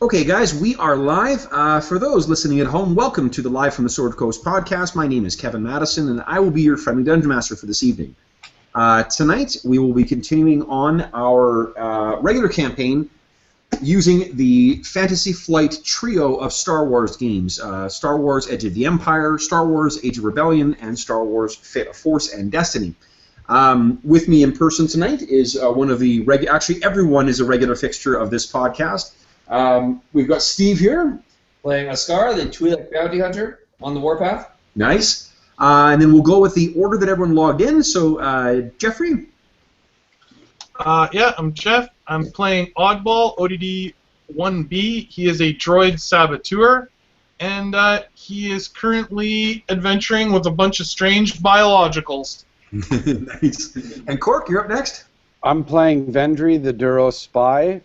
Okay, guys, we are live. For those listening at home, welcome to the Live from the Sword Coast podcast. My name is Kevin Madison, and I will be your friendly Dungeon Master for this evening. Tonight, we will be continuing on our regular campaign using the Fantasy Flight trio of Star Wars games. Star Wars Edge of the Empire, Star Wars Age of Rebellion, and Star Wars Force and Destiny. With me in person tonight is one of the... Actually, everyone is a regular fixture of this podcast. We've got Steve here. Playing Askar, the Twi'lek bounty hunter on the warpath. Nice. And then we'll go with the order that everyone logged in. So, Jeffrey? Yeah, I'm Jeff. I'm playing Oddball, ODD 1B. He is a droid saboteur, and he is currently adventuring with a bunch of strange biologicals. Nice. And Cork, you're up next. I'm playing Vendry, the Duros spy.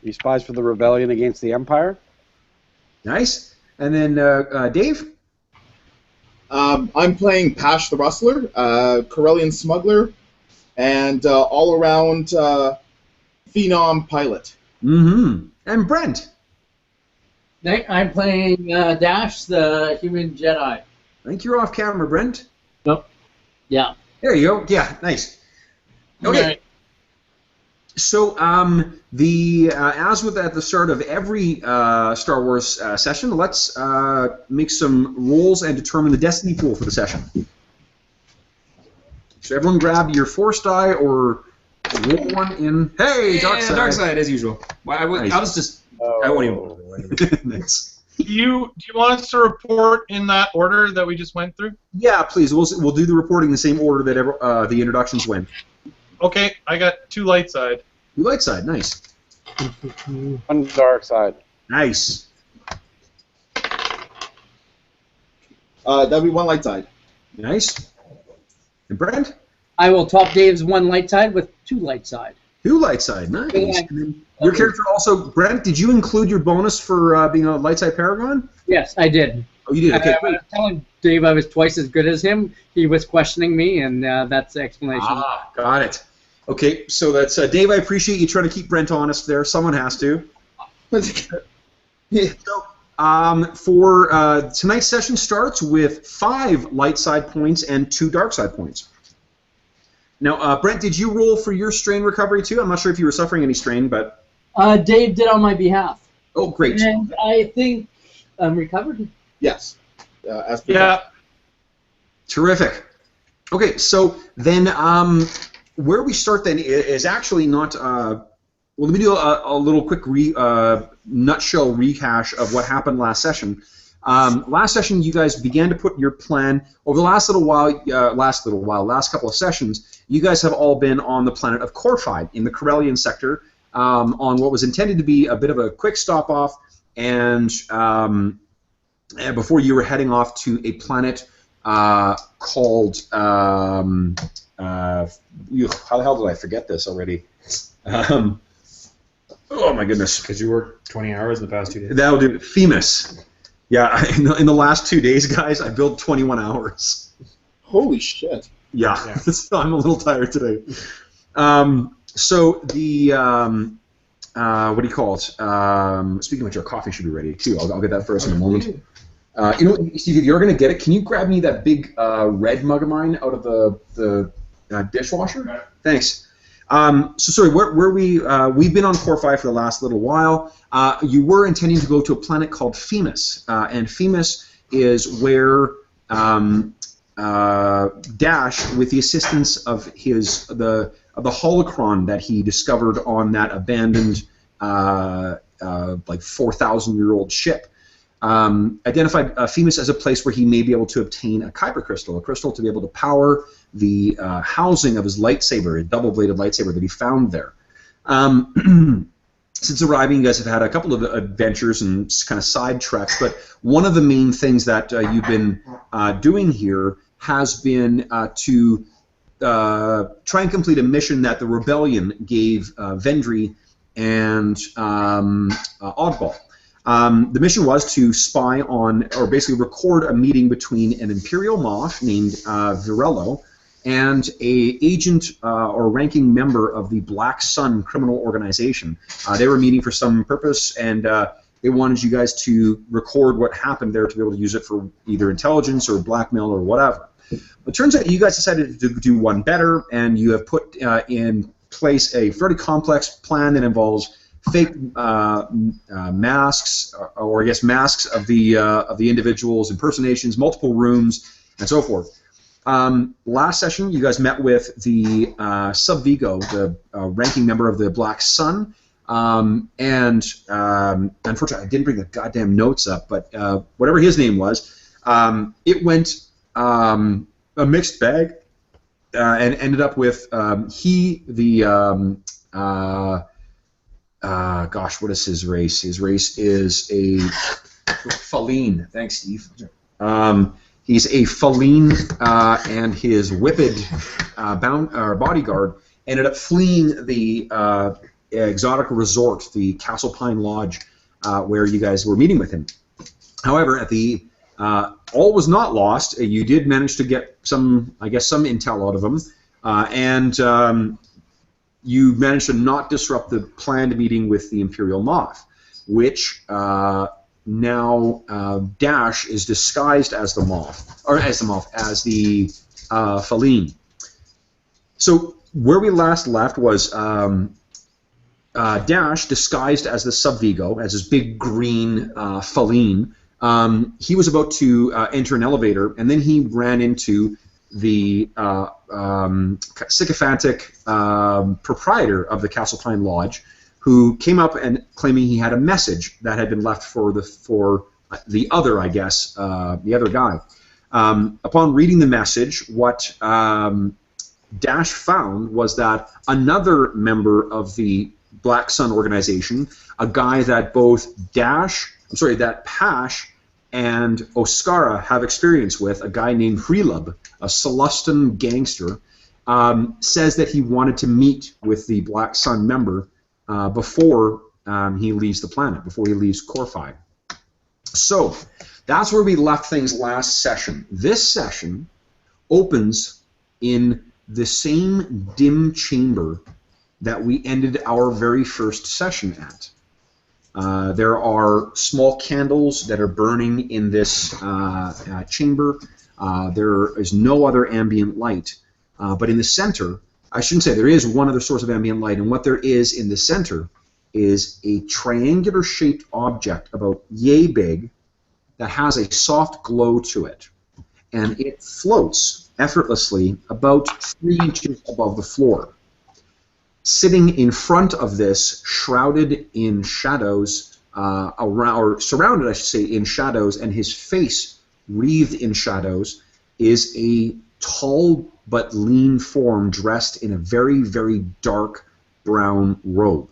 He spies for the rebellion against the Empire. Nice. And then Dave? I'm playing Pash the Rustler, Corellian smuggler, and all-around phenom pilot. Mm-hmm. And Brent? I'm playing Dash, the human Jedi. I think you're off camera, Brent. Nope. Yeah. There you go. Yeah, nice. Okay. Right. So, as with at the start of every Star Wars session, let's make some rolls and determine the destiny pool for the session. So everyone grab your Force die or roll one in. Hey, dark side. Dark side, as usual. Well, I was just... I won't even... Nice. Do you want us to report in that order that we just went through? Yeah, please. We'll do the reporting in the same order that the introductions went. Okay, I got 2 light side. 2 light side, nice. 1 dark side. Nice. That'll be 1 light side. Nice. And Brent? I will top Dave's 1 light side with 2 light side. 2 light side, nice. Yeah. And then your character also, Brent, did you include your bonus for being a light side paragon? Yes, I did. Oh, you did, okay. I was telling Dave I was twice as good as him. He was questioning me, and that's the explanation. Ah, got it. Okay, so that's Dave. I appreciate you trying to keep Brent honest there. Someone has to. So, for tonight's session starts with 5 light side points and 2 dark side points. Now, Brent, did you roll for your strain recovery too? I'm not sure if you were suffering any strain, but Dave did on my behalf. oh, great. And I think I'm recovered. Yes. As per Yeah. Terrific. Okay, so then where we start then is actually not. Well, let me do a little quick nutshell rehash of what happened last session. Last session, you guys began to put your plan over the last couple of sessions. You guys have all been on the planet of Corfide in the Corellian sector on what was intended to be a bit of a quick stop off, and before you were heading off to a planet called how the hell did I forget this already? Oh my goodness! Because you worked 20 hours in the past 2 days. That'll do. Themis. Yeah, in the last 2 days, guys, I built 21 hours. Holy shit. Yeah. So I'm a little tired today. So the what do you call it? Speaking of which, our coffee should be ready too. I'll get that first in a moment. You know, Steve, if you're gonna get it, can you grab me that big red mug of mine out of the dishwasher? Thanks. So sorry, we've been on Core 5 for the last little while. You were intending to go to a planet called Themis, and Themis is where Dash, with the assistance of the holocron that he discovered on that abandoned like 4,000-year-old ship, identified Themis as a place where he may be able to obtain a Kyber crystal, a crystal to be able to power the housing of his lightsaber, a double-bladed lightsaber that he found there. Since arriving, you guys have had a couple of adventures and kind of side treks, but one of the main things that you've been doing here has been to try and complete a mission that the Rebellion gave Vendry and Oddball. The mission was to spy on, or basically record a meeting between an Imperial Moff named Virello and a agent or ranking member of the Black Sun criminal organization. They were meeting for some purpose, and they wanted you guys to record what happened there to be able to use it for either intelligence or blackmail or whatever. It turns out you guys decided to do one better, and you have put in place a fairly complex plan that involves fake masks, or I guess masks of the individuals, impersonations, multiple rooms, and so forth. Last session, you guys met with the Sub-Vigo, the ranking member of the Black Sun, and unfortunately, I didn't bring the goddamn notes up, but whatever his name was, it went a mixed bag, and ended up with gosh, what is his race? His race is a Faline. Thanks, Steve. He's a Faline, and his whipped bodyguard ended up fleeing the exotic resort, the Castle Pine Lodge, where you guys were meeting with him. However, at the all was not lost. You did manage to get some, I guess, some intel out of him, and you managed to not disrupt the planned meeting with the Imperial Moth, which now Dash is disguised as the Moth, or as the Faline. So where we last left was Dash, disguised as the Sub-Vigo, as his big green Faline. He was about to enter an elevator, and then he ran into the sycophantic proprietor of the Castle Pine Lodge, who came up and claiming he had a message that had been left for the other, I guess, the other guy. Upon reading the message, what Dash found was that another member of the Black Sun organization, a guy that that Pash and Oscara have experience with, a guy named Hrelub, a Celestin gangster, says that he wanted to meet with the Black Sun member before he leaves the planet, before he leaves Corphi. So that's where we left things last session. This session opens in the same dim chamber that we ended our very first session at. There are small candles that are burning in this chamber. There is no other ambient light. But in the center, I shouldn't say there is one other source of ambient light, and what there is in the center is a triangular-shaped object about yay big that has a soft glow to it. And it floats effortlessly about 3 inches above the floor. Sitting in front of this, shrouded in shadows, or surrounded, I should say, in shadows, and his face wreathed in shadows, is a tall but lean form dressed in a very, very dark brown robe.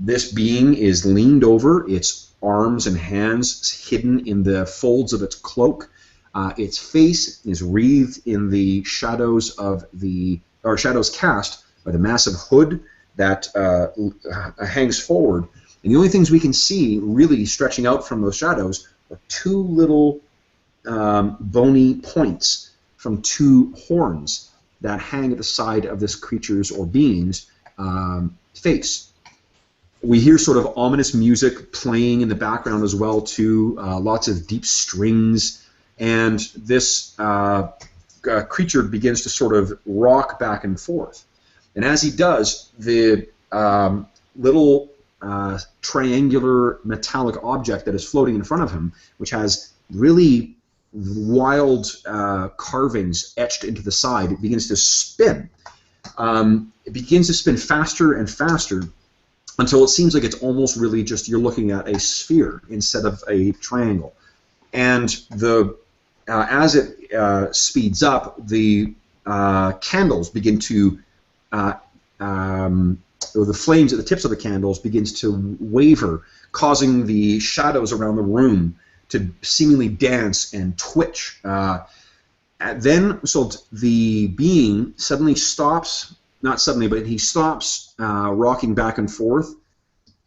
This being is leaned over, its arms and hands hidden in the folds of its cloak. Its face is wreathed in the shadows of shadows cast by the massive hood that hangs forward. And the only things we can see really stretching out from those shadows are 2 little bony points from 2 horns that hang at the side of this creature's or being's face. We hear sort of ominous music playing in the background as well too, lots of deep strings, and this creature begins to sort of rock back and forth. And as he does, the little triangular metallic object that is floating in front of him, which has really wild carvings etched into the side, it begins to spin. It begins to spin faster and faster until it seems like it's almost really just you're looking at a sphere instead of a triangle. And as it speeds up, the candles begin to the flames at the tips of the candles begins to waver, causing the shadows around the room to seemingly dance and twitch. Then, so the being suddenly stops, not suddenly, but he stops rocking back and forth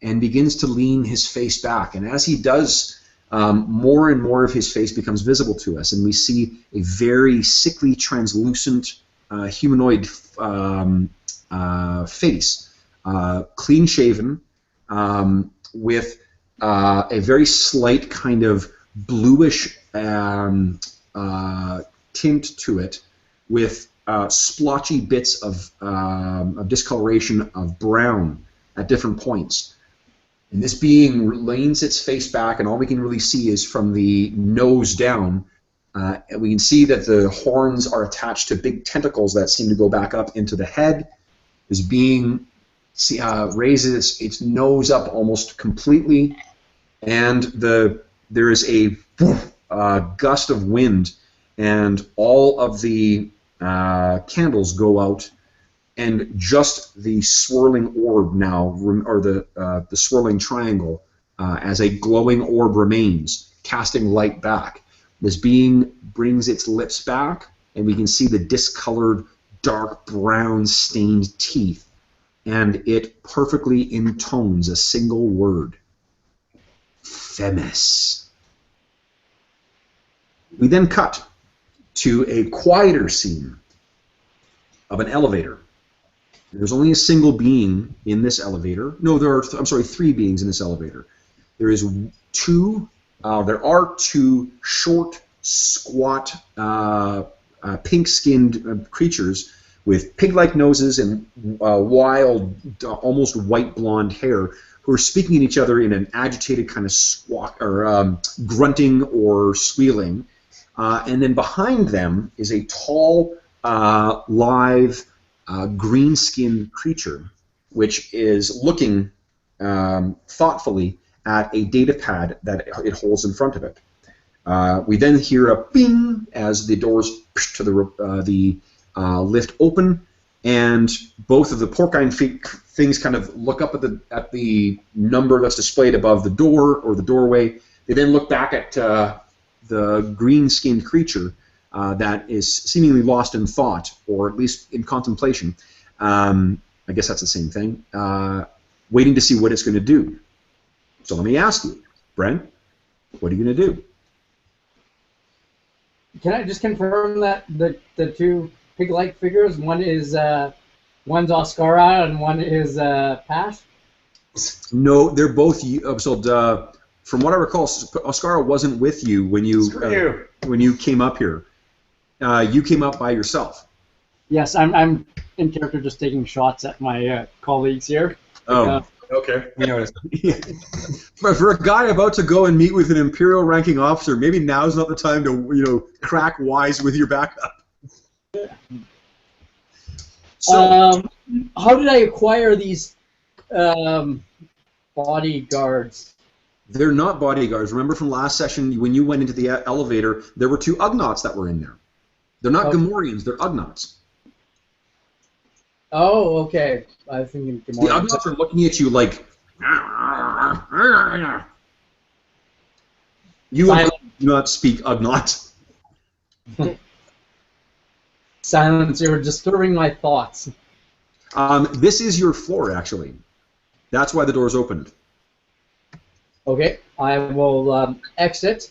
and begins to lean his face back. And as he does more and more of his face becomes visible to us, and we see a very sickly, translucent humanoid face, clean-shaven, with a very slight kind of bluish tint to it, with splotchy bits of discoloration of brown at different points. And this being leans its face back, and all we can really see is from the nose down. And we can see that the horns are attached to big tentacles that seem to go back up into the head. This being raises its nose up almost completely, and there is a gust of wind, and all of the candles go out, and just the swirling orb now, or the swirling triangle, as a glowing orb remains, casting light back. This being brings its lips back, and we can see the discolored, dark brown stained teeth, and it perfectly intones a single word: Themis. We then cut to a quieter scene of an elevator. There's only a single being in this elevator. No, there are, I'm sorry, 3 beings in this elevator. There are 2 short, squat, pink-skinned creatures with pig-like noses and wild, almost white blonde hair, who are speaking to each other in an agitated kind of squawk, or grunting or squealing. And then behind them is a tall, live, green-skinned creature, which is looking thoughtfully at a data pad that it holds in front of it. We then hear a bing as the doors to the lift open, and both of the porcine things kind of look up at the number that's displayed above the door or the doorway. They then look back at the green-skinned creature that is seemingly lost in thought, or at least in contemplation. I guess that's the same thing. Waiting to see what it's going to do. So let me ask you, Brent, what are you going to do? Can I just confirm that the 2 pig-like figures, one's Oscara and one is Pash? No, they're both. From what I recall, Oscara wasn't with you when you came up here. You came up by yourself. Yes, I'm in character, just taking shots at my colleagues here. Oh, okay. We noticed. But for a guy about to go and meet with an Imperial ranking officer, maybe now's not the time to crack wise with your backup. So, how did I acquire these bodyguards? They're not bodyguards. Remember from last session, when you went into the elevator, there were 2 Ugnaughts that were in there. They're not Gamorreans, they're Ugnaughts. Oh, okay. I was thinking Gamorreans. The Ugnaughts are looking at you like... You do not speak Ugnaught. Silence, you're disturbing my thoughts. This is your floor, actually. That's why the door's opened. Okay, I will exit.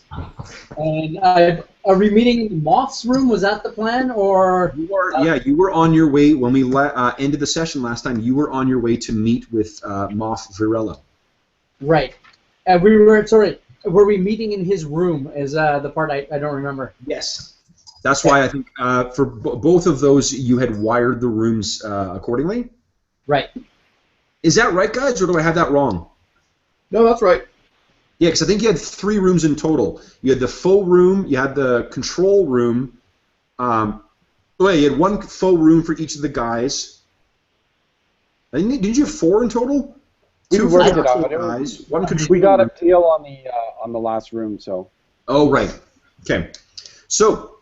And are we meeting in Moth's room? Was that the plan, or? You were on your way when we ended the session last time. You were on your way to meet with Moth Virella. Right. Were we meeting in his room? Is the part I don't remember? Yes. That's why I think for both of those you had wired the rooms accordingly. Right. Is that right, guys, or do I have that wrong? No, that's right. Yeah, because I think you had 3 rooms in total. You had the faux room, you had the control room. You had 1 faux room for each of the guys. Didn't you have 4 in total? 2 for the actual guys, 1 control We got room. a deal on the last room, so. Oh, right. Okay. So,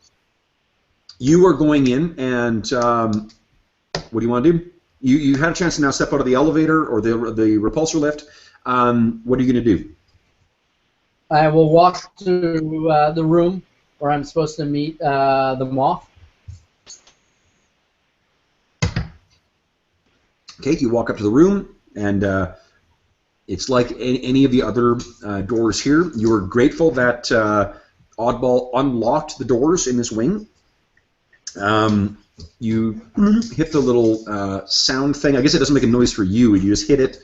you are going in, and what do you want to do? You had a chance to now step out of the elevator or the repulsor lift. What are you going to do? I will walk to the room where I'm supposed to meet the Moth. Okay, you walk up to the room, and it's like any of the other doors here. You are grateful that Oddball unlocked the doors in this wing. You hit the little sound thing. I guess it doesn't make a noise for you. You just hit it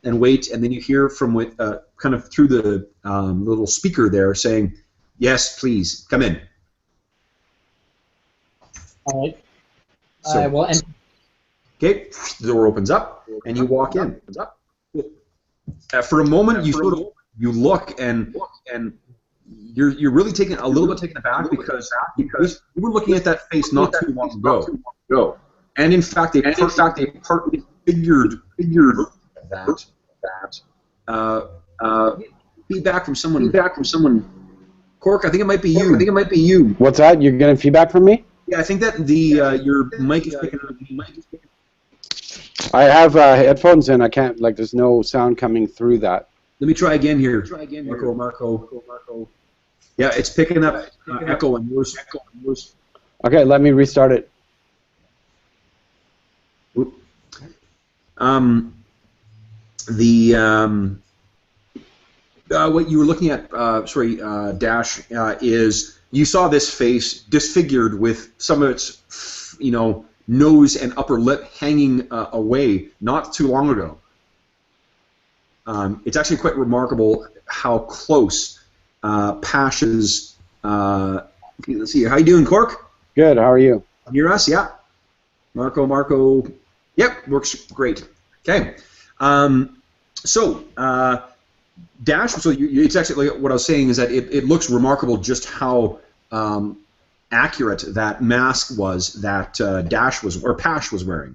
and wait, and then you hear from kind of through the little speaker there saying, "Yes, please, come in." All right. So, Well, and okay, the door opens up, and you walk in. For a moment, you look, and you're really a little bit taken aback because you were looking at that face not too long ago, and in fact, they partly figured that. Feedback from someone. Cork, I think it might be you. What's that? You're getting feedback from me? Yeah, I think that your mic is picking up. I have headphones in. I can't, there's no sound coming through that. Let me try again here. Marco. Yeah, it's picking up echo and yours. Okay, let me restart it. What you were looking at, Dash, is you saw this face disfigured with some of its, nose and upper lip hanging away not too long ago. It's actually quite remarkable how close Pash's. Let's see. How you doing, Cork? Good. How are you? Hear us? Yeah. Marco. Yep, works great. Okay. Dash. So it's actually what I was saying is that it looks remarkable just how accurate that mask was that Pash was wearing.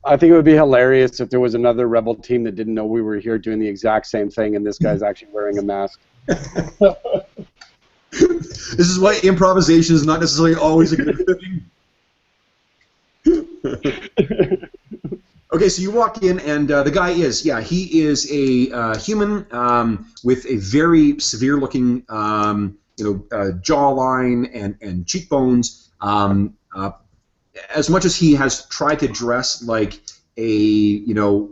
I think it would be hilarious if there was another Rebel team that didn't know we were here doing the exact same thing, and this guy's actually wearing a mask. This is why improvisation is not necessarily always a good thing. Okay, so you walk in, and the guy is a human with a very severe-looking, jawline and cheekbones. As much as he has tried to dress like a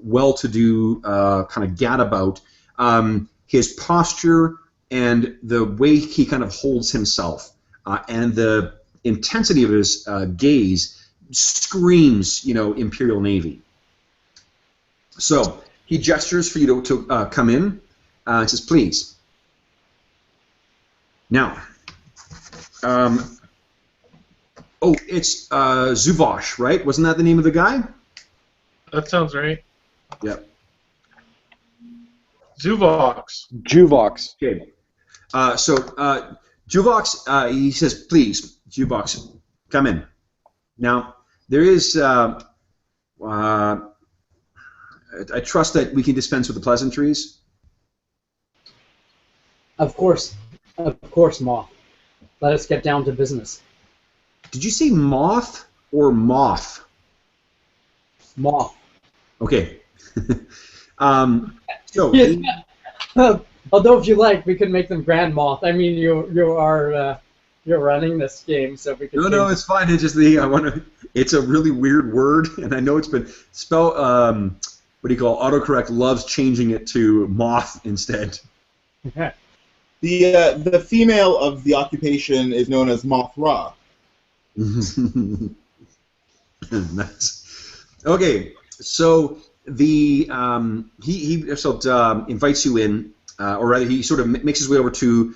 well-to-do kind of gadabout, his posture and the way he kind of holds himself and the intensity of his gaze screams, Imperial Navy. So he gestures for you to come in and says, "Please." Now, it's Zuvosh, right? Wasn't that the name of the guy? That sounds right. Yep. Zuvox. Juvox. Okay. Juvox, he says, "Please, Juvox, come in." Now, there is. I trust that we can dispense with the pleasantries. Of course, Moth. Let us get down to business. Did you say moth or moth? Moth. Okay. Although, if you like, we could make them Grand Moth. I mean, you're running this game, so we could. No, it's fine. It's just it's a really weird word, and I know it's been spelled. What do you call autocorrect loves changing it to moth instead. The female of the occupation is known as Mothra. Nice. Okay, so he invites you in, or rather, he sort of makes his way over to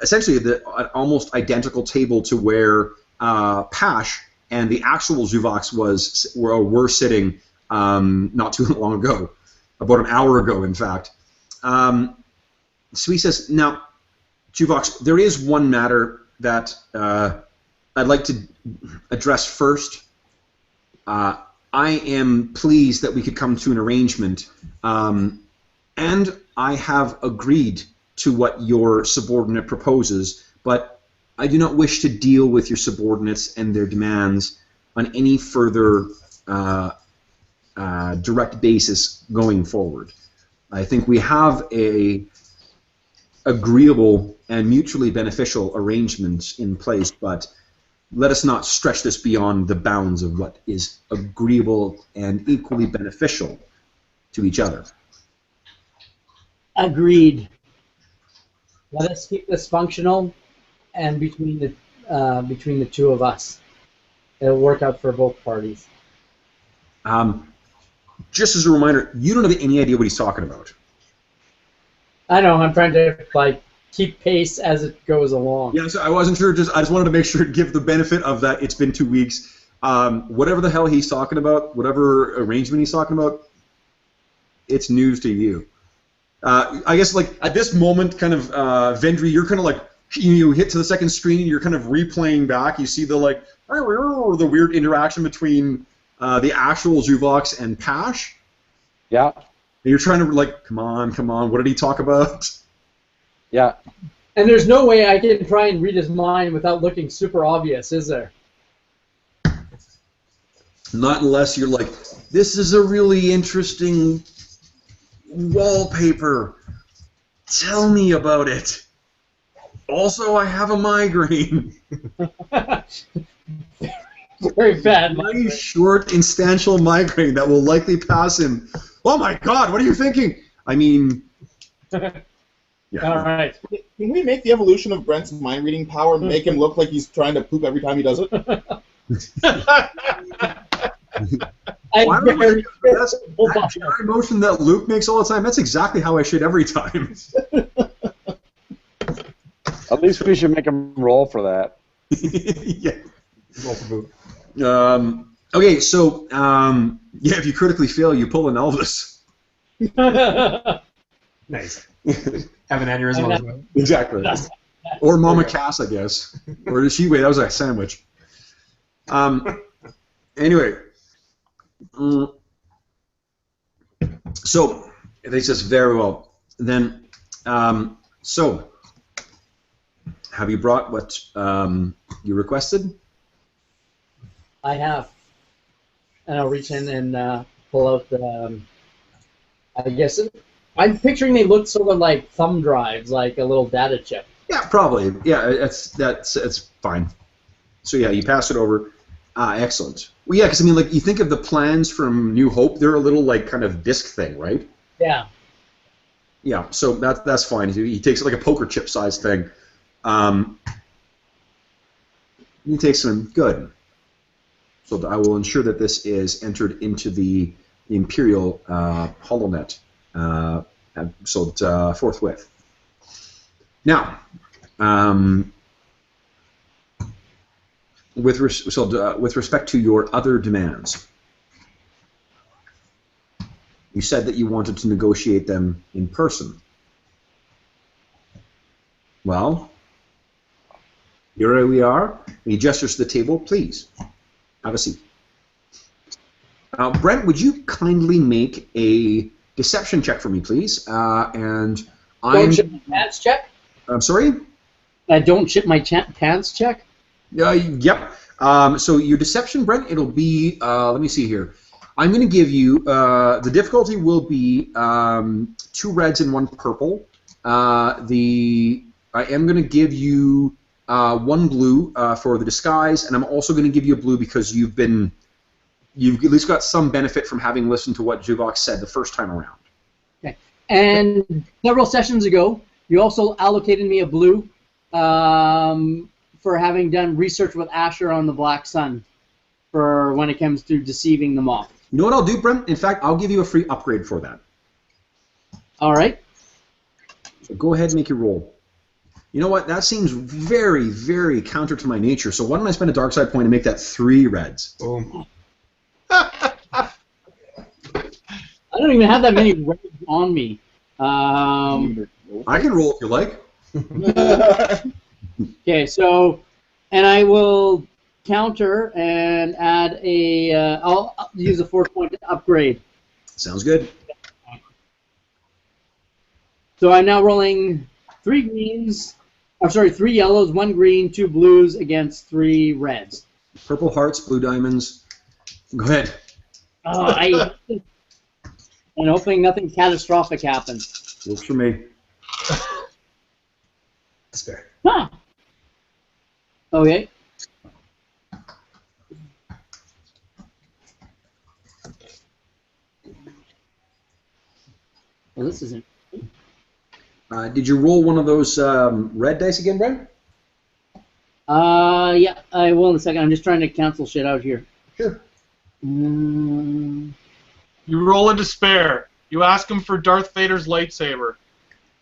essentially an almost identical table to where Pash and the actual Zuvox were sitting. Not too long ago, about an hour ago, in fact. So he says, "Now, Juvox, there is one matter that I'd like to address first. I am pleased that we could come to an arrangement, and I have agreed to what your subordinate proposes, but I do not wish to deal with your subordinates and their demands on any further direct basis going forward. I think we have a agreeable and mutually beneficial arrangements in place, but let us not stretch this beyond the bounds of what is agreeable and equally beneficial to each other." Agreed. Let us keep this functional, and between the two of us, it'll work out for both parties. Just as a reminder, you don't have any idea what he's talking about. I know. I'm trying to keep pace as it goes along. Yeah, so I wasn't sure. I just wanted to make sure to give the benefit of that. It's been 2 weeks. Whatever the hell he's talking about, whatever arrangement he's talking about, it's news to you. I guess at this moment, kind of Vendry, you're kind of you hit to the second screen, and you're kind of replaying back. You see the the weird interaction between the actual Zhuvox and Pash. Yeah. And you're trying to come on, what did he talk about? Yeah. And there's no way I can try and read his mind without looking super obvious, is there? Not unless you're this is a really interesting wallpaper. Tell me about it. Also, I have a migraine. Very bad. Very short, instantial migraine that will likely pass him. Oh my God! What are you thinking? I mean, yeah. All right. Can we make the evolution of Brent's mind reading power make him look like he's trying to poop every time he does it? That dry motion that Luke makes all the time, that's exactly how I shit every time. At least we should make him roll for that. Yeah. Roll for poop. Okay, so, if you critically fail, you pull an Elvis. Nice. Have an aneurysm as well. Exactly. Or Mama Cass, I guess. Or did she? Wait, that was a sandwich. Anyway. So, they says very well. Then, so, have you brought what you requested? I have. And I'll reach in and pull out the. I guess I'm picturing they look sort of like thumb drives, like a little data chip. Yeah, probably. Yeah, that's fine. So yeah, you pass it over. Excellent. Well, yeah, because I mean, you think of the plans from New Hope, they're a little kind of disc thing, right? Yeah. Yeah. So that's fine. He takes a poker chip sized thing. He takes them. Good. So I will ensure that this is entered into the Imperial HoloNet. Forthwith. Now, with respect to your other demands, you said that you wanted to negotiate them in person. Well, here we are. He gestures to the table. Please, have a seat. Brent, would you kindly make a deception check for me, please? Don't ship my pants check? I'm sorry? Don't ship my pants check? Yep. So your deception, Brent, it'll be, let me see here. I'm going to give you, the difficulty will be 2 reds and 1 purple. I am going to give you 1 blue for the disguise, and I'm also going to give you a blue because you've at least got some benefit from having listened to what Zhuvox said the first time around. Okay. And several sessions ago, you also allocated me a blue for having done research with Asher on the Black Sun for when it comes to deceiving the moth. You know what I'll do, Brent? In fact, I'll give you a free upgrade for that. All right. So go ahead and make your roll. You know what? That seems very, very counter to my nature. So why don't I spend a dark side point and make that 3 reds? Boom. I don't even have that many reds on me. I can roll if you like. Okay, so, and I will counter and add I'll use a 4-point upgrade. Sounds good. So I'm now rolling 3 greens, I'm sorry, 3 yellows, 1 green, 2 blues against 3 reds. Purple hearts, blue diamonds. Go ahead. And hoping nothing catastrophic happens. Works for me. That's fair. Huh. Okay. Well, this isn't. Did you roll one of those red dice again, Brent? Yeah, I will in a second. I'm just trying to cancel shit out here. Sure. Mm. You roll a despair. You ask him for Darth Vader's lightsaber.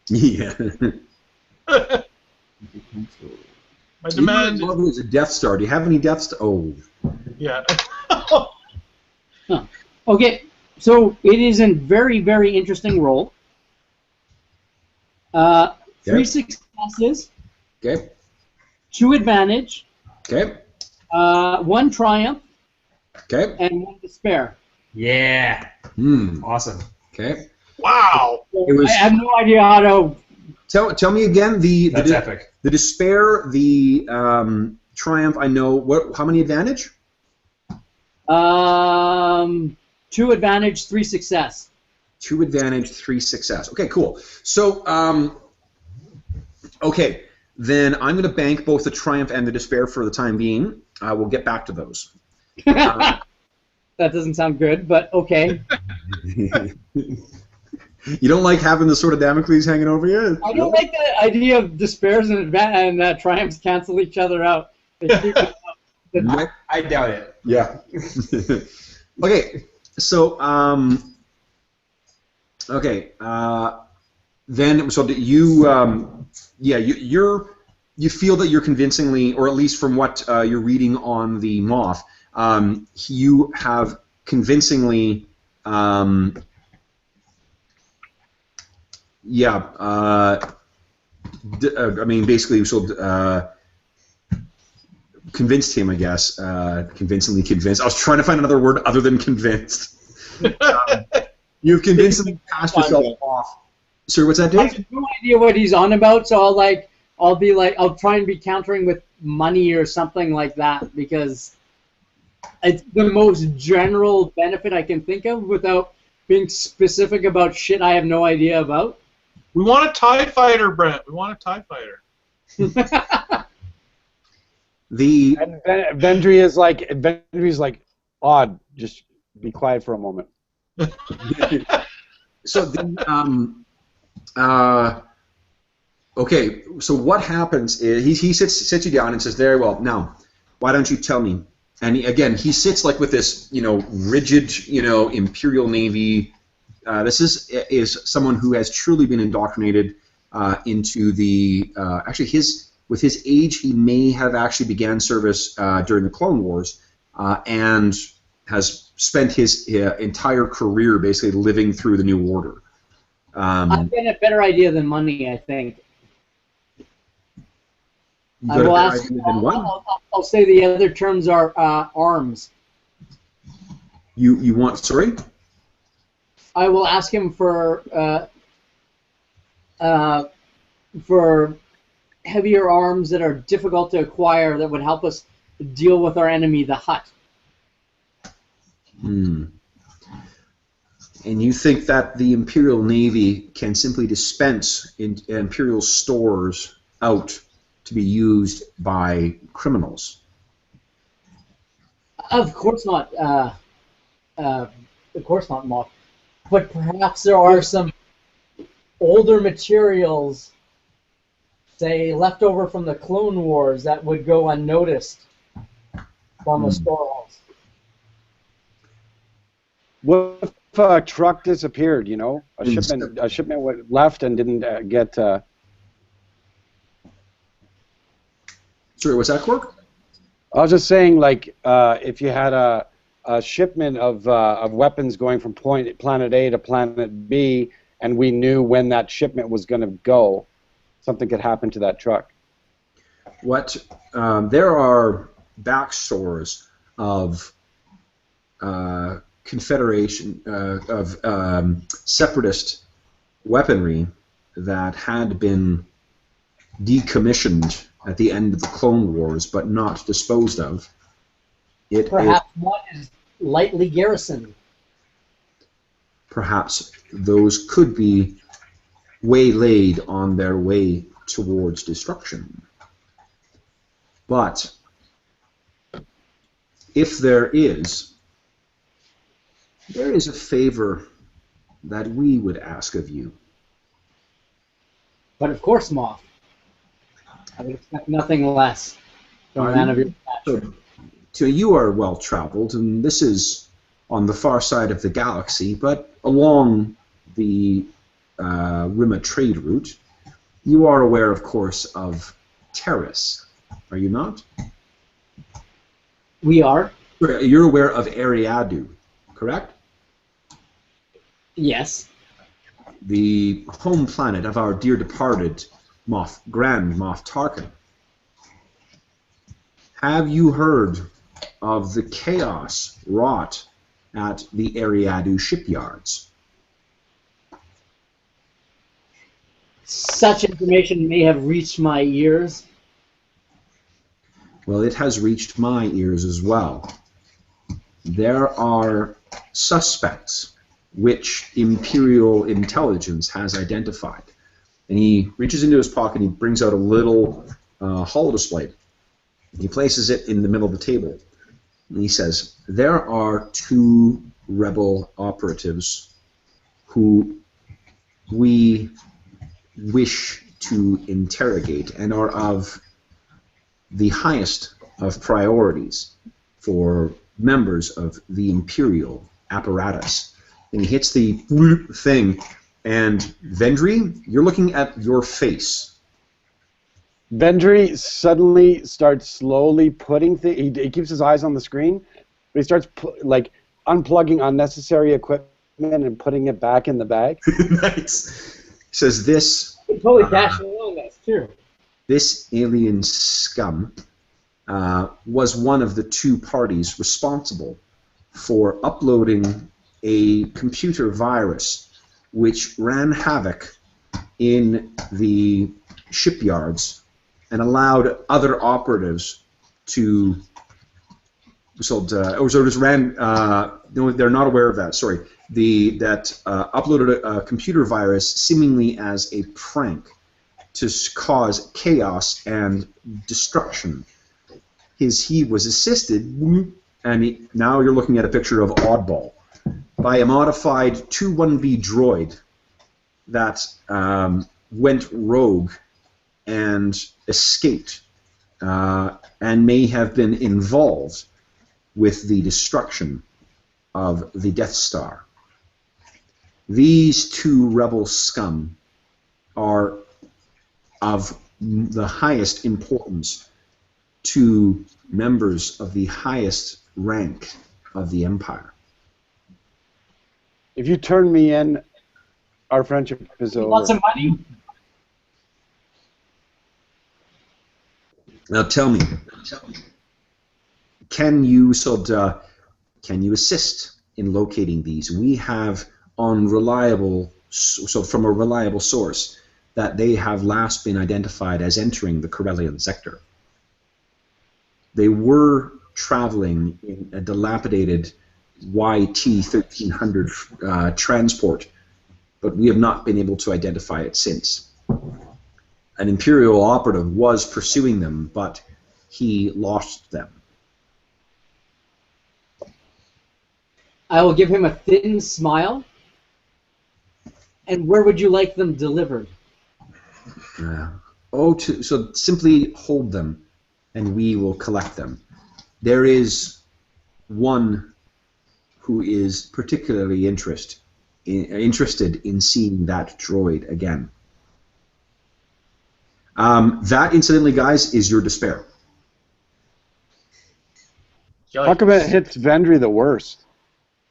Yeah. I demand. It was a Death Star. Do you have any Death Star? Oh. Yeah. Huh. Okay, so it is a very, very interesting roll. 3 successes. Okay. 2 advantage. Okay. 1 triumph. Okay. And 1 despair. Yeah. Hmm. Awesome. Okay. Wow. It was. I have no idea how to. Tell me again That's epic. The despair, the triumph. I know. What? How many advantage? 2 advantage, 3 success. 2 advantage, 3 success. Okay, cool. So, okay, then I'm going to bank both the triumph and the despair for the time being. We'll get back to those. That doesn't sound good, but okay. You don't like having the sword of Damocles hanging over you? I don't like the idea of despairs and triumphs cancel each other out. I doubt it. Yeah. Okay, so okay, then so you you feel that you're convincingly, or at least from what you're reading on the Moth, you have convincingly I mean, basically, so convinced him, I guess. Convincingly convinced. I was trying to find another word other than convinced. You've convincingly passed yourself off. Sir, what's that, Dave? I have no idea what he's on about, so I'll try and be countering with money or something like that, because it's the most general benefit I can think of without being specific about shit I have no idea about. We want a TIE fighter, Brent. We want a TIE fighter. And Vendry is like, odd. Just be quiet for a moment. So then, okay. So what happens is he sits you down and says, "Very well. Now, why don't you tell me?" And he sits like with this, rigid, Imperial Navy. This is someone who has truly been indoctrinated into the. Actually, with his age, he may have actually began service during the Clone Wars, and has spent his entire career basically living through the New Order. I've got a better idea than money, I think. I will ask. I'll say the other terms are arms. You want? Sorry. I will ask him for heavier arms that are difficult to acquire that would help us deal with our enemy, the Hutt. Hmm. And you think that the Imperial Navy can simply dispense Imperial stores out to be used by criminals? Of course not. Of course not, Moth. But perhaps there are some older materials, say, left over from the Clone Wars that would go unnoticed from the storehouse. What if a truck disappeared? A shipment went left and didn't get. Sorry, what's that, Quark? I was just saying, if you had a shipment of weapons going from planet A to planet B, and we knew when that shipment was going to go, something could happen to that truck. There are backstores of Confederation of separatist weaponry that had been decommissioned at the end of the Clone Wars, but not disposed of. Perhaps one is lightly garrisoned. Perhaps those could be waylaid on their way towards destruction. But if there is a favor that we would ask of you. But of course, Moth. I would expect nothing less from a man of your stature. So you are well traveled, and this is on the far side of the galaxy, but along the Rima trade route. You are aware, of course, of Terrace, are you not? We are. You're aware of Eriadu, correct? Yes. The home planet of our dear departed Grand Moff Tarkin. Have you heard of the chaos wrought at the Eriadu shipyards? Such information may have reached my ears. Well, it has reached my ears as well. There are suspects which Imperial intelligence has identified. And he reaches into his pocket and he brings out a little holodisplay. He places it in the middle of the table. And he says, there are 2 rebel operatives who we wish to interrogate and are of the highest of priorities for members of the Imperial apparatus. And he hits the thing, and Vendry, you're looking at your face. Vendry suddenly starts slowly putting things. He keeps his eyes on the screen, but he starts like unplugging unnecessary equipment and putting it back in the bag. Nice. He says this. Totally cashing in on this too. This alien scum was one of the 2 parties responsible for uploading a computer virus which ran havoc in the shipyards and allowed other operatives to no, they're not aware of that. Sorry, uploaded a computer virus seemingly as a prank to cause chaos and destruction. He was assisted, and now you're looking at a picture of Oddball, by a modified 2-1B droid that went rogue and escaped and may have been involved with the destruction of the Death Star. These 2 rebel scum are of the highest importance to members of the highest rank of the Empire. If you turn me in, our friendship is over. Want some money? Now tell me, can you assist in locating these? We have from a reliable source that they have last been identified as entering the Corellian sector. They were traveling in a dilapidated YT-1300 transport, but we have not been able to identify it since. An Imperial operative was pursuing them, but he lost them. I will give him a thin smile. And where would you like them delivered? So simply hold them, and we will collect them. There is one who is particularly interested in seeing that droid again. That, incidentally, guys, is your despair. How come it hits Vendry the worst?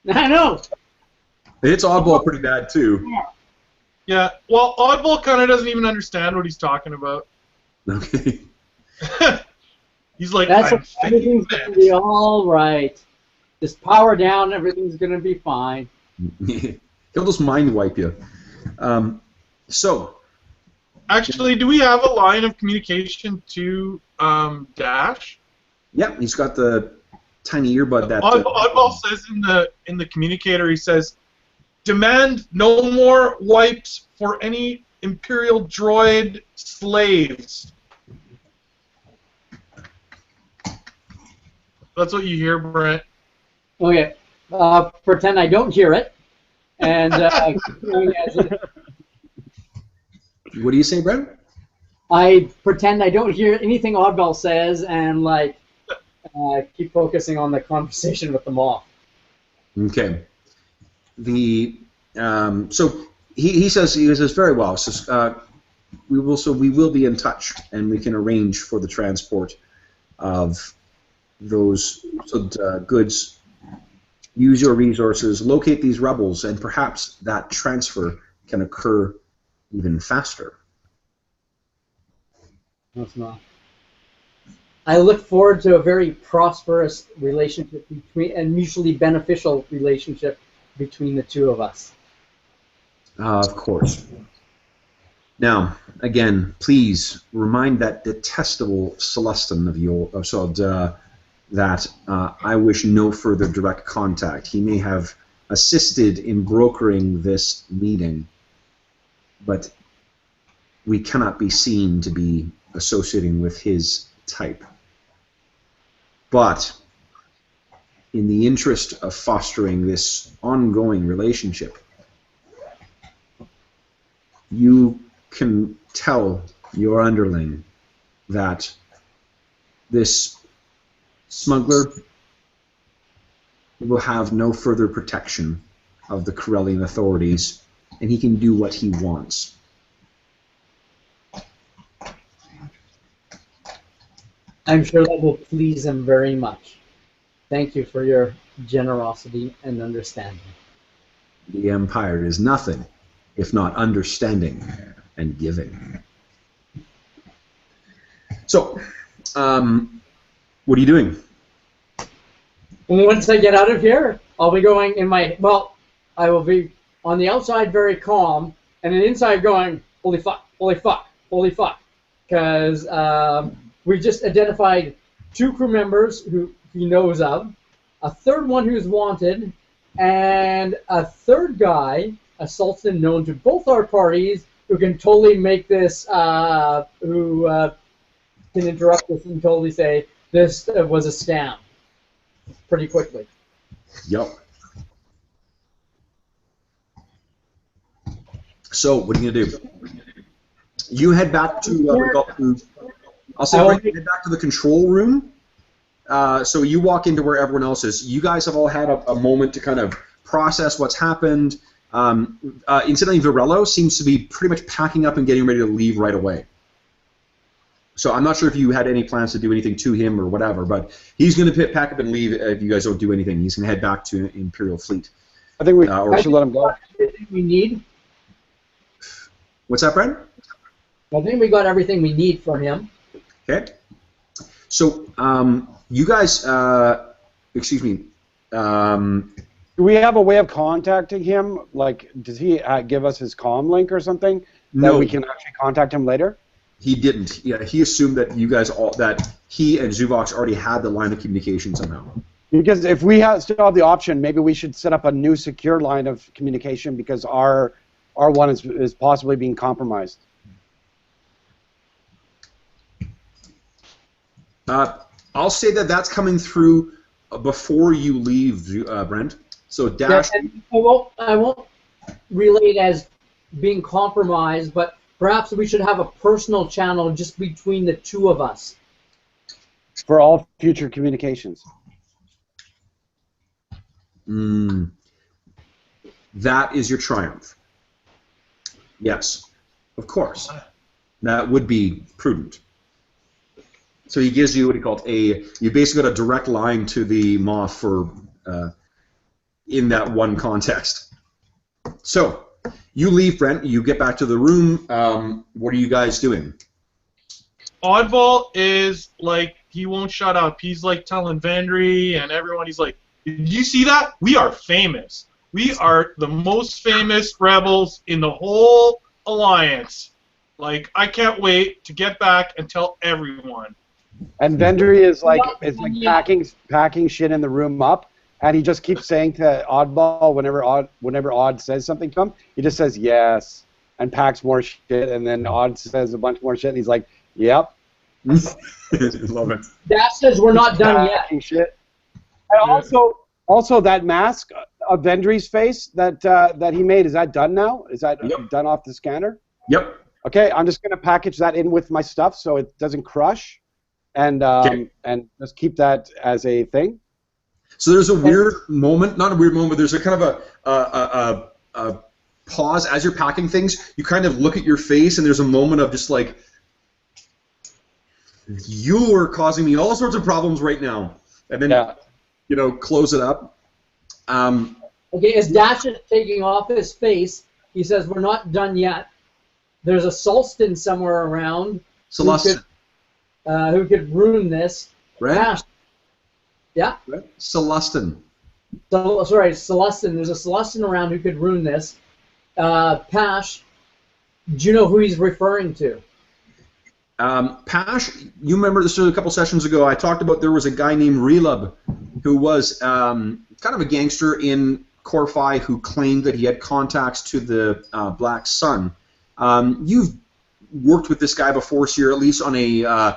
I know. It hits Oddball pretty bad, too. Yeah, well, Oddball kind of doesn't even understand what he's talking about. Okay. He's like, everything's going to be all right. Just power down, everything's going to be fine. He'll just mind wipe you. Actually, do we have a line of communication to Dash? Yeah, he's got the tiny earbud that... Oddball says in the communicator, he says, demand no more wipes for any Imperial droid slaves. That's what you hear, Brent. Okay. Pretend I don't hear it. And What do you say, Brent? I pretend I don't hear anything Oddball says and like keep focusing on the conversation with the moth. Okay. So he says very well. So we will be in touch, and we can arrange for the transport of those goods. Use your resources, locate these rebels, and perhaps that transfer can occur even faster. That's not. I look forward to a very prosperous relationship and mutually beneficial relationship between the two of us. Of course. Now, again, please remind that detestable Celestin that I wish no further direct contact. He may have assisted in brokering this meeting, but we cannot be seen to be associating with his type. But in the interest of fostering this ongoing relationship, you can tell your underling that this smuggler will have no further protection of the Corellian authorities, and he can do what he wants. I'm sure that will please him very much. Thank you for your generosity and understanding. The Empire is nothing if not understanding and giving. So, what are you doing? Once I get out of here, I'll be going in my... Well, I will be on the outside very calm, and then inside going, holy fuck, holy fuck, holy fuck. Because we just identified 2 crew members who he knows of, a third one who's wanted, and a third guy, a sultan known to both our parties, who can totally make this, who can interrupt us and totally say, this was a scam, pretty quickly. Yep. So, what are you going to do? You head back to, I'll say head back to the control room. So you walk into where everyone else is. You guys have all had a moment to kind of process what's happened. Incidentally, Varello seems to be pretty much packing up and getting ready to leave right away. So I'm not sure if you had any plans to do anything to him or whatever, but he's going to pack up and leave if you guys don't do anything. He's going to head back to Imperial Fleet. I think we should let him go. Everything we need. What's that, Brent? I think we got everything we need from him. Okay. So you guys, excuse me. Do we have a way of contacting him? Like, does he give us his comm link or something that we can actually contact him later? He didn't. Yeah, he assumed that you guys that he and Zuvok already had the line of communication somehow. Because if we still have the option, maybe we should set up a new secure line of communication because our one is possibly being compromised. I'll say that that's coming through before you leave, Brent. So Dash. Yeah, I won't relay it as being compromised, but perhaps we should have a personal channel just between the 2 of us. For all future communications. That is your triumph. Yes, of course. That would be prudent. So he gives you what he called you basically got a direct line to the Moth for in that one context. So you leave, Brent. You get back to the room. What are you guys doing? Oddball is like, he won't shut up. He's like telling Vendry and everyone, he's like, did you see that? We are famous. We are the most famous rebels in the whole alliance. Like, I can't wait to get back and tell everyone. And Vendry is like packing shit in the room up, and he just keeps saying to Oddball whenever Odd says something to him, he just says yes and packs more shit, and then Odd says a bunch more shit, and he's like, yep. Love it. That says we're not done yet. Shit. And also that mask of Vendry's face that he made, is that done now? Is that done off the scanner? Yep. Okay, I'm just going to package that in with my stuff so it doesn't crush, and just keep that as a thing. So there's a weird moment, not a weird moment, but there's a kind of a pause as you're packing things. You kind of look at your face, and there's a moment of just like, you are causing me all sorts of problems right now, and then close it up. Okay, as Dash is taking off his face, he says, "We're not done yet. There's a Solstin somewhere around Celestin. Who could ruin this." Right? Dash. Yeah? Right. Celestin. Sorry, Celestin. There's a Celestin around who could ruin this. Pash, do you know who he's referring to? Pash, you remember this was a couple sessions ago. I talked about there was a guy named Relub who was kind of a gangster in Corfi who claimed that he had contacts to the Black Sun. You've worked with this guy before, so you're at least on a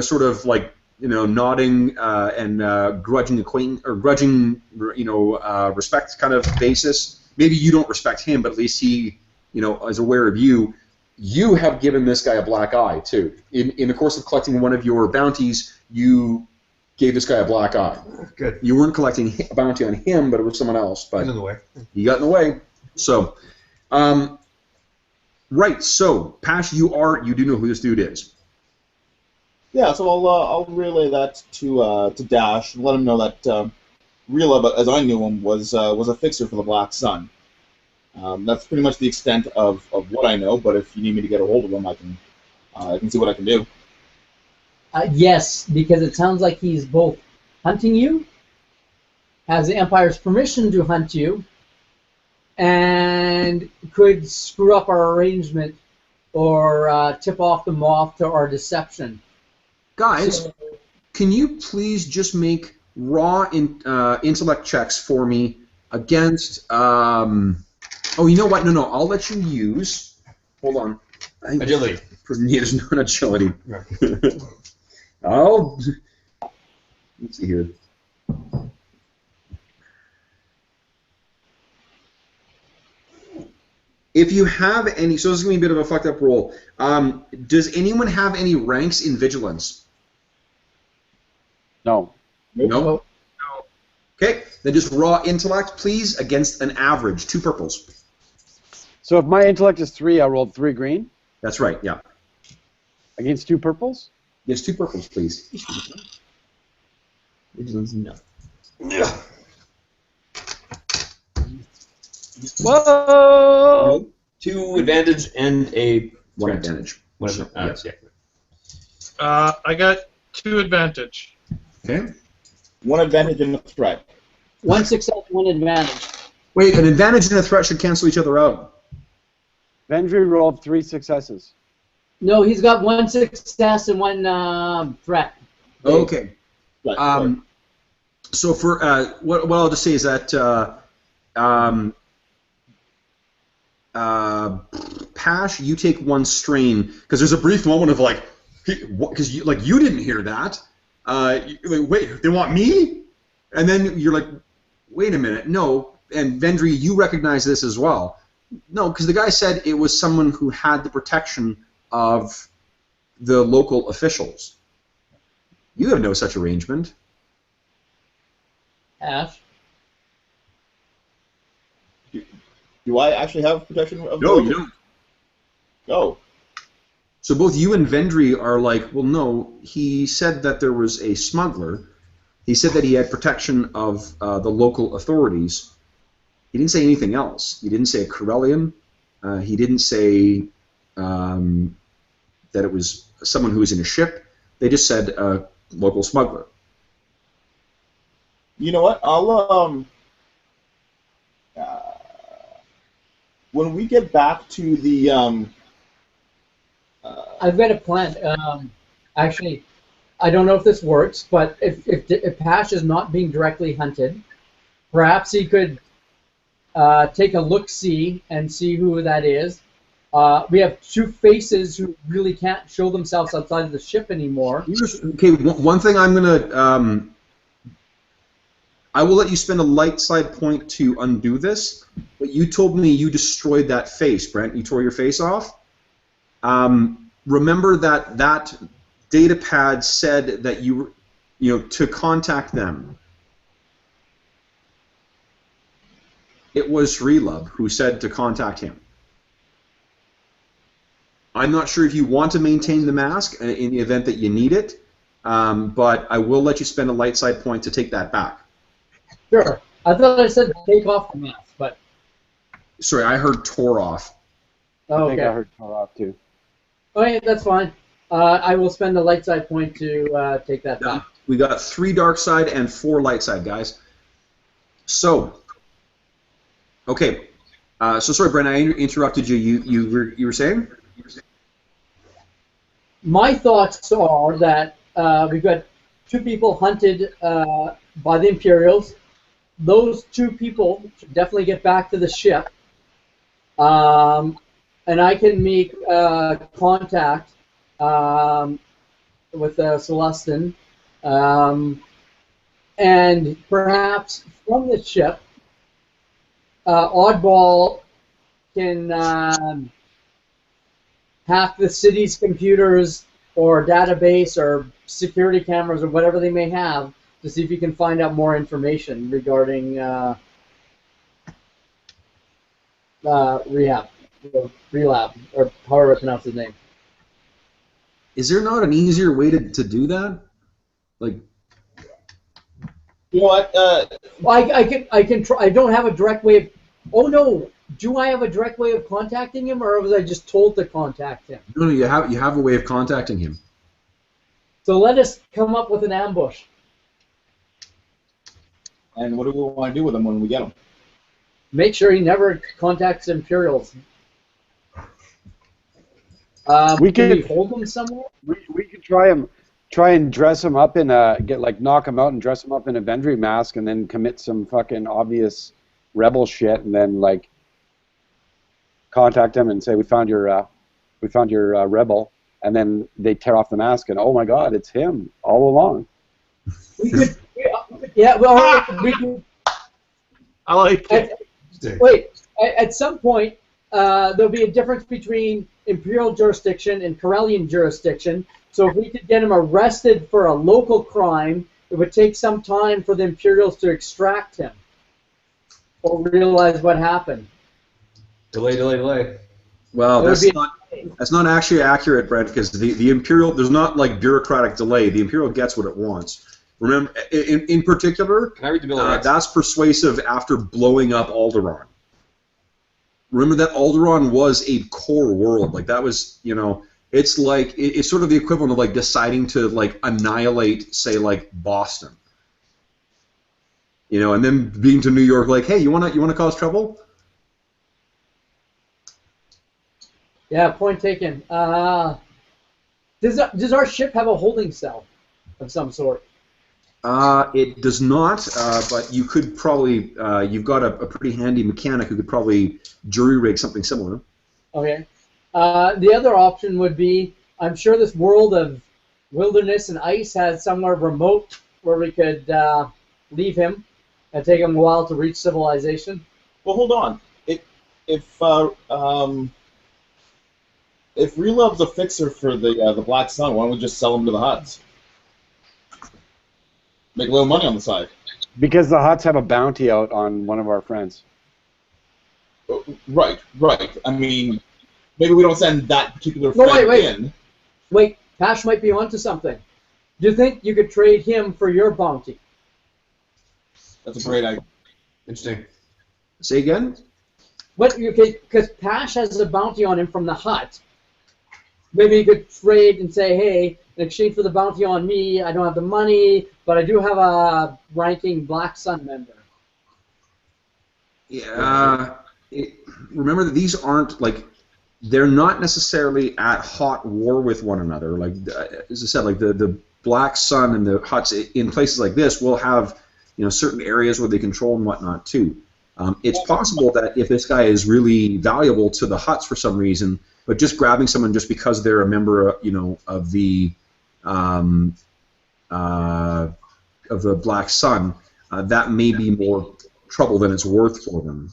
sort of like nodding and grudging acquaintance or grudging respect kind of basis. Maybe you don't respect him, but at least he is aware of you. You have given this guy a black eye too. In the course of collecting one of your bounties, you gave this guy a black eye. Good. You weren't collecting a bounty on him, but it was someone else. But in the way. He got in the way. So, right. So, Pash, you do know who this dude is. Yeah. So I'll relay that to Dash and let him know that Relub, as I knew him, was a fixer for the Black Sun. That's pretty much the extent of what I know. But if you need me to get a hold of him, I can see what I can do. Yes, because it sounds like he's both hunting you, has the Empire's permission to hunt you, and could screw up our arrangement or tip off the moth to our deception. Guys, can you please just make raw intellect checks for me against... oh, you know what? No, I'll let you use... Hold on. Agility. There's not agility. Right. Let's see here. If you have any, so this is going to be a bit of a fucked up roll. Does anyone have any ranks in vigilance? No. No? Okay, then just raw intellect, please, against an average. 2 purples. So if my intellect is 3, I rolled 3 green. That's right, yeah. Against 2 purples? Yes, 2 purples, please. Vigilance, no. Yeah. Whoa! 2 advantage and a 1 advantage. What is it? Yes. Yeah. I got 2 advantage. Okay. 1 advantage and a threat. 1 success, 1 advantage. Wait, an advantage and a threat should cancel each other out. Vendry rolled 3 successes. No, he's got 1 success and 1 threat. Okay. Right. So for what I'll just say is that Pash, you take 1 strain because there's a brief moment of like, because you didn't hear that. Wait, they want me? And then you're like, wait a minute, no. And Vendry, you recognize this as well. No, because the guy said it was someone who had the protection of the local officials. You have no such arrangement. Ash? Do I actually have protection of No, you don't. Oh. So both you and Vendry are like, well, no, he said that there was a smuggler. He said that he had protection of the local authorities. He didn't say anything else. He didn't say a Corellian. He didn't say that it was someone who was in a ship. They just said local smuggler. You know what? I'll when we get back to the I've got a plan. Actually, I don't know if this works, but if Pash is not being directly hunted, perhaps he could take a look-see and see who that is. We have 2 faces who really can't show themselves outside of the ship anymore. Okay, one thing I'm gonna I will let you spend a light side point to undo this, but you told me you destroyed that face, Brent. You tore your face off? remember that data pad said that you to contact them. It was Relub who said to contact him. I'm not sure if you want to maintain the mask in the event that you need it, but I will let you spend a light side point to take that back. Sure. I thought I said take off the mask, but... Sorry, I heard tore off. Oh, okay. I think I heard tore off too. Okay, that's fine. I will spend a light side point to take that back. We got 3 dark side and 4 light side, guys. So, okay. So sorry, Brent, I interrupted you. You were saying? My thoughts are that we've got 2 people hunted by the Imperials. Those 2 people should definitely get back to the ship. And I can make contact with Celestin. And perhaps from the ship, Oddball can hack the city's computers or database or security cameras or whatever they may have to see if you can find out more information regarding Relab, or however I pronounce his name. Is there not an easier way to do that? Like, you know what? I can try. I don't have a direct way of. Oh no! Do I have a direct way of contacting him, or was I just told to contact him? No, you have a way of contacting him. So let us come up with an ambush. And what do we want to do with him when we get him? Make sure he never contacts Imperials. We can could we hold him somewhere. We could try and dress him up in knock him out and dress him up in a Vendry mask, and then commit some fucking obvious rebel shit, and then like contact him and say we found your rebel, and then they tear off the mask and oh my god, it's him all along. We could, yeah. Well, we could. I like it. Wait, at some point, there'll be a difference between Imperial jurisdiction and Corellian jurisdiction. So if we could get him arrested for a local crime, it would take some time for the Imperials to extract him or realize what happened. Delay. Well, that's not actually accurate, Brent, because the Imperial, there's not like bureaucratic delay. The Imperial gets what it wants. Remember, in particular, can I read the Bill of Rights? That's persuasive after blowing up Alderaan. Remember that Alderaan was a core world. Like that was, it's like it's sort of the equivalent of like deciding to like annihilate, say, like Boston. And then being to New York, like, hey, you wanna cause trouble? Yeah, point taken. Does our ship have a holding cell of some sort? It does not, but you could probably, you've got a pretty handy mechanic who could probably jury rig something similar. Okay. The other option would be, I'm sure this world of wilderness and ice has somewhere remote where we could leave him and take him a while to reach civilization. Well, hold on. If Relub's a fixer for the Black Sun, why don't we just sell him to the Hutts? Make a little money on the side. Because the Hutts have a bounty out on one of our friends. Right. I mean, maybe we don't send that particular friend in. Wait, Pash might be onto something. Do you think you could trade him for your bounty? That's a great idea. Interesting. Say again? Because Pash has a bounty on him from the Hutt. Maybe you could trade and say, hey, in exchange for the bounty on me, I don't have the money, but I do have a ranking Black Sun member. Yeah. Remember that these aren't, like, they're not necessarily at hot war with one another. Like, as I said, like, the Black Sun and the Hutts in places like this will have, certain areas where they control and whatnot, too. It's possible that if this guy is really valuable to the Hutts for some reason, but just grabbing someone just because they're a member, of the Black Sun, that may be more trouble than it's worth for them.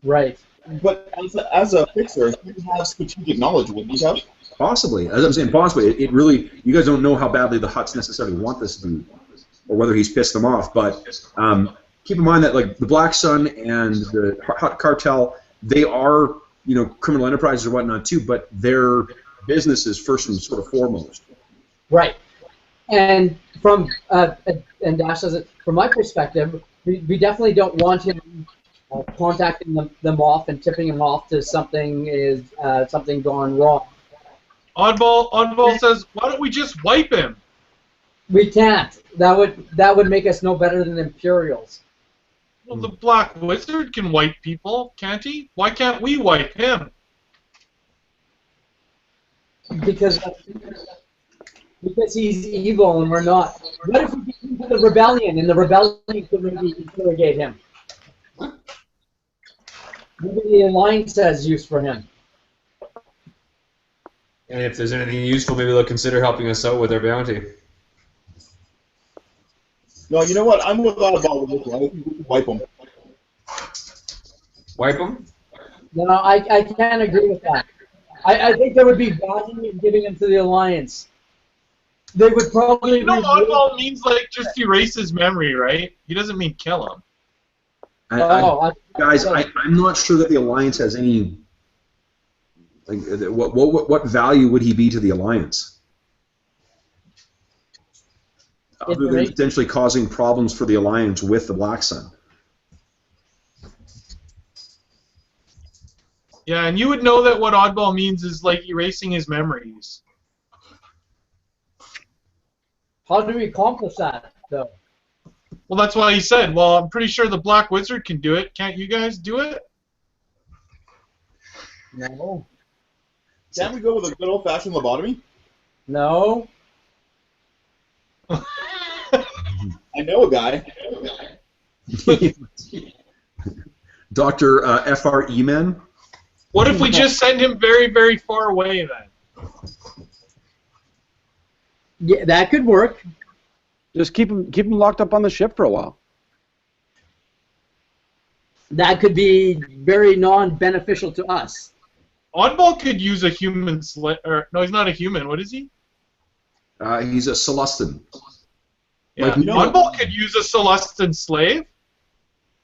Right. But as a fixer, you have strategic knowledge, wouldn't you have? Possibly. As I'm saying, possibly. It really, you guys don't know how badly the Hutts necessarily want this dude, or whether he's pissed them off. But keep in mind that like the Black Sun and the Hutt cartel, they are criminal enterprises or whatnot too, but their business is first and sort of foremost. Right. And from and Dash says it from my perspective, we definitely don't want him contacting them off and tipping him off to something gone wrong. Oddball says, why don't we just wipe him? We can't. That would make us no better than Imperials. Well, the Black Wizard can wipe people, can't he? Why can't we wipe him? Because he's evil and we're not. What if we get into the rebellion and the rebellion could maybe interrogate him? Maybe the Alliance has use for him. And if there's anything useful, maybe they'll consider helping us out with our bounty. No, you know what? I'm with Oddball with this one. I think we can wipe them. Wipe them? No, I can't agree with that. I think there would be value in giving him to the Alliance. They would probably... Oddball means, like, just erase his memory, right? He doesn't mean kill him. Guys, I'm not sure that the Alliance has any... Like, what value would he be to the Alliance? Other than potentially causing problems for the Alliance with the Black Sun. Yeah, and you would know that what Oddball means is like erasing his memories. How do we accomplish that, though? Well, that's why he said, well, I'm pretty sure the Black Wizard can do it. Can't you guys do it? No. Can't we go with a good old-fashioned lobotomy? No. I know a guy. Dr. F.R. Eman? What if we just send him very, very far away then? Yeah, that could work. Just keep him locked up on the ship for a while. That could be very non-beneficial to us. Oddball could use a human no, he's not a human. What is he? He's a Celestin. Yeah, Like, Oddball could use a Celestin slave.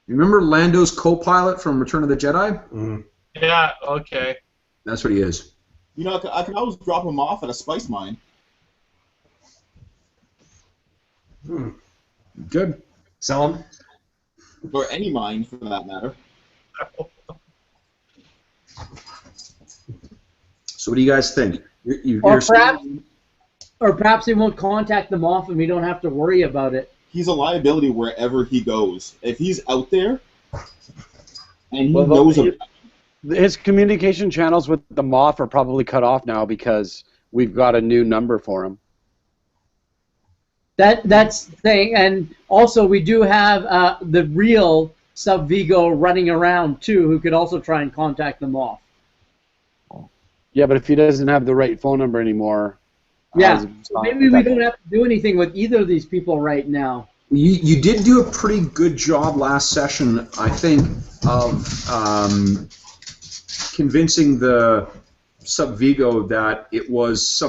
You remember Lando's co-pilot from Return of the Jedi? Mm-hmm. Yeah, okay. That's what he is. You know, I can always drop him off at a spice mine. Good. Sell him? Or any mine, for that matter. So what do you guys think? Or perhaps he won't contact them off and we don't have to worry about it. He's a liability wherever he goes. If he's out there and he knows about his communication channels with the Moth are probably cut off now because we've got a new number for him. That's the thing, and also we do have the real Sub Vigo running around too, who could also try and contact them off. Yeah, but if he doesn't have the right phone number anymore, yeah, so maybe we don't have to do anything with either of these people right now. You did do a pretty good job last session, I think, of convincing the Sub Vigo that it was the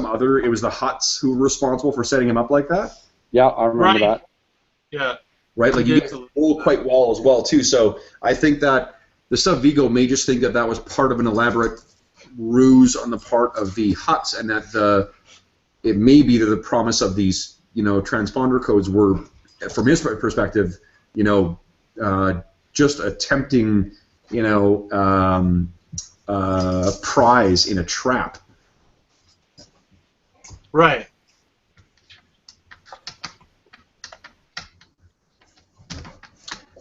Hutts who were responsible for setting him up like that. Yeah, I remember that. Yeah. Right, like you get the whole quite well as well too. So I think that the Sub Vigo may just think that was part of an elaborate ruse on the part of the Hutts, and that it may be that the promise of these transponder codes were, from his perspective, just a tempting prize in a trap. Right.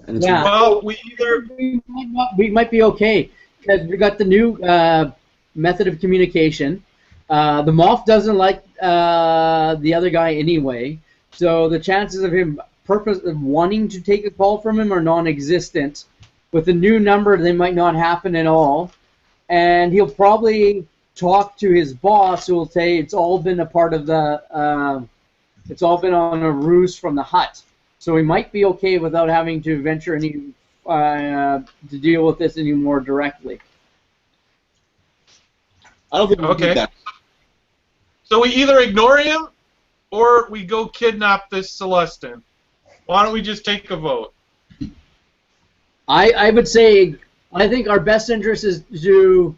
And yeah. Well, we might be okay because we got the new method of communication. The Moth doesn't like the other guy anyway, so the chances of him wanting to take a call from him are non-existent. With the new number, they might not happen at all, and he'll probably talk to his boss, who will say it's all been a part of the, it's all been on a ruse from the Hutt. So we might be okay without having to venture any to deal with this any more directly. I don't think we need that. So we either ignore him, or we go kidnap this Celestin. Why don't we just take a vote? I would say I think our best interest is to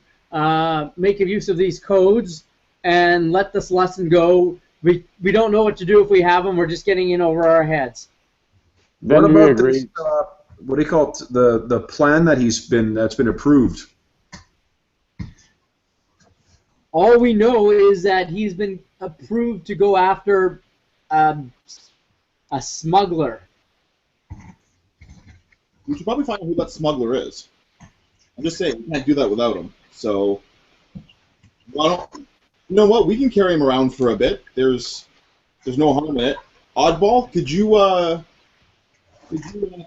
make use of these codes and let this lesson go. We don't know what to do if we have them. We're just getting in over our heads. What about this, what do you call it? The plan that's been approved? All we know is that he's been approved to go after a smuggler. We should probably find out who that smuggler is. I'm just saying, we can't do that without him. So, well, you know what? We can carry him around for a bit. There's no harm in it. Oddball, could you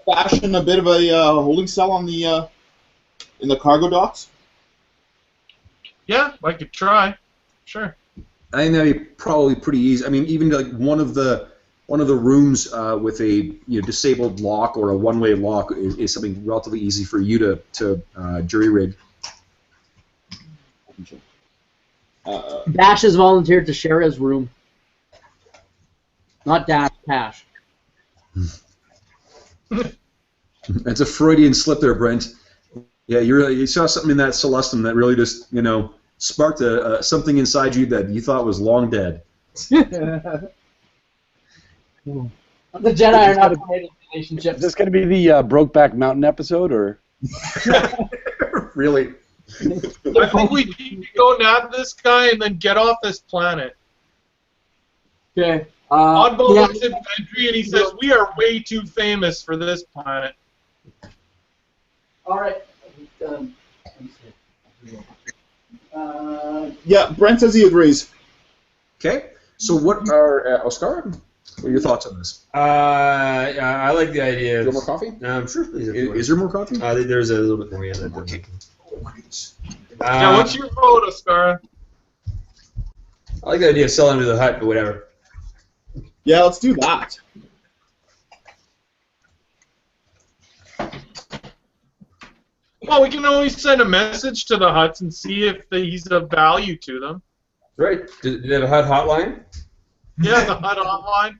fashion a bit of a holding cell on the in the cargo docks? Yeah, I could try. Sure. I think that'd be probably pretty easy. I mean, even like one of the rooms with a disabled lock or a one-way lock is something relatively easy for you to jury rig. Dash has volunteered to share his room. Not Dash, Cash. That's a Freudian slip there, Brent. Yeah, you saw something in that Celestin that really just sparked something inside you that you thought was long dead. The Jedi are not a great relationship. Is this going to be the Brokeback Mountain episode, or? Really? I think we need to go nab this guy and then get off this planet. Okay. Oddball looks at Vendry and he says, "We are way too famous for this planet." All right. Yeah, Brent says he agrees. Okay. So what are Oscar? What are your thoughts on this? I like the idea. Do you want more coffee? Sure, please. Is there more coffee? There's a little bit more. Yeah. Okay. Yeah, what's your vote, Oscar? I like the idea of selling to the hut, but whatever. Yeah, let's do that. Well, we can always send a message to the huts and see if he's of value to them. Right. Do they have a hut hotline? Yeah, the hut hotline.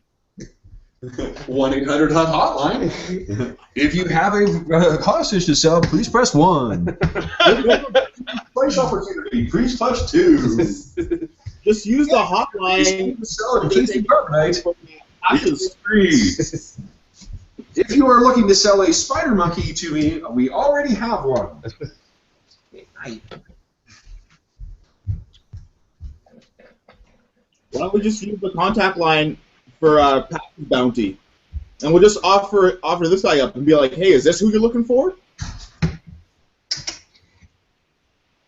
1-800-HUT hotline. If you have a hostage to sell, please press 1. Price opportunity, please touch 2. Just use the hotline. If you are looking to sell a spider monkey to me, we already have one. Why don't we just use the contact line for passive bounty, and we'll just offer this guy up and be like, "Hey, is this who you're looking for?"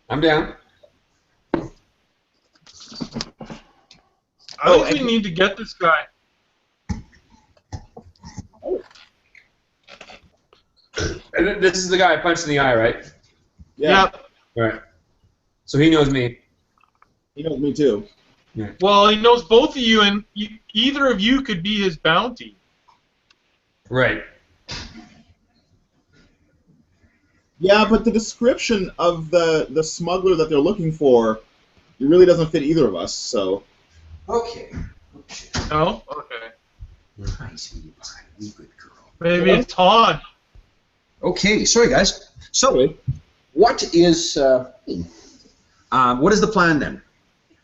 I'm down. I think we need to get this guy. And this is the guy I punched in the eye, right? Yeah. All right. So he knows me. He knows me too. Yeah. Well, he knows both of you, and either of you could be his bounty. Right. Yeah, but the description of the smuggler that they're looking for, it really doesn't fit either of us. So. Okay. No? Okay. I see. You good girl. Maybe it's Han. Okay, sorry guys. So, what is the plan then?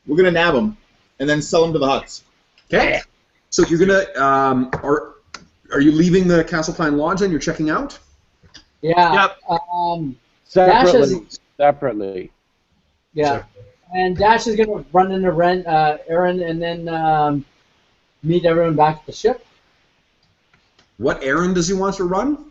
We're gonna nab him, and then sell him to the huts. Okay. So you're gonna are you leaving the Castle Pine Lodge and you're checking out? Yeah. Yep. Separately. Yeah. And Dash is gonna run into Aaron, and then meet everyone back at the ship. What errand does he want to run?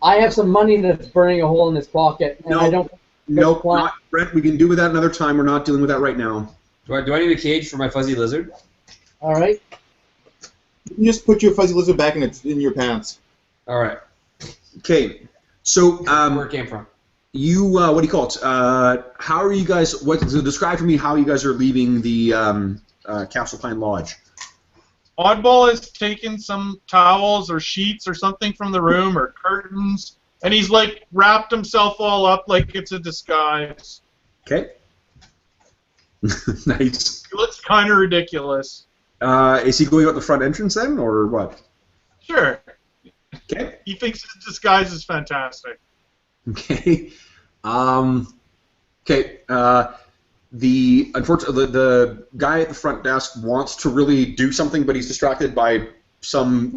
I have some money that's burning a hole in his pocket, and I don't. No, not Brent. We can do with that another time. We're not dealing with that right now. Do I need a cage for my fuzzy lizard? All right. You can just put your fuzzy lizard back in your pants. All right. Okay. So where it came from? You what do you call it? How are you guys? So describe for me how you guys are leaving the Castle Pine Lodge. Oddball has taken some towels or sheets or something from the room or curtains, and he's like wrapped himself all up like it's a disguise. Okay. Nice. He looks kind of ridiculous. Is he going out the front entrance then, or what? Sure. Okay. He thinks his disguise is fantastic. Okay. Okay. The guy at the front desk wants to really do something, but he's distracted by some,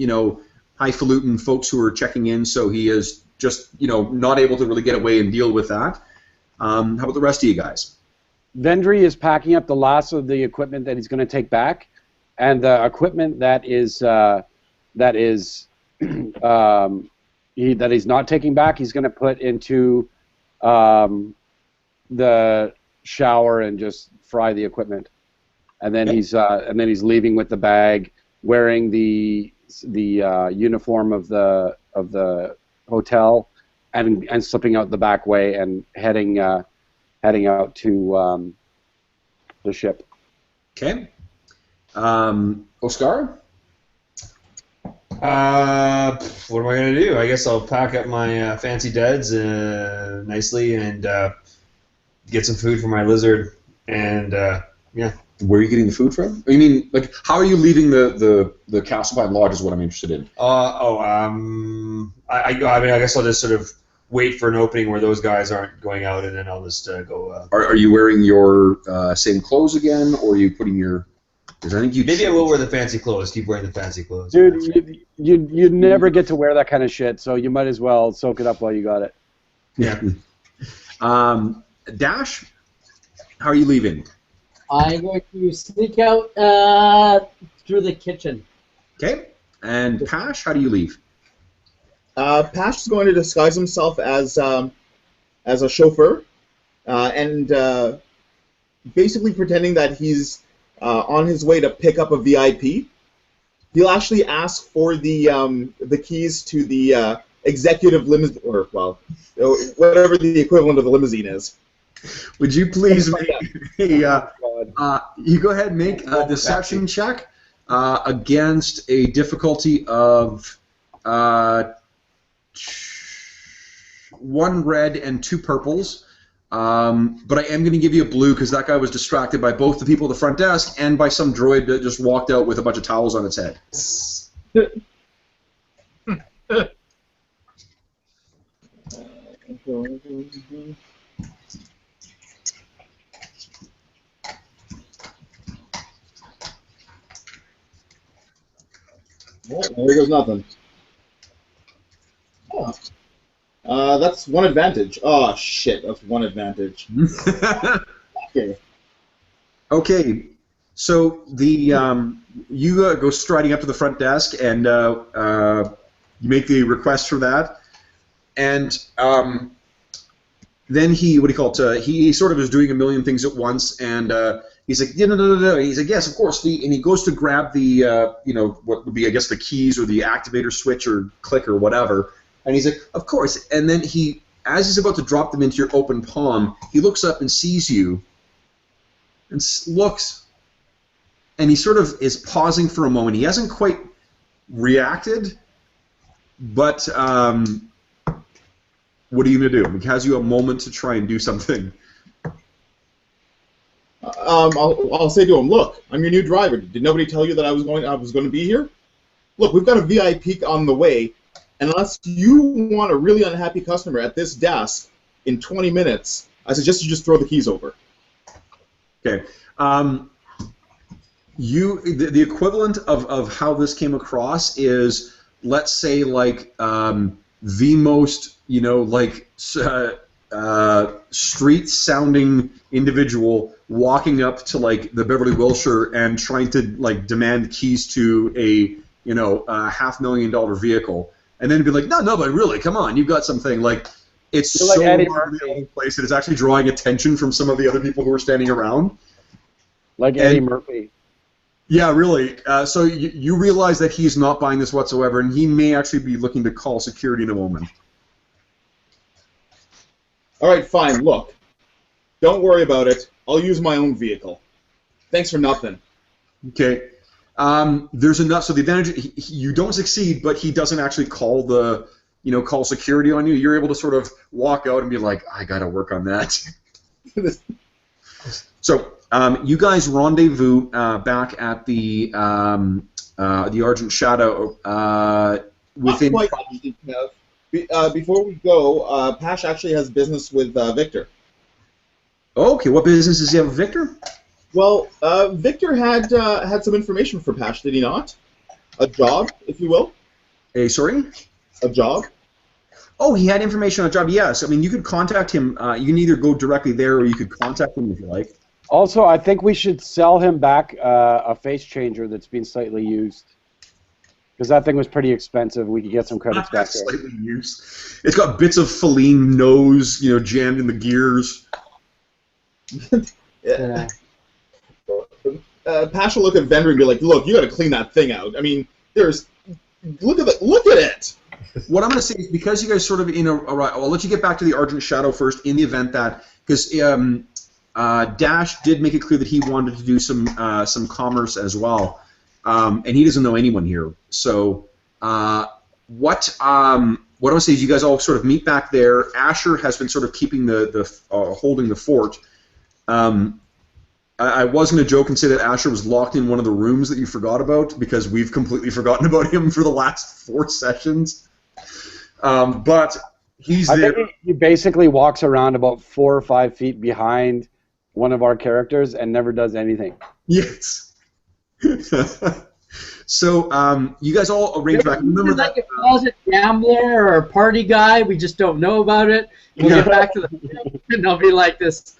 highfalutin folks who are checking in, so he is just, not able to really get away and deal with that. How about the rest of you guys? Vendry is packing up the last of the equipment that he's going to take back, and the equipment that he's not taking back, he's going to put into the shower and just fry the equipment, and then he's leaving with the bag, wearing the uniform of the hotel, and slipping out the back way and heading out to the ship. Okay. Oscar? What am I going to do? I guess I'll pack up my fancy duds nicely and get some food for my lizard. And, yeah. Where are you getting the food from? You mean, how are you leaving the Castlebine Lodge is what I'm interested in. I guess I'll just sort of wait for an opening where those guys aren't going out, and then I'll just go... Are you wearing your same clothes again, or are you putting your... Because I think you... Maybe I will wear the fancy clothes. Keep wearing the fancy clothes. Dude, you never get to wear that kind of shit, so you might as well soak it up while you got it. Yeah. Dash, how are you leaving? I'm going to sneak out through the kitchen. Okay. And Pash, how do you leave? Pash is going to disguise himself as a chauffeur, and basically pretending that he's on his way to pick up a VIP. He'll actually ask for the keys to the executive limousine, or whatever the equivalent of the limousine is. Would you please make you go ahead and make a deception check against a difficulty of 1 red and 2 purples. But I am going to give you a blue because that guy was distracted by both the people at the front desk and by some droid that just walked out with a bunch of towels on its head. Well, there goes nothing. Oh. That's 1 advantage. Oh, shit, that's 1 advantage. Okay. Okay, so you go striding up to the front desk and you make the request for that, and then he he sort of is doing a million things at once, and he's like, no. He's like, yes, of course. And he goes to grab the what would be, I guess, the keys or the activator switch or click or whatever. And he's like, of course. And then as he's about to drop them into your open palm, he looks up and sees you and looks, and he sort of is pausing for a moment. He hasn't quite reacted, but what are you going to do? He has you a moment to try and do something. I'll say to him, look, I'm your new driver. Did nobody tell you that I was going to be here? Look, we've got a VIP on the way. And unless you want a really unhappy customer at this desk in 20 minutes, I suggest you just throw the keys over. Okay. The equivalent of how this came across is, let's say, like the most, street-sounding individual walking up to like the Beverly Wilshire and trying to like demand keys to a $500,000 vehicle. And then be like, no, but really, come on, you've got something. Like, it's so like the place that it's actually drawing attention from some of the other people who are standing around. Like Eddie Murphy. Yeah, really. So you realize that he's not buying this whatsoever, and he may actually be looking to call security in a moment. All right, fine. Look, don't worry about it. I'll use my own vehicle. Thanks for nothing. Okay. There's enough. So the advantage, you don't succeed, but he doesn't actually call call security on you. You're able to sort of walk out and be like, I gotta work on that. So You guys rendezvous back at the Argent Shadow within. Not quite, Kev. Before we go, Pash actually has business with Victor. Okay, what business does he have with Victor? Well, Victor had some information for Pash, did he not? A job, if you will. Sorry? A job. Oh, he had information on a job. Yes, I mean you could contact him. You can either go directly there, or you could contact him if you like. Also, I think we should sell him back a face changer that's been slightly used. Because that thing was pretty expensive. We could get some credits back there. Slightly used. It's got bits of Feline nose, jammed in the gears. Yeah. Pash will look at Vendor and be like, "Look, you got to clean that thing out. I mean, look at it." What I'm going to say is because you guys sort of I'll let you get back to the Argent Shadow first. In the event that because Dash did make it clear that he wanted to do some commerce as well, and he doesn't know anyone here. So what I want to say is you guys all sort of meet back there. Asher has been sort of keeping holding the fort. I was going to joke and say that Asher was locked in one of the rooms that you forgot about because we've completely forgotten about him for the last 4 sessions. But he's there. I think he basically walks around about 4 or 5 feet behind one of our characters and never does anything. Yes. So you guys all arrange back. Remember like a closet gambler or a party guy. We just don't know about it. We'll get back to the and they'll be like this,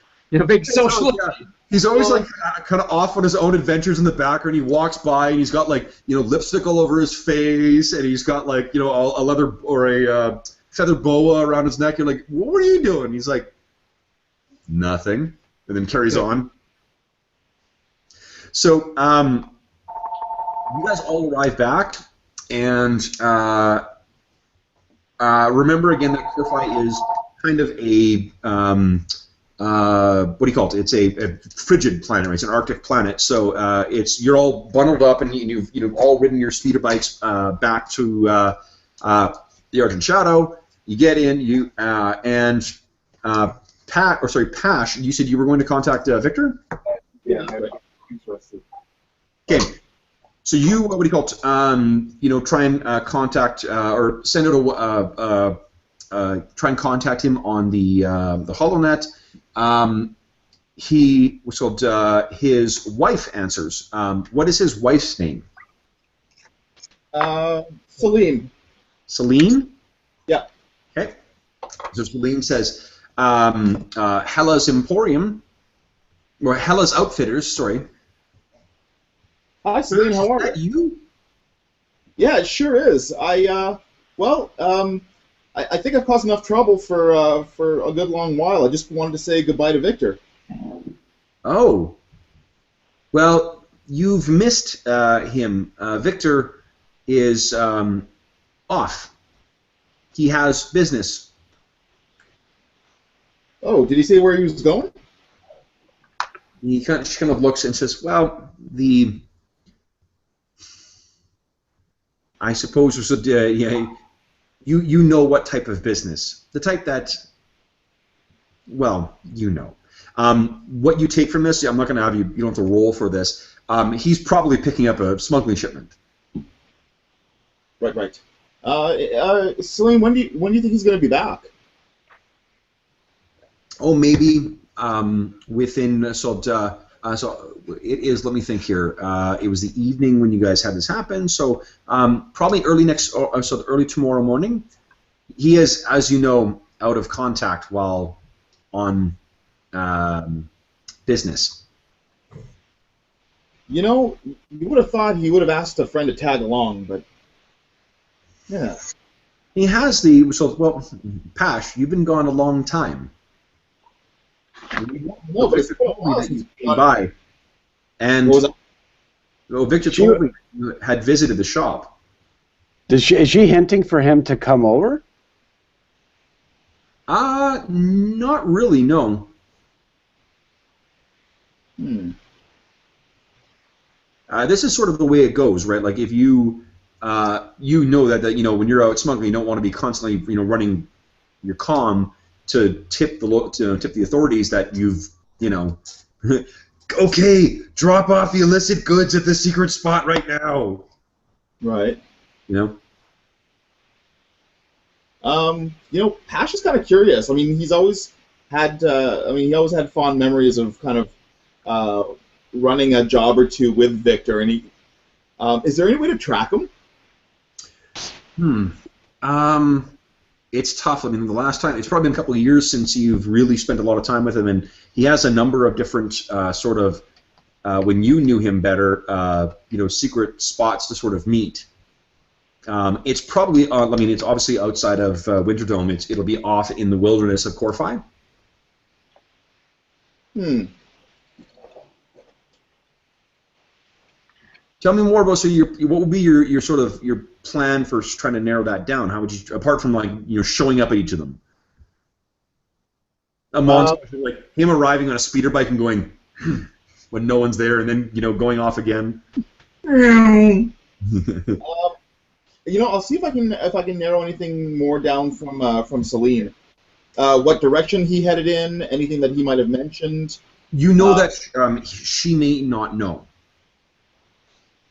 big social. Yeah. He's always like kind of off on his own adventures in the background. He walks by and he's got lipstick all over his face, and he's got a leather or a feather boa around his neck. You're like, what are you doing? He's like, nothing, and then carries on. So you guys all arrive back, and remember again that Purify is kind of a what do you call it? It's a frigid planet, right? It's an Arctic planet. So you're all bundled up, and you've all ridden your speeder bikes back to the Argent Shadow. You get in, and Pash. You said you were going to contact Victor. Yeah. Okay. So you, what do you call it? Try and contact or send out try and contact him on the HoloNet. His wife answers. What is his wife's name? Celine. Celine? Yeah. Okay. So Celine says, Hella's Emporium, or Hella's Outfitters, sorry. Hi, Celine, how are Is that you? Yeah, it sure is. I think I've caused enough trouble for a good long while. I just wanted to say goodbye to Victor. Oh. Well, you've missed him. Victor is off. He has business. Oh, did he say where he was going? She kind of looks and says, well, I suppose it was you know what type of business. The type that, well, you know. What you take from this, I'm not going to have you don't have to roll for this. He's probably picking up a smuggling shipment. Right. Celine, when do you think he's going to be back? Oh, maybe within so it is. Let me think here. It was the evening when you guys had this happen, so probably early tomorrow morning. He is, as you know, out of contact while on business. You would have thought he would have asked a friend to tag along, but yeah. He has Pash, you've been gone a long time. No, but it's by. And Victor told me you had visited the shop. Is she hinting for him to come over? Not really, no. This is sort of the way it goes, right? Like if you know that when you're out smuggling, you don't want to be constantly running your comm to tip the authorities that you've okay, drop off the illicit goods at the secret spot right now. Right. You know, Pash is kind of curious. I mean, he's always had. He always had fond memories of kind of running a job or two with Victor. And he, is there any way to track him? It's tough. I mean, the last time, it's probably been a couple of years since you've really spent a lot of time with him, and he has a number of different sort of, when you knew him better, secret spots to sort of meet. It's probably, I mean, it's obviously outside of Winterdome. It'll be off in the wilderness of Corfi. Tell me more about, so what would be your sort of your plan for trying to narrow that down? How would you, apart from like showing up at each of them, a montage like him arriving on a speeder bike and going when no one's there, and then going off again. I'll see if I can narrow anything more down from Celine. What direction he headed in? Anything that he might have mentioned? That she may not know.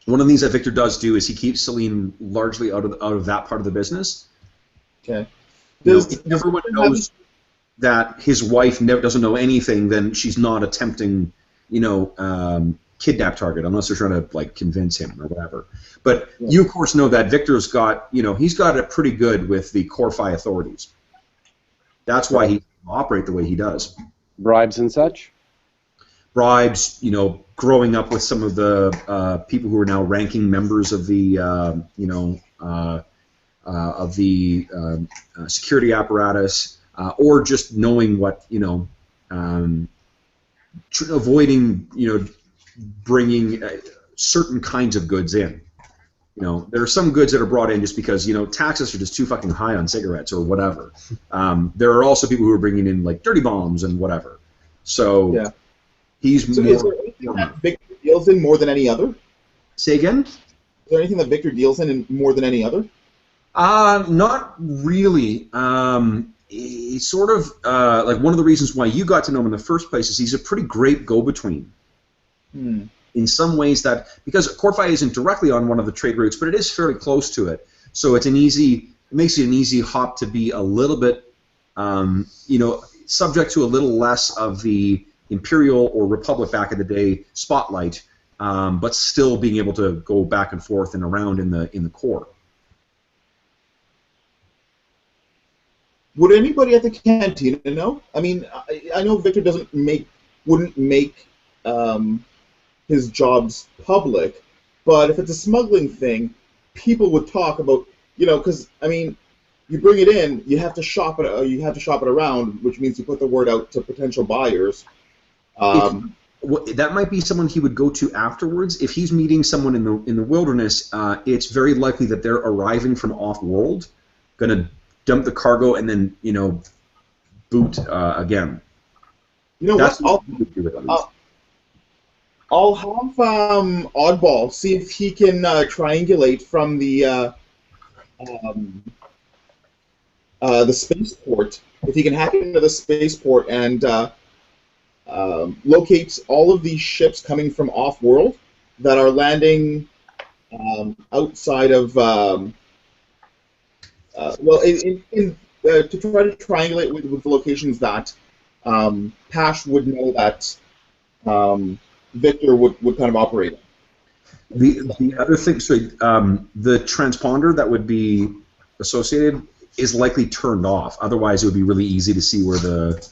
One of the things that Victor does do is he keeps Celine largely out of that part of the business. Okay. Everyone knows that his wife doesn't know anything, then she's not a tempting, kidnap target unless they're trying to like convince him or whatever. But you of course know that Victor's got, he's got it pretty good with the Corfi authorities. That's why he operates the way he does. Bribes and such. Bribes, growing up with some of the people who are now ranking members of the, security apparatus, or just knowing what, avoiding, bringing certain kinds of goods in. There are some goods that are brought in just because, taxes are just too fucking high on cigarettes or whatever. There are also people who are bringing in, like, dirty bombs and whatever. So... yeah. Is there anything that Victor deals in more than any other? Say again? Is there anything that Victor deals in more than any other? Not really. He's sort of like one of the reasons why you got to know him in the first place is he's a pretty great go-between. In some ways because Corfi isn't directly on one of the trade routes, but it is fairly close to it. So it makes it an easy hop to be a little bit, subject to a little less of the Imperial or Republic back in the day spotlight, but still being able to go back and forth and around in the core. Would anybody at the cantina know? I mean, I know Victor wouldn't make his jobs public, but if it's a smuggling thing, people would talk about, because I mean, you bring it in, you have to shop it around, which means you put the word out to potential buyers. That might be someone he would go to afterwards. If he's meeting someone in the wilderness, it's very likely that they're arriving from off-world, going to dump the cargo and then boot again. I'll have Oddball see if he can triangulate from the spaceport. If he can hack into the spaceport and locate all of these ships coming from off-world that are landing outside of, to try to triangulate with the locations that Pash would know that Victor would kind of operate in. The other thing, so the transponder that would be associated is likely turned off. Otherwise, it would be really easy to see where the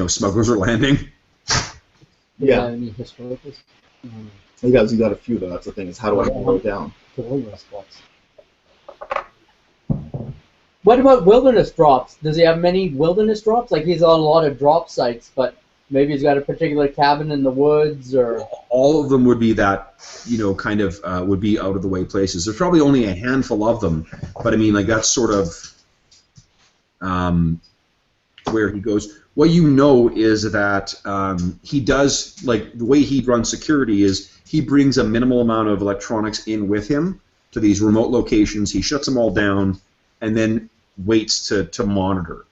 smugglers are landing. Yeah. Any historicals? He got a few though. That's the thing. Is how do I narrow it down? The wilderness spots. What about wilderness drops? Does he have many wilderness drops? Like he's on a lot of drop sites, but maybe he's got a particular cabin in the woods, or all of them would be that kind of would be out of the way places. There's probably only a handful of them, but I mean like that's sort of where he goes. What you know is that he does, like the way he runs security is he brings a minimal amount of electronics in with him to these remote locations. He shuts them all down and then waits to monitor.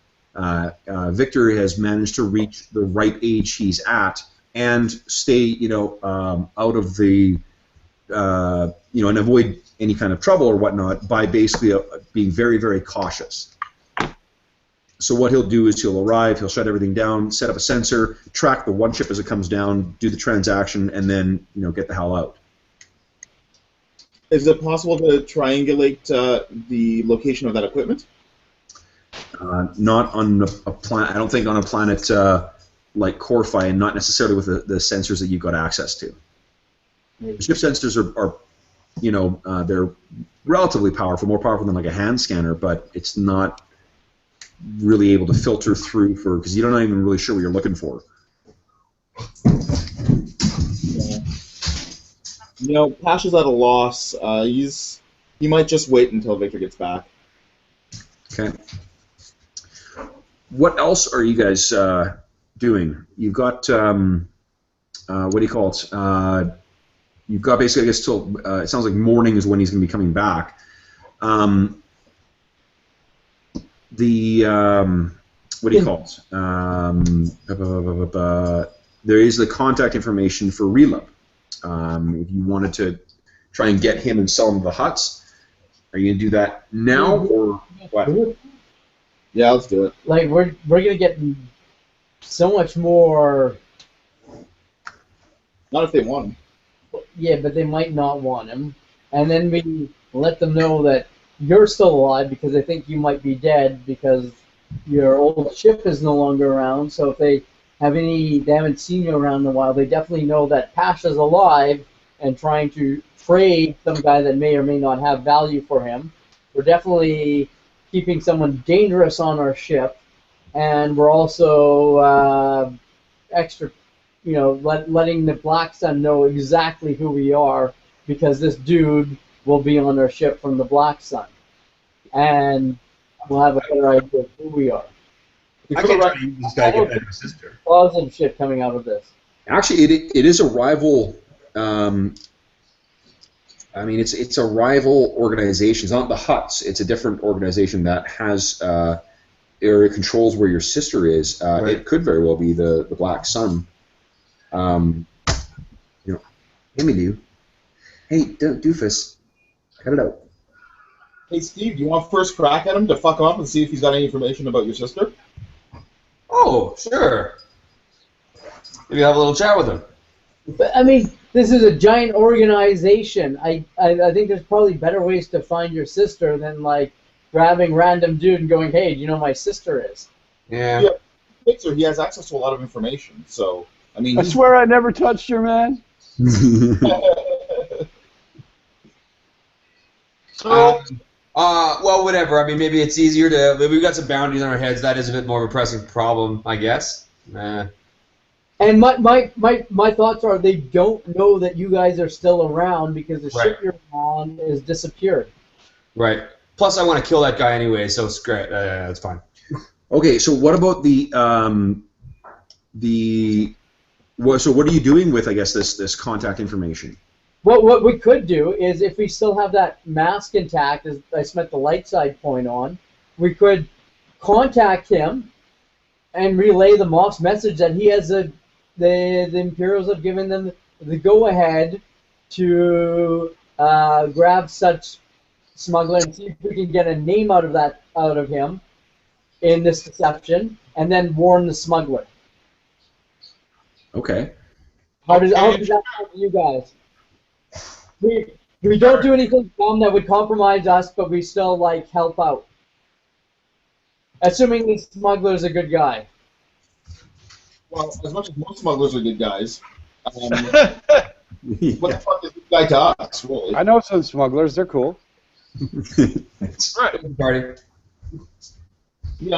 Victor has managed to reach the right age he's at and stay, out of the, and avoid any kind of trouble or whatnot by basically being very, very cautious. So what he'll do is he'll arrive, he'll shut everything down, set up a sensor, track the one ship as it comes down, do the transaction, and then get the hell out. Is it possible to triangulate the location of that equipment? Not on a planet. I don't think on a planet like Corfi, and not necessarily with the sensors that you've got access to. The ship sensors are they're relatively powerful, more powerful than like a hand scanner, but it's not really able to filter through because you're not even really sure what you're looking for. Pash is at a loss. He might just wait until Victor gets back. Okay. What else are you guys doing? You've got what do you call it? You've got basically, I guess, till it sounds like morning is when he's going to be coming back. What do you call it? There is the contact information for Relub. If you wanted to try and get him and sell him the huts, are you going to do that now or what? Yeah, let's do it. Like, we're going to get so much more... Not if they want him. Yeah, but they might not want him. And then we let them know that you're still alive because they think you might be dead because your old ship is no longer around. So if they haven't seen you around in a while, they definitely know that Pasha's alive and trying to trade some guy that may or may not have value for him. We're definitely keeping someone dangerous on our ship, and we're also extra, letting the Black Sun know exactly who we are because this dude will be on our ship from the Black Sun, and we'll have a better idea of who we are. I can't try to use this guy to get better sister. Positive shit coming out of this. Actually, it is a rival. It's a rival organization. It's not the Huts. It's a different organization that has area controls where your sister is. Right. It could very well be the Black Sun. Hey, Milu. Hey, Doofus. Cut it out. Hey, Steve, do you want first crack at him to fuck him up and see if he's got any information about your sister? Oh, sure. Maybe have a little chat with him. But, this is a giant organization. I think there's probably better ways to find your sister than, like, grabbing random dude and going, hey, do you know my sister is? Yeah. Fixer, he has access to a lot of information, so, I swear I never touched her, man. So, well, whatever. Maybe it's easier to... We've got some boundaries on our heads. That is a bit more of a pressing problem, I guess. And my thoughts are they don't know that you guys are still around because the ship you're on is disappeared. Right. Plus, I want to kill that guy anyway, so it's great. That's fine. Okay, so what about so what are you doing with, I guess, this contact information? Well, what we could do is if we still have that mask intact, as I spent the light side point on, we could contact him and relay the Moff's message that he has the Imperials have given them the go-ahead to grab such smuggler and see if we can get a name out of him in this deception, and then warn the smuggler. Okay. How does that sound to you guys? We don't do anything dumb that would compromise us, but we still help out. Assuming the smuggler's a good guy. Well, as much as most smugglers are good guys, what the fuck is this guy to us, really? I know some smugglers. They're cool. right. Party. They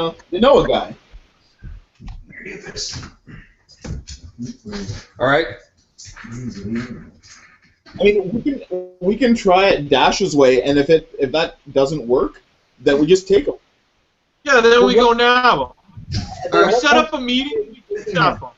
know a guy. All right. We can try it Dash's way, and if that doesn't work, then we just take him. Yeah, then we go now. We set up a meeting. We kidnap him.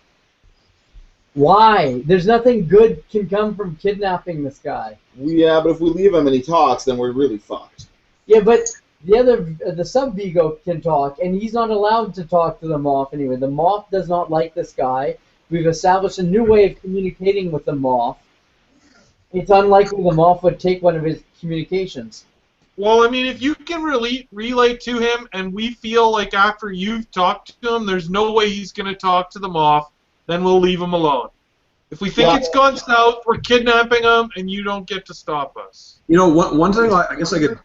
Why? There's nothing good can come from kidnapping this guy. Yeah, but if we leave him and he talks, then we're really fucked. Yeah, but the sub-Vigo can talk, and he's not allowed to talk to the Moff anyway. The Moff does not like this guy, we've established a new way of communicating with the Moth. It's unlikely the Moth would take one of his communications. Well, I mean, if you can relay to him, and we feel like after you've talked to him, there's no way he's going to talk to the Moth, then we'll leave him alone. If we think it's gone south, we're kidnapping him, and you don't get to stop us. You know, one thing I guess I could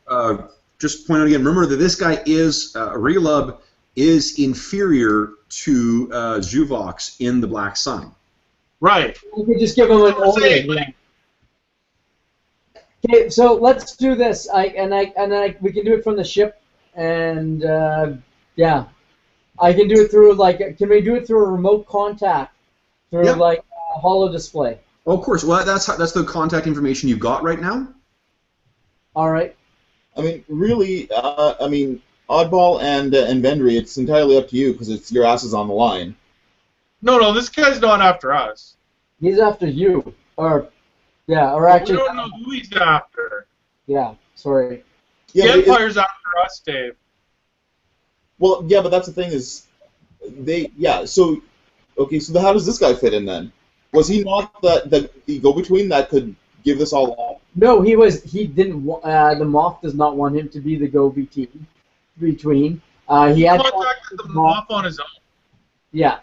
just point out again. Remember that this guy is Relub is inferior to Zhuvox in the Black Sun. Right. We could just give him an order. Yeah. Okay, so let's do this. We can do it from the ship, and yeah, I can do it through Can we do it through a remote contact through a holo display? Oh, of course. Well, that's the contact information you've got right now. All right. I mean, really, Oddball and Vendry, it's entirely up to you because it's your asses on the line. No, this guy's not after us. He's after you, or We actually. don't know who he's after. Yeah, sorry. Yeah, The Empire's after us, Dave. well, yeah, but that's the thing is, So how does this guy fit in then? Was he not the go-between that could give this all up? No, he didn't. The Moth does not want him to be the go-between. He had contacted the Moth on his own. Yeah,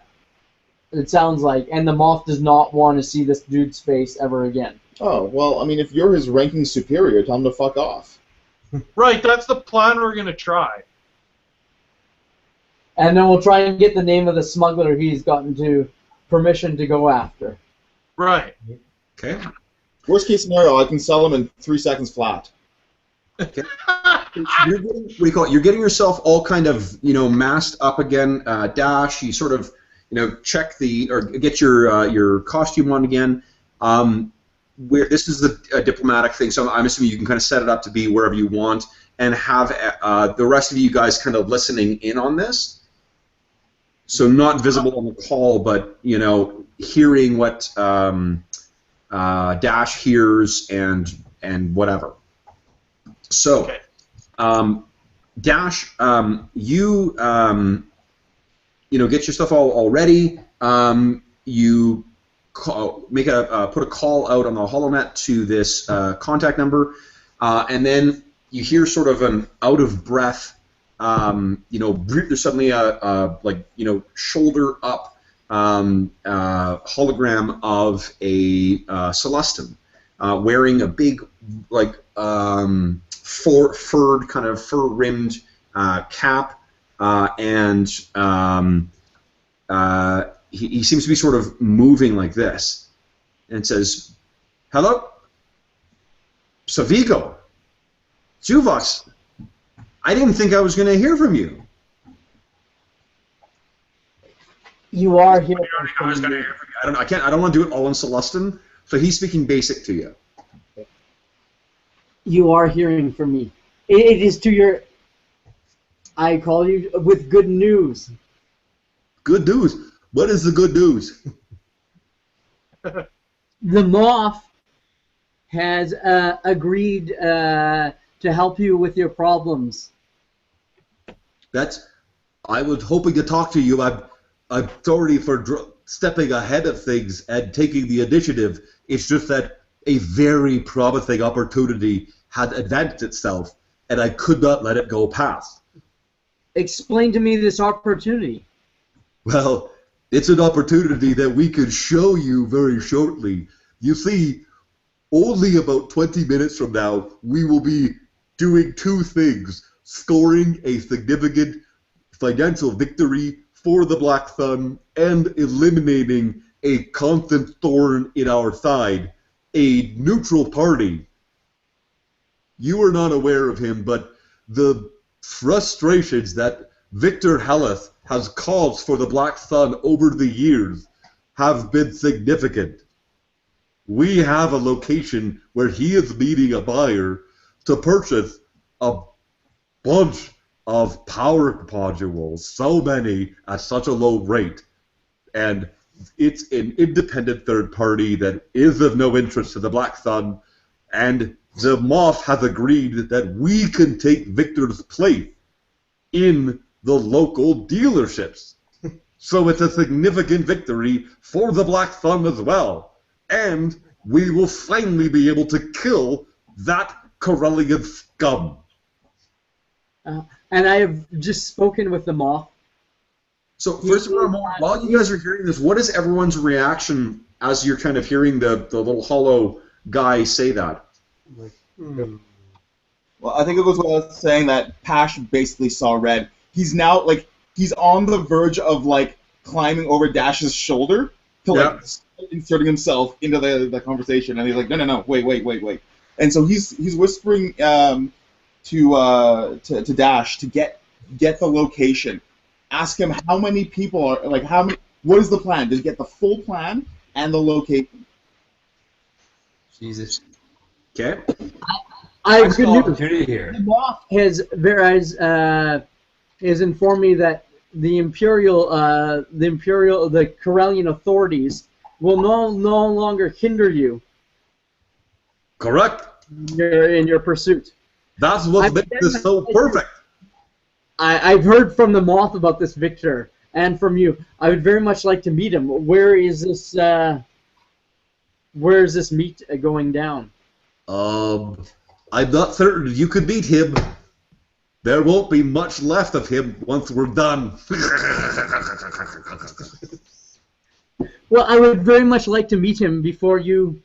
it sounds like, and the Moth does not want to see this dude's face ever again. Oh, well, I mean, if you're his ranking superior, tell him to fuck off. Right, that's the plan we're going to try. And then we'll try and get the name of the smuggler he's gotten to permission to go after. Right. Okay. Worst case scenario, I can sell him in 3 seconds flat. Okay. You're getting, what do you call it? You're getting yourself all kind of, masked up again. Dash, you sort of, check get your costume on again. Where this is a diplomatic thing, so I'm assuming you can kind of set it up to be wherever you want, and have the rest of you guys kind of listening in on this. So not visible on the call, but hearing what Dash hears and whatever. So, Okay. Dash, you get your stuff all ready. You put a call out on the HoloNet to this contact number, and then you hear sort of an out of breath. There's suddenly a shoulder up hologram of a Celestin wearing a big furred kind of fur-rimmed cap, and he seems to be sort of moving like this, and it says, "Hello, Savigo, Zhuvox. I didn't think I was going to hear from you." You are here. I was going to hear from you. I don't want to do it all in Celestin. So he's speaking basic to you. You are hearing from me. It is to your. I call you with good news. Good news. What is the good news? The Moth has agreed to help you with your problems. I was hoping to talk to you. I'm sorry for stepping ahead of things and taking the initiative. It's just that a very promising opportunity had advanced itself, and I could not let it go past. Explain to me this opportunity. Well, it's an opportunity that we could show you very shortly. You see, only about 20 minutes from now, we will be doing two things: scoring a significant financial victory for the Black Sun and eliminating a constant thorn in our side, a neutral party. You are not aware of him, but the frustrations that Victor Hellas has caused for the Black Sun over the years have been significant. We have a location where he is meeting a buyer to purchase a bunch of power modules, so many at such a low rate, and it's an independent third party that is of no interest to the Black Sun, and the Moth has agreed that we can take Victor's place in the local dealerships. So it's a significant victory for the Black Sun as well. And we will finally be able to kill that Corellian scum. And I have just spoken with the moth. So first of all, while you guys are hearing this, what is everyone's reaction as you're kind of hearing the little hollow guy say that? Well, I think it goes without saying that Pash basically saw red. He's now, like, he's on the verge of, like, climbing over Dash's shoulder to, like, inserting himself into the conversation. And he's like, no, wait. And so he's whispering to Dash to get the location. Ask him how many people are, like, what is the plan? Does he get the full plan and the location? Jesus. Okay. I have good news. Opportunity here. The moth has informed me that the Corellian authorities will no longer hinder you Correct. in your pursuit. That's what makes this so perfect. I've heard from the moth about this, Victor, and from you. I would very much like to meet him. Where is this meet going down? I'm not certain you could meet him. There won't be much left of him once we're done. Well, I would very much like to meet him before you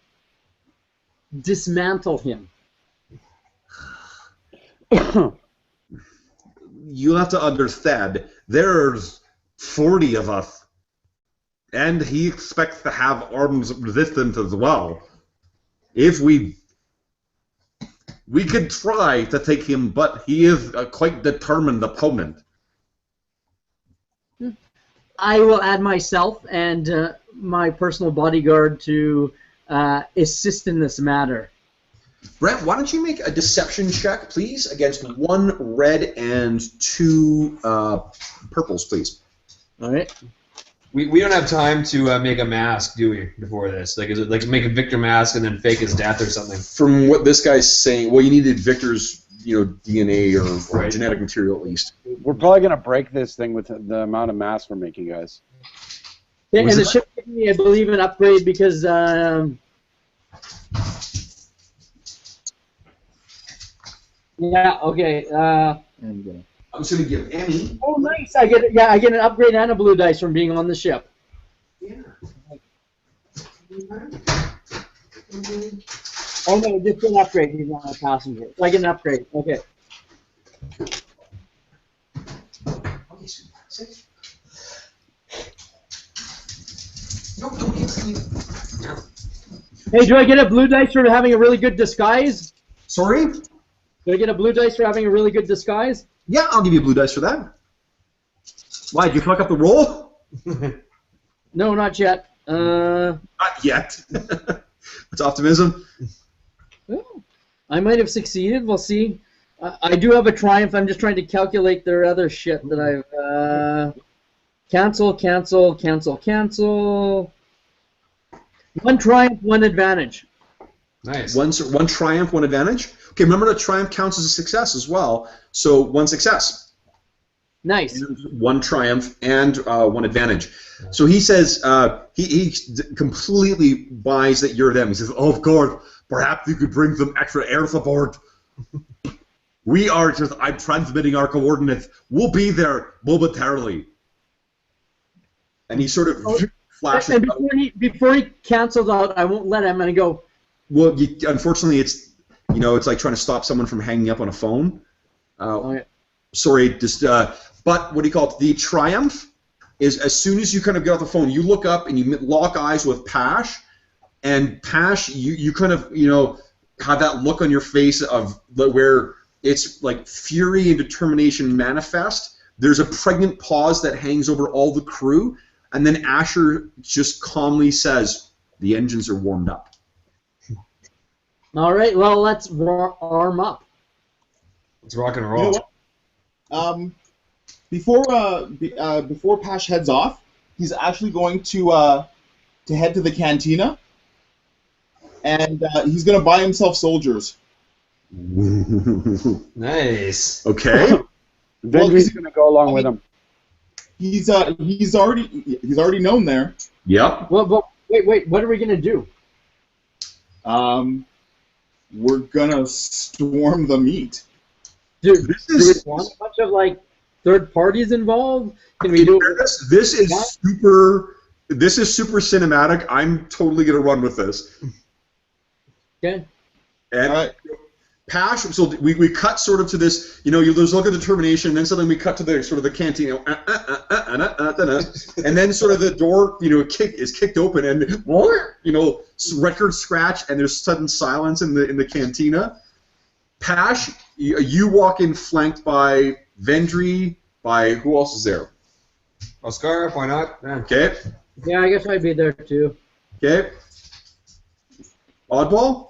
dismantle him. You have to understand, there's 40 of us, and he expects to have arms resistance as well. If we could try to take him, but he is a quite determined opponent. I will add myself and my personal bodyguard to assist in this matter. Brent, why don't you make a deception check, please, against 1 red and 2 purples, please. All right. We don't have time to make a mask, do we, before this? Like, is it like make a Victor mask and then fake his death or something? From what this guy's saying, well, you needed Victor's, DNA or Right. genetic material at least. We're probably going to break this thing with the amount of mass we're making, guys. Yeah, and Was the it- ship gave me, I believe, an upgrade because. Yeah. Okay. And I'm just going to give Emmy. Oh, nice! I get an upgrade and a blue dice from being on the ship. Yeah. Oh no, just an upgrade. He's not a passenger. So I get an upgrade. Okay. No, don't get me. Hey, do I get a blue dice for having a really good disguise? Sorry? Do I get a blue dice for having a really good disguise? Yeah, I'll give you a blue dice for that. Why, did you fuck up the roll? No, not yet. Not yet. It's optimism. Well, I might have succeeded. We'll see. I do have a triumph. I'm just trying to calculate their other shit that I've... Cancel. 1 triumph, 1 advantage. Nice. One triumph, 1 advantage. Okay, remember that triumph counts as a success as well. So 1 success, Nice. 1 triumph, and 1 advantage. So he says he completely buys that you're them. He says, "Oh, of course, perhaps you could bring some extra air support. I'm transmitting our coordinates. We'll be there momentarily." And he sort of flashes. And before he cancels out, I won't let him, and I go, Well, unfortunately, it's like trying to stop someone from hanging up on a phone. okay. Sorry, just but what do you call it? The triumph is as soon as you kind of get off the phone, you look up and you lock eyes with Pash, and Pash, you kind of have that look on your face of where it's like fury and determination manifest. There's a pregnant pause that hangs over all the crew, and then Asher just calmly says, "The engines are warmed up." All right, well, let's arm up. Let's rock and you roll. know what? Before Pash heads off, he's actually going to head to the cantina, and he's going to buy himself soldiers. Nice. Okay. Vendry's going to go along with him. he's already known there. Yep. Well, but wait. What are we gonna do? We're gonna storm the meet. Dude, This do is- we want a bunch of like third parties involved? Can we do it? This is super. This is super cinematic. I'm totally gonna run with this. Okay. And All right. Pash, so we cut sort of to this, there's a look of determination, and then suddenly we cut to the sort of the canteen, and then sort of the door, is kicked open, and record scratch, and there's sudden silence in the cantina. Pash, you walk in flanked by Vendry, by who else is there? Oscar, why not? Yeah. Okay, Yeah, I guess I'd be there too. okay. Oddball?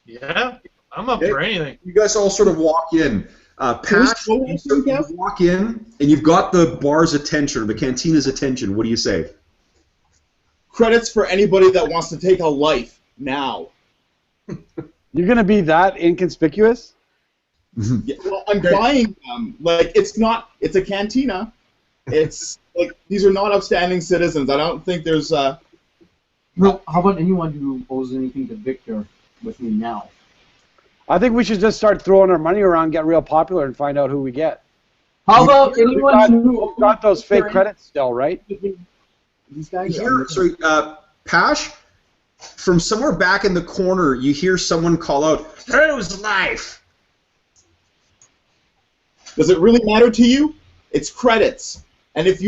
Yeah, I'm up Okay. for anything. You guys all sort of walk in. Pash, you walk in, and you've got the bar's attention, or the cantina's attention. What do you say? Credits for anybody that wants to take a life now. You're gonna be that inconspicuous? Yeah, well, I'm buying them. Like, it's a cantina. It's like, these are not upstanding citizens. I don't think there's No, how about anyone who owes anything to Victor with me now? I think we should just start throwing our money around, get real popular, and find out who we get. How about We've anyone who got those fake credits still, right? These guys Here, sorry, Pash, from somewhere back in the corner, you hear someone call out, "Whose life?" Does it really matter to you? It's credits. And if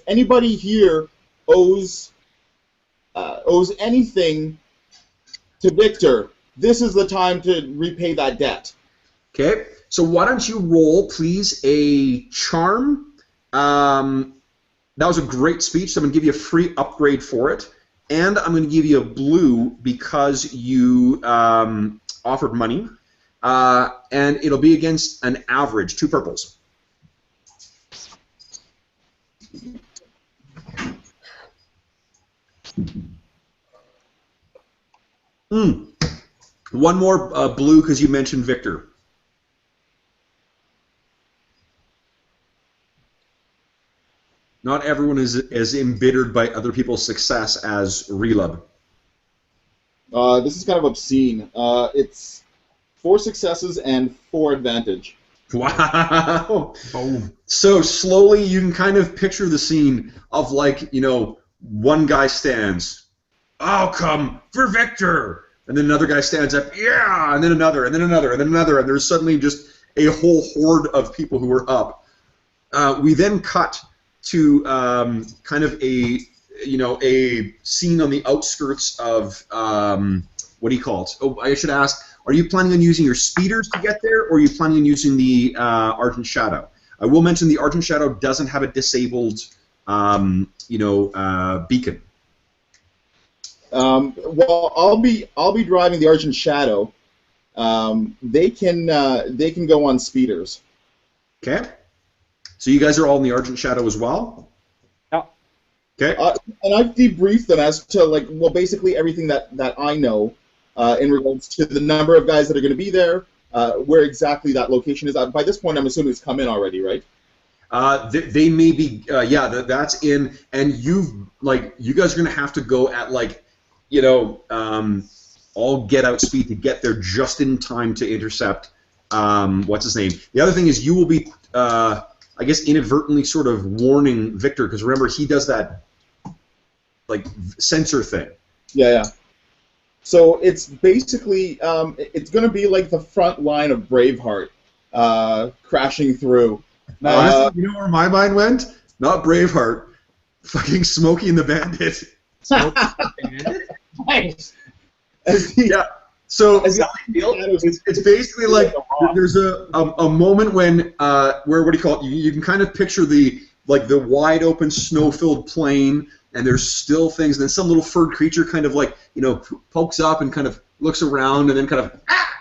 anybody here owes anything to Victor, this is the time to repay that debt. Okay, so why don't you roll, please, a charm? That was a great speech, so I'm going to give you a free upgrade for it. And I'm going to give you a blue because you offered money. And it'll be against an average, 2 purples. One more blue because you mentioned Victor. Not everyone is as embittered by other people's success as Relub. This is kind of obscene. It's 4 successes and 4 advantage. Wow. Boom. So slowly you can kind of picture the scene of, like, one guy stands, "I'll come for Victor," and then another guy stands up, "Yeah," and then another, and then another, and then another, and there's suddenly just a whole horde of people who are up. We then cut to kind of a scene on the outskirts of what do you call it? Oh, I should ask. Are you planning on using your speeders to get there, or are you planning on using the Argent Shadow? I will mention the Argent Shadow doesn't have a disabled, beacon. Well, I'll be driving the Argent Shadow. They can go on speeders. Okay. So you guys are all in the Argent Shadow as well. Yeah. Okay. And I've debriefed them as to basically everything that I know in regards to the number of guys that are going to be there, where exactly that location is. By this point, I'm assuming it's come in already, right? They may be. That's in, and you guys are going to have to go at all get out speed to get there just in time to intercept. What's his name? The other thing is you will be. I guess inadvertently sort of warning Victor, because remember he does that sensor thing. Yeah. So it's basically it's going to be like the front line of Braveheart crashing through. Honestly, you know where my mind went? Not Braveheart, fucking Smokey and the Bandit. Nice. Yeah. So it's basically like there's a moment when where what do you call it? You can kind of picture the wide open snow-filled plain, and there's still things, and then some little furred creature kind of pokes up and kind of looks around, and then kind of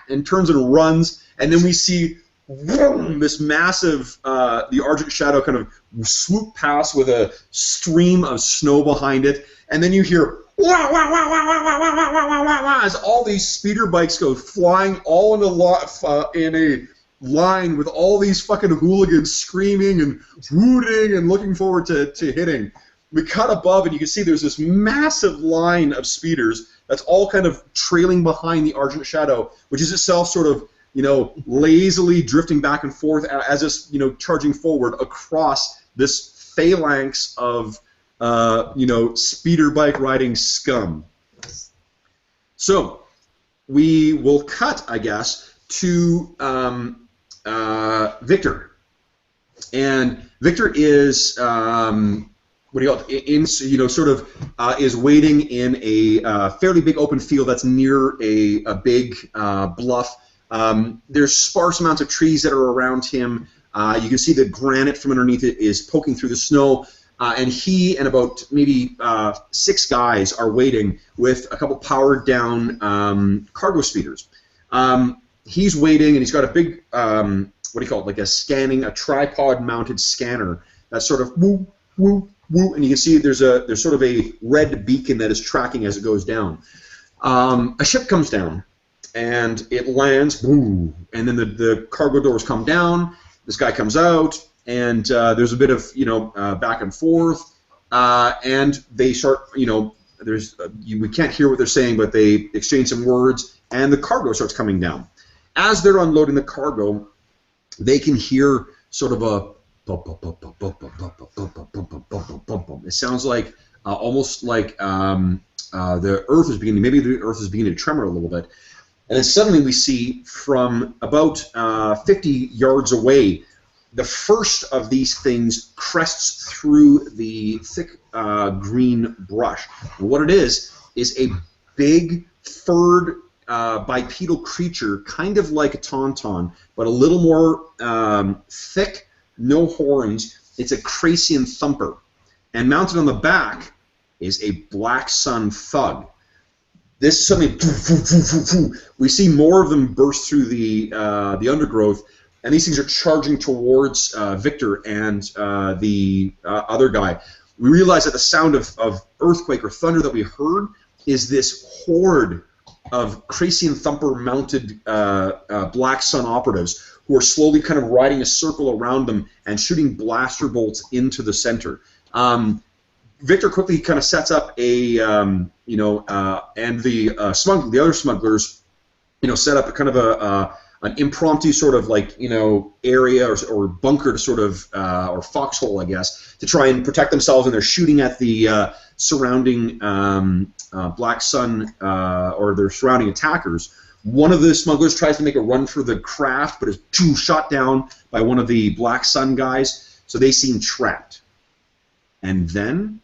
and turns and runs, and then we see this massive the Argent Shadow kind of swoop past with a stream of snow behind it, and then you hear wah, wah, wah, wah, wah, wah, wah, wah, wah, wah, wah, as all these speeder bikes go flying all in a line with all these fucking hooligans screaming and hooting and looking forward to hitting. We cut above, and you can see there's this massive line of speeders that's all kind of trailing behind the Argent Shadow, which is itself sort of, lazily drifting back and forth as it's, charging forward across this phalanx of, speeder bike riding scum. So we will cut, I guess, to Victor, and Victor is what do you call it? Is waiting in a fairly big open field that's near a big bluff. There's sparse amounts of trees that are around him. You can see the granite from underneath it is poking through the snow. And he and about maybe 6 guys are waiting with a couple powered down cargo speeders. He's waiting, and he's got a big, like a tripod mounted scanner that's sort of woo, woo, woo, and you can see there's sort of a red beacon that is tracking as it goes down. A ship comes down, and it lands, boom, and then the cargo doors come down. This guy comes out, and there's a bit of back and forth, and they start we can't hear what they're saying, but they exchange some words, and the cargo starts coming down. As they're unloading the cargo, they can hear sort of a it sounds like almost like the earth is beginning. Maybe the earth is beginning to tremor a little bit, and then suddenly we see from about 50 yards away, the first of these things crests through the thick green brush. And what it is a big furred bipedal creature, kind of like a tauntaun, but a little more thick, no horns. It's a Crasian thumper. And mounted on the back is a Black Sun thug. This suddenly, we see more of them burst through the undergrowth, and these things are charging towards Victor and the other guy. We realize that the sound of earthquake or thunder that we heard is this horde of Crasian thumper-mounted Black Sun operatives who are slowly kind of riding a circle around them and shooting blaster bolts into the center. Victor quickly kind of sets up a, and the other smugglers, set up a kind of an impromptu sort of area or bunker to sort of, or foxhole, I guess, to try and protect themselves, and they're shooting at the surrounding Black Sun or their surrounding attackers. One of the smugglers tries to make a run for the craft, but is shot down by one of the Black Sun guys, so they seem trapped. And then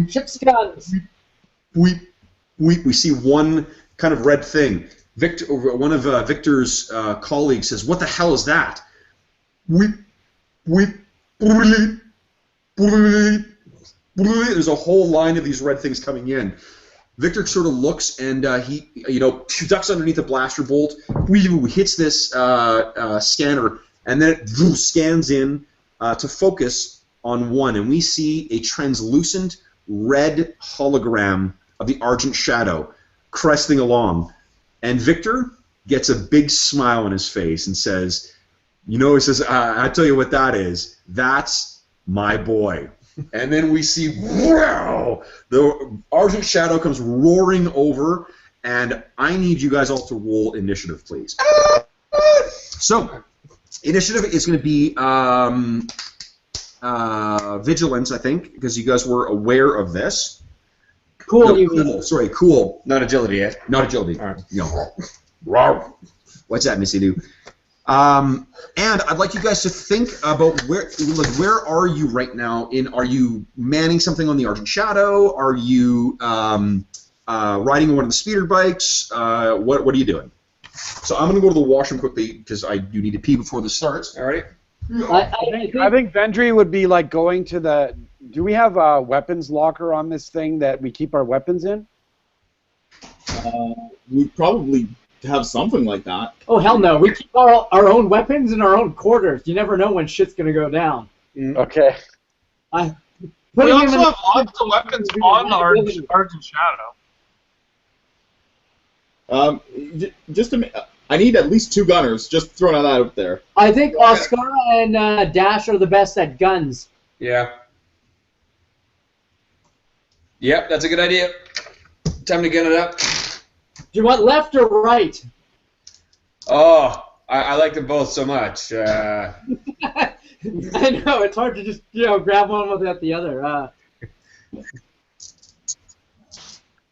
ship's guns. We see one kind of red thing. Victor, one of Victor's colleagues says, "What the hell is that?" There's a whole line of these red things coming in. Victor sort of looks, and he ducks underneath a blaster bolt. Hits this scanner, and then it scans in to focus on one, and we see a translucent red hologram of the Argent Shadow cresting along. And Victor gets a big smile on his face and says, he says, I tell you what that is. That's my boy. And then we see, wow, the Argent Shadow comes roaring over, and I need you guys all to roll initiative, please. So, initiative is going to be vigilance, I think, because you guys were aware of this. Cool, no, you mean? Sorry, cool. Not agility yet. Not agility. All right. No. What's that, Missy Lou? And I'd like you guys to think about where are you right now? Are you manning something on the Argent Shadow? Are you riding one of the speeder bikes? What are you doing? So I'm going to go to the washroom quickly because I do need to pee before this starts. All right. I think Vendry would be like going to the. Do we have a weapons locker on this thing that we keep our weapons in? We probably have something like that. Oh, hell no. We keep our own weapons in our own quarters. You never know when shit's going to go down. Okay. We also have lots of weapons on the Argent Shadow. Just to I need at least 2 gunners. Just throwing that out there. I think Oscar and Dash are the best at guns. Yeah. Yep, that's a good idea. Time to get it up. Do you want left or right? Oh, I like them both so much. I know, it's hard to just, grab one without the other.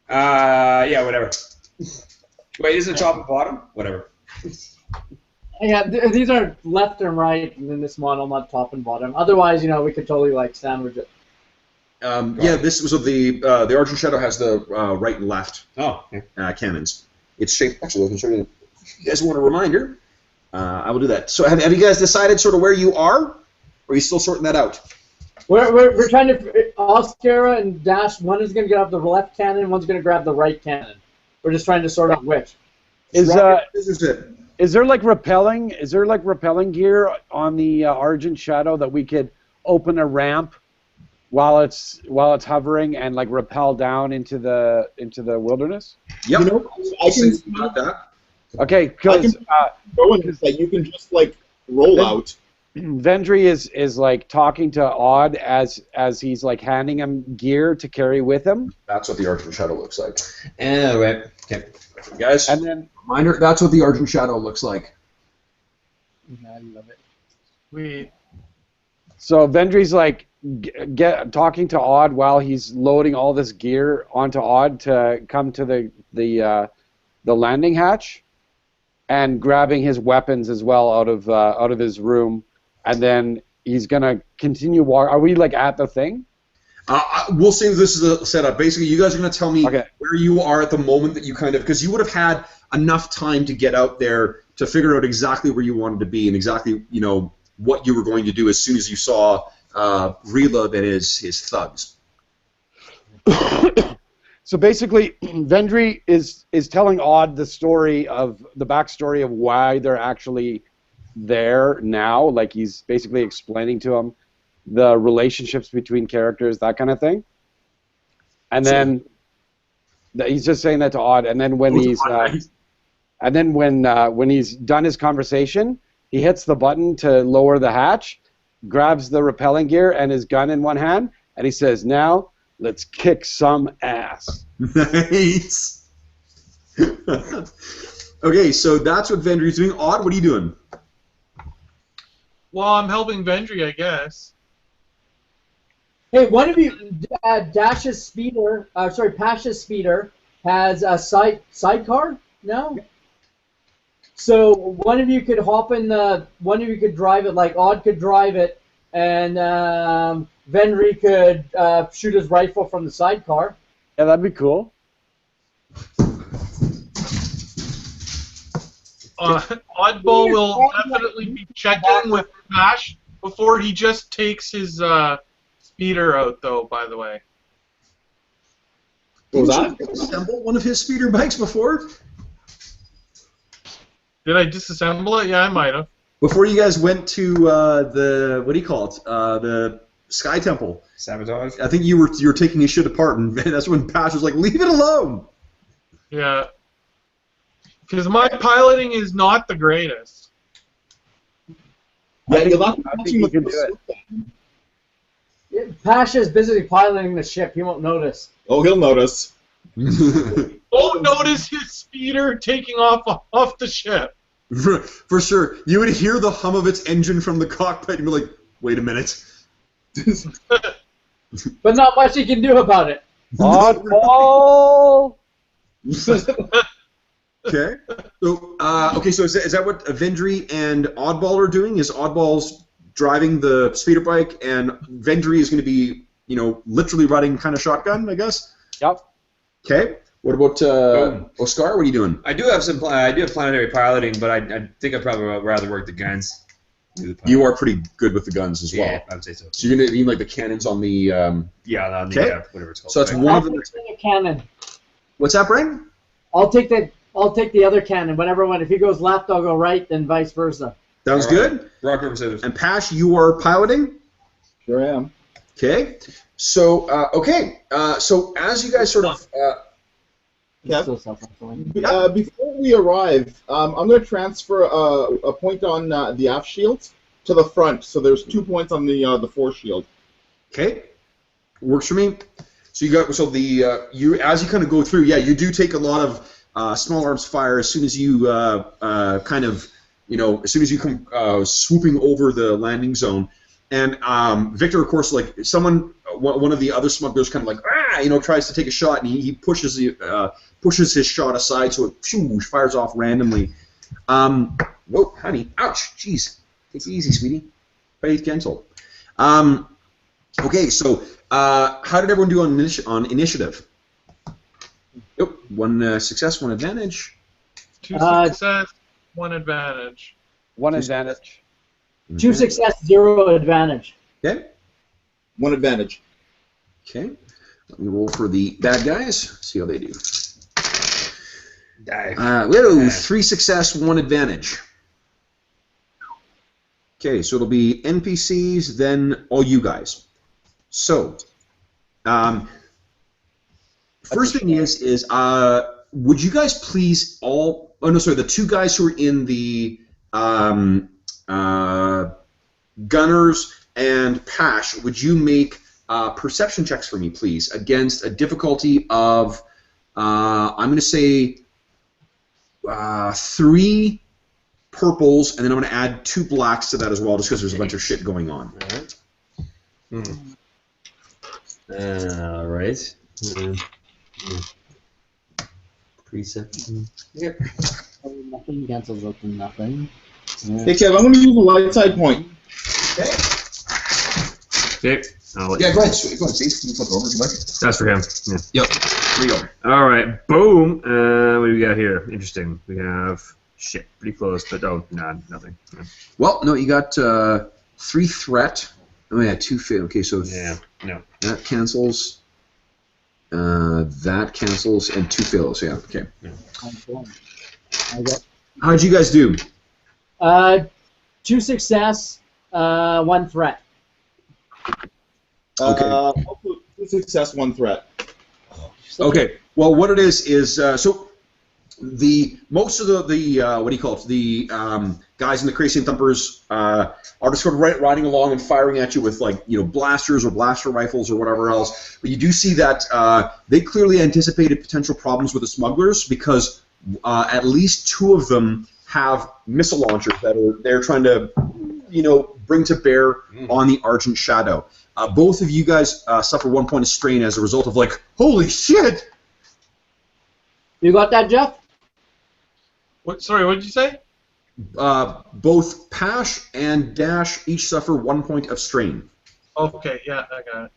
Yeah, whatever. Wait, isn't it top and bottom? Whatever. Yeah, these are left and right in this model, not top and bottom. Otherwise, we could totally, sandwich it. Yeah, this was the Argent Shadow has the right and left cannons. It's shaped. Actually, I can show you. If you guys want a reminder, I will do that. So, have you guys decided sort of where you are, or are you still sorting that out? We're trying to. Oscar and Dash, one is going to grab the left cannon, one's going to grab the right cannon. We're just trying to sort out which. Is there like repelling gear on the Argent Shadow that we could open a ramp while it's hovering and rappel down into the wilderness? Yep. I can about that. Okay, because that you can just roll out. Vendry is talking to Odd as he's handing him gear to carry with him. That's what the Argent Shadow looks like. Right. Okay. Guys, And then reminder, that's what the Argent Shadow looks like. I love it. We so Vendry's talking to Odd while he's loading all this gear onto Odd to come to the landing hatch, and grabbing his weapons as well out of his room, and then he's gonna continue walk. Are we at the thing? We'll see if this is a setup. Basically, you guys are going to tell me Okay. where you are at the moment that you because you would have had enough time to get out there to figure out exactly where you wanted to be and exactly, what you were going to do as soon as you saw Relub and his thugs. So basically, Vendry is telling Odd the backstory of why they're actually there now. He's basically explaining to him the relationships between characters, that kind of thing. And then he's just saying that to Odd. And then when he's done his conversation, he hits the button to lower the hatch, grabs the rappelling gear and his gun in one hand, and he says, "Now let's kick some ass." Nice. Okay, so that's what Vendry's doing. Odd, what are you doing? Well, I'm helping Vendry, I guess. Hey, one of you, Pash's speeder has a sidecar now. So one of you could hop in one of you could drive it, Odd could drive it, and Vendry could shoot his rifle from the sidecar. Yeah, that'd be cool. Oddball will definitely be checking with Pash before he just takes his speeder out, though, by the way. What was that? Assemble one of his speeder bikes before? Did I disassemble it? Yeah, I might have. Before you guys went to the, what do you call it? The Sky Temple. Sabotage? I think you were taking his shit apart, and that's when Pash was like, "Leave it alone." Yeah. Because my piloting is not the greatest. Yeah, you'll have to I watch think him you with can the do it. slip. Pash is busy piloting the ship. He won't notice. Oh, he'll notice. Don't notice his speeder taking off the ship. For sure. You would hear the hum of its engine from the cockpit and be like, "Wait a minute." But not much he can do about it. Oddball! Okay. So is that what Vendry and Oddball are doing? Is Oddball's driving the speeder bike and Vendry is going to be, literally riding kind of shotgun, I guess? Yep. Okay. What about Oscar? What are you doing? I do have planetary piloting, but I think I'd probably rather work the guns. You are pretty good with the guns as well. Yeah, I would say so. So you're going to need the cannons on the. Yeah, on the Okay. whatever it's called. So that's right? one I'll of them. take the other cannon. What's that, Brian? I'll take the other cannon. Whatever one. If he goes left, I'll go right, then vice versa. Sounds All right. good. Rock, paper, scissors. And Pash, you are piloting. Sure I am. Okay. So so as you guys sort of Yeah. Still self-fulfilling. Before we arrive, I'm going to transfer a point on the aft shield to the front. So there's 2 points on the fore shield. Okay, works for me. So you as you kind of go through, yeah, you do take a lot of small arms fire as soon as you as soon as you come swooping over the landing zone. And Victor, of course, like one of the other smugglers, kind of like tries to take a shot, and he pushes his shot aside, so it fires off randomly. Whoa, honey, ouch, jeez, take it easy, sweetie. Fight cancel. Okay, so how did everyone do on initiative? Yep, 1 success, 1 advantage. 2 success, 1 advantage. 1 advantage. 2 success, 0 advantage. Okay. 1 advantage. Okay. Let me roll for the bad guys. See how they do. Whoa, 3 success, 1 advantage. Okay, so it'll be NPCs, then all you guys. So, first thing is would you guys please all? Oh no, sorry. The 2 guys who are in the Gunners and Pash, would you make perception checks for me, please, against a difficulty of I'm going to say 3 purples, and then I'm going to add 2 blacks to that as well, just because there's a bunch of shit going on. All right. Perception. Yep. Nothing cancels out to nothing. Hey, Kev, I'm going to use a light side point. Okay. I'll let Yeah, you. go ahead, Steve. You flip it over if you like it. That's for him. Yeah. Yep. Here we go. All right. Boom. What do we got here? Interesting. We have shit. Pretty close, but nothing. Yeah. Well, no, you got 3 threat. Oh yeah, 2 fail. Okay, so Yeah. No. that cancels. That cancels, and 2 fails. Yeah. Okay. I got How'd you guys do? 2 success, 1 threat. Okay. 2 success, 1 threat. Okay. Well, what it is so the most of the what do you call it? The guys in the Crazy and Thumpers are just sort of riding along and firing at you with blasters or blaster rifles or whatever else. But you do see that they clearly anticipated potential problems with the smugglers because at least 2 of them have missile launchers that they're trying to bring to bear on the Argent Shadow. Both of you guys suffer 1 point of strain as a result of holy shit. You got that, Jeff? Sorry, what did you say? Both Pash and Dash each suffer 1 point of strain. Okay, yeah, I got it.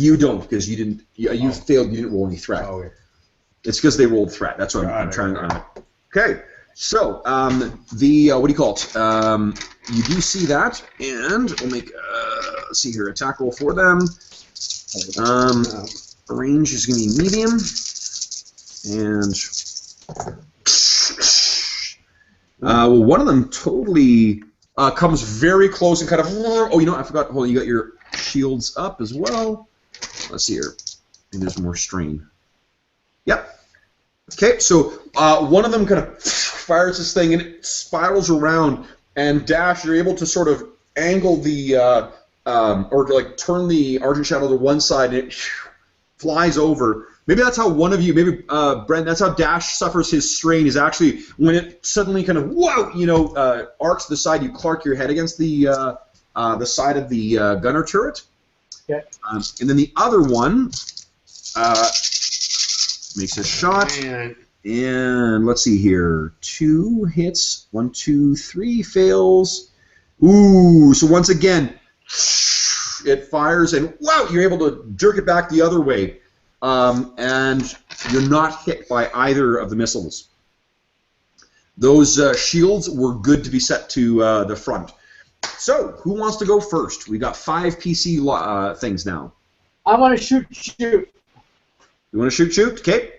You don't, because you didn't. You failed. You didn't roll any threat. Oh, okay. It's because they rolled threat. That's what I'm trying to. Okay, so the what do you call it? You do see that, and we'll make let's see here, attack roll for them. Range is going to be medium, and well, one of them totally comes very close and kind of. Oh, I forgot. Hold on, you got your shields up as well. Let's see here. And there's more strain. Yep. Okay, so one of them kind of fires this thing and it spirals around, and Dash, you're able to sort of angle the or turn the Argent Shadow to one side, and it flies over. Maybe that's how one of you, maybe Brent, that's how Dash suffers his strain, is actually when it suddenly kind of arcs to the side, you clark your head against the side of the gunner turret. Okay. And then the other one makes a shot. And let's see here. 2 hits. 1, 2, 3 fails. Ooh, so once again, it fires, and wow, you're able to jerk it back the other way. And you're not hit by either of the missiles. Those shields were good to be set to the front. So, who wants to go first? We got 5 PC things now. I want to shoot. You want to shoot? Okay.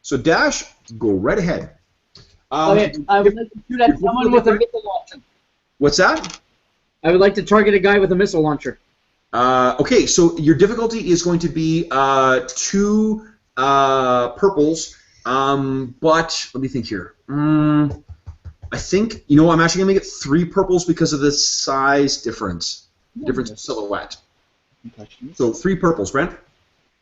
So, Dash, go right ahead. Okay, I would like to shoot at someone with a missile launcher. What's that? I would like to target a guy with a missile launcher. Okay, so your difficulty is going to be 2 purples But let me think here. I think, I'm actually going to make it 3 purples because of the size difference. Difference in silhouette. Concussions. So 3 purples, Brent?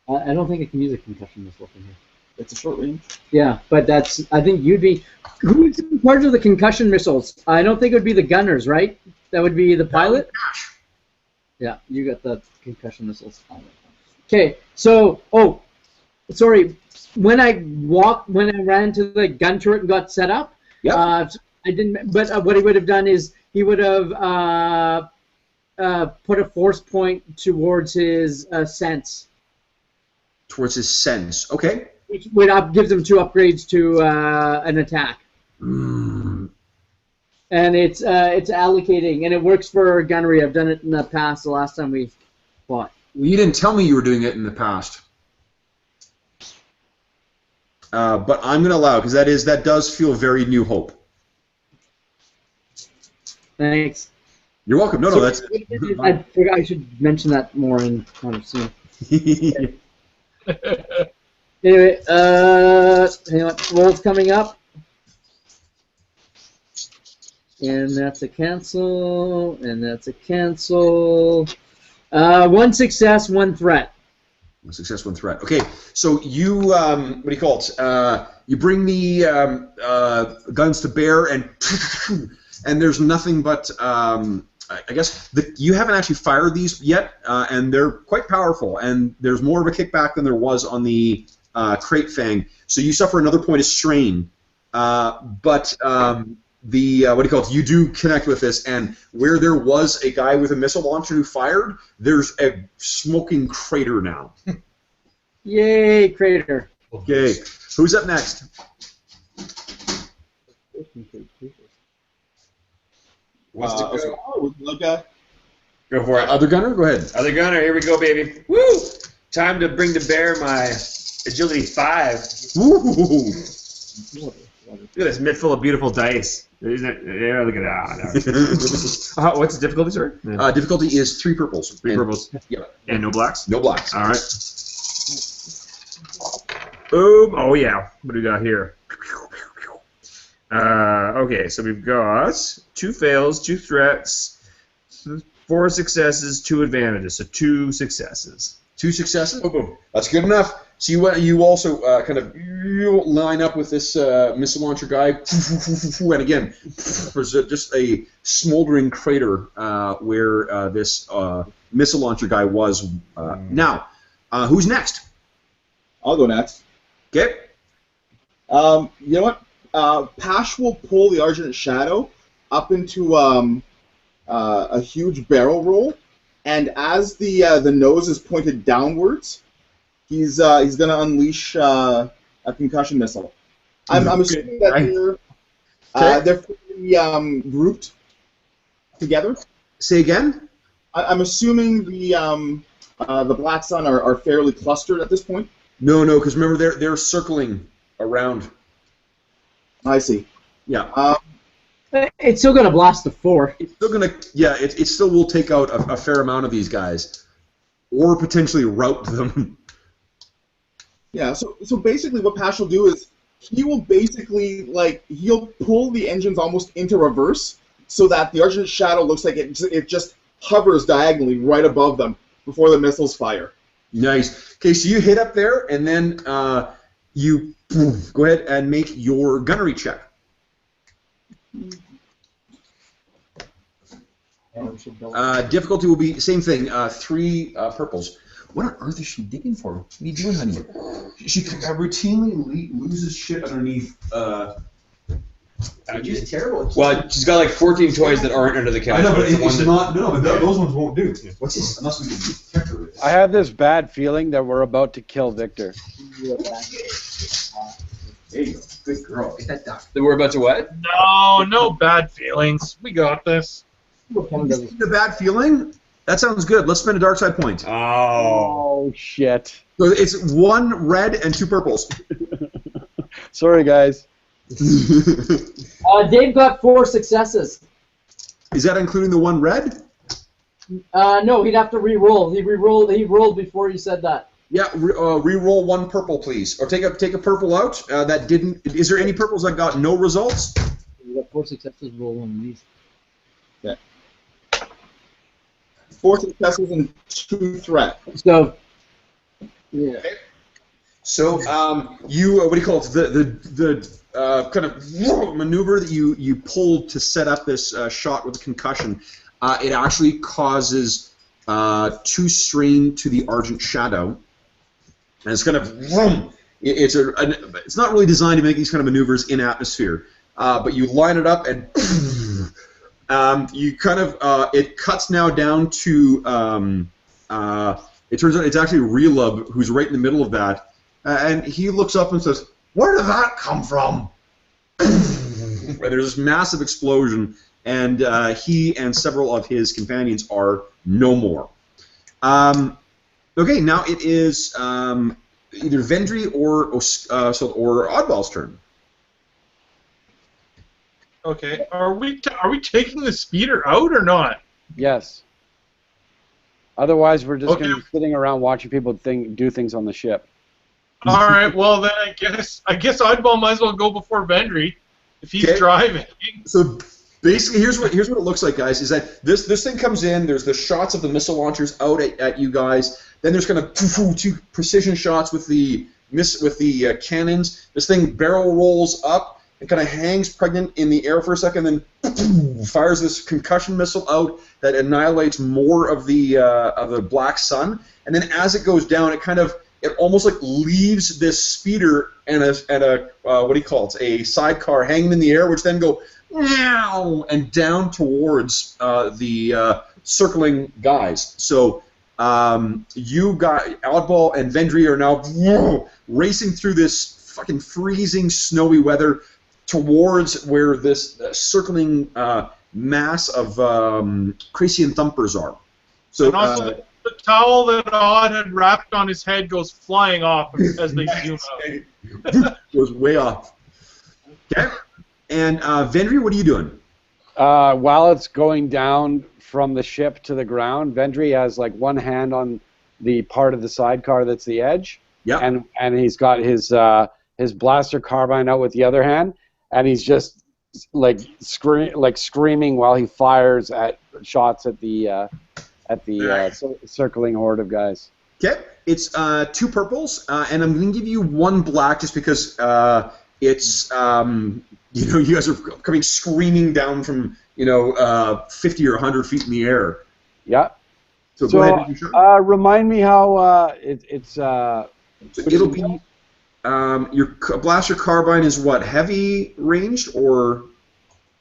I don't think I can use a concussion missile from here. It's a short range. Yeah, but I think you'd be. Who's in charge of the concussion missiles? I don't think it would be the gunners, right? That would be the pilot? Yeah, you got the concussion missiles. Okay, so, sorry. When I ran to the gun turret and got set up, I didn't. But what he would have done is he would have put a force point towards his sense. Towards his sense. Okay. Which gives him 2 upgrades to an attack. And it's allocating, and it works for gunnery. I've done it in the past. The last time we fought. Well, you didn't tell me you were doing it in the past. But I'm going to allow, because that does feel very New Hope. Thanks. You're welcome. No, that's. I forgot I should mention that more in kind of soon. Anyway, hang on. Roll's coming up. And that's a cancel, and that's a cancel. 1 success, 1 threat. 1 success, 1 threat. Okay, so you, what do you call it? You bring the guns to bear, and there's nothing but, I guess, you haven't actually fired these yet, and they're quite powerful, and there's more of a kickback than there was on the Crate Fang, so you suffer another point of strain, but you do connect with this, and where there was a guy with a missile launcher who fired, there's a smoking crater now. Yay, crater. Okay, who's up next? Go for it. Other gunner, go ahead. Other gunner, here we go, baby. Woo! Time to bring to bear my agility 5. Woo! Look at this mitt full of beautiful dice. Isn't it? Yeah, look at that. What's the difficulty, sir? Difficulty is 3 purples. 3 purples. Yeah. And no blacks? No blacks. All right. Boom. Oh, yeah. What do we got here? Okay, so we've got 2 fails, 2 threats, 4 successes, 2 advantages. So 2 successes. 2 successes? Boom, boom. That's good enough. So you also kind of line up with this missile launcher guy, and again, there's just a smoldering crater where this missile launcher guy was. Now, who's next? I'll go next. Okay. You know what? Pash will pull the Argent Shadow up into a huge barrel roll, and as the nose is pointed downwards, he's going to unleash a concussion missile. I'm assuming that they're fully, grouped together. Say again? I'm assuming the Black Sun are fairly clustered at this point. No, because remember they're circling around. I see. Yeah. It's still going to blast the 4. It's still gonna. Yeah. It still will take out a fair amount of these guys, or potentially rout them. Yeah, so basically what Pash will do is he will basically, he'll pull the engines almost into reverse so that the Argent Shadow looks like it just hovers diagonally right above them before the missiles fire. Nice. Okay, so you hit up there, and then you go ahead and make your gunnery check. Difficulty will be same thing, 3 purples. What on earth is she digging for? What are you doing, honey? She routinely loses shit underneath. She's terrible. Well, she's got like 14 toys that aren't under the couch. I know, but it's not. No, but those ones won't do. What's this? Unless we can protect her with it. I have this bad feeling that we're about to kill Victor. There you go. Good girl. Get that duck. That we're about to what? No bad feelings. We got this. The bad feeling? That sounds good. Let's spend a dark side point. Oh, shit. So it's 1 red and 2 purples. Sorry, guys. Dave got 4 successes. Is that including the 1 red? No, he'd have to re-roll. He rolled before you said that. Yeah, re-roll one purple, please, or take a purple out. That didn't. Is there any purples that got no results? We got 4 successes, roll one of these. 4 successes and 2 threat. So, yeah. So you what do you call it? The kind of maneuver that you pulled to set up this shot with a concussion. It actually causes 2 strain to the Argent Shadow, and it's kind of it's not really designed to make these kind of maneuvers in atmosphere, but you line it up and you kind of it cuts now down to it turns out it's actually Relub who's right in the middle of that. And he looks up and says, "Where did that come from?" And there's this massive explosion, and he and several of his companions are no more. Okay, now it is either Vendry or Oddball's turn. Okay, are we taking the speeder out or not? Yes. Otherwise, we're just Okay. going to be sitting around watching people do things on the ship. All right, well then I guess Oddball might as well go before Vendry if he's Okay. driving. So basically, here's what it looks like, guys. Is that this thing comes in? There's the shots of the missile launchers out at you guys. Then there's kind of 2 precision shots with the cannons. This thing barrel rolls up and kind of hangs pregnant in the air for a second, then fires this concussion missile out that annihilates more of the black sun. And then as it goes down, it almost like leaves this speeder and a what do you call it? A sidecar hanging in the air, which then go meow and down towards the circling guys. So you got Oddball and Vendry are now racing through this fucking freezing snowy weather towards where this circling mass of Crasian thumpers are. So. And also the towel that Odd had wrapped on his head goes flying off as they zoom out. Goes way off. Okay. And Vendry, what are you doing? While it's going down from the ship to the ground, Vendry has like one hand on the part of the sidecar that's the edge, Yeah. and he's got his blaster carbine out with the other hand, and he's just like screaming while he fires at shots at the circling horde of guys. Okay. It's 2 purples, and I'm going to give you 1 black just because it's you guys are coming screaming down from 50 or 100 feet in the air. Yeah. So go ahead and do your shot. Remind me how it's. So it'll be your blaster carbine is what, heavy ranged or?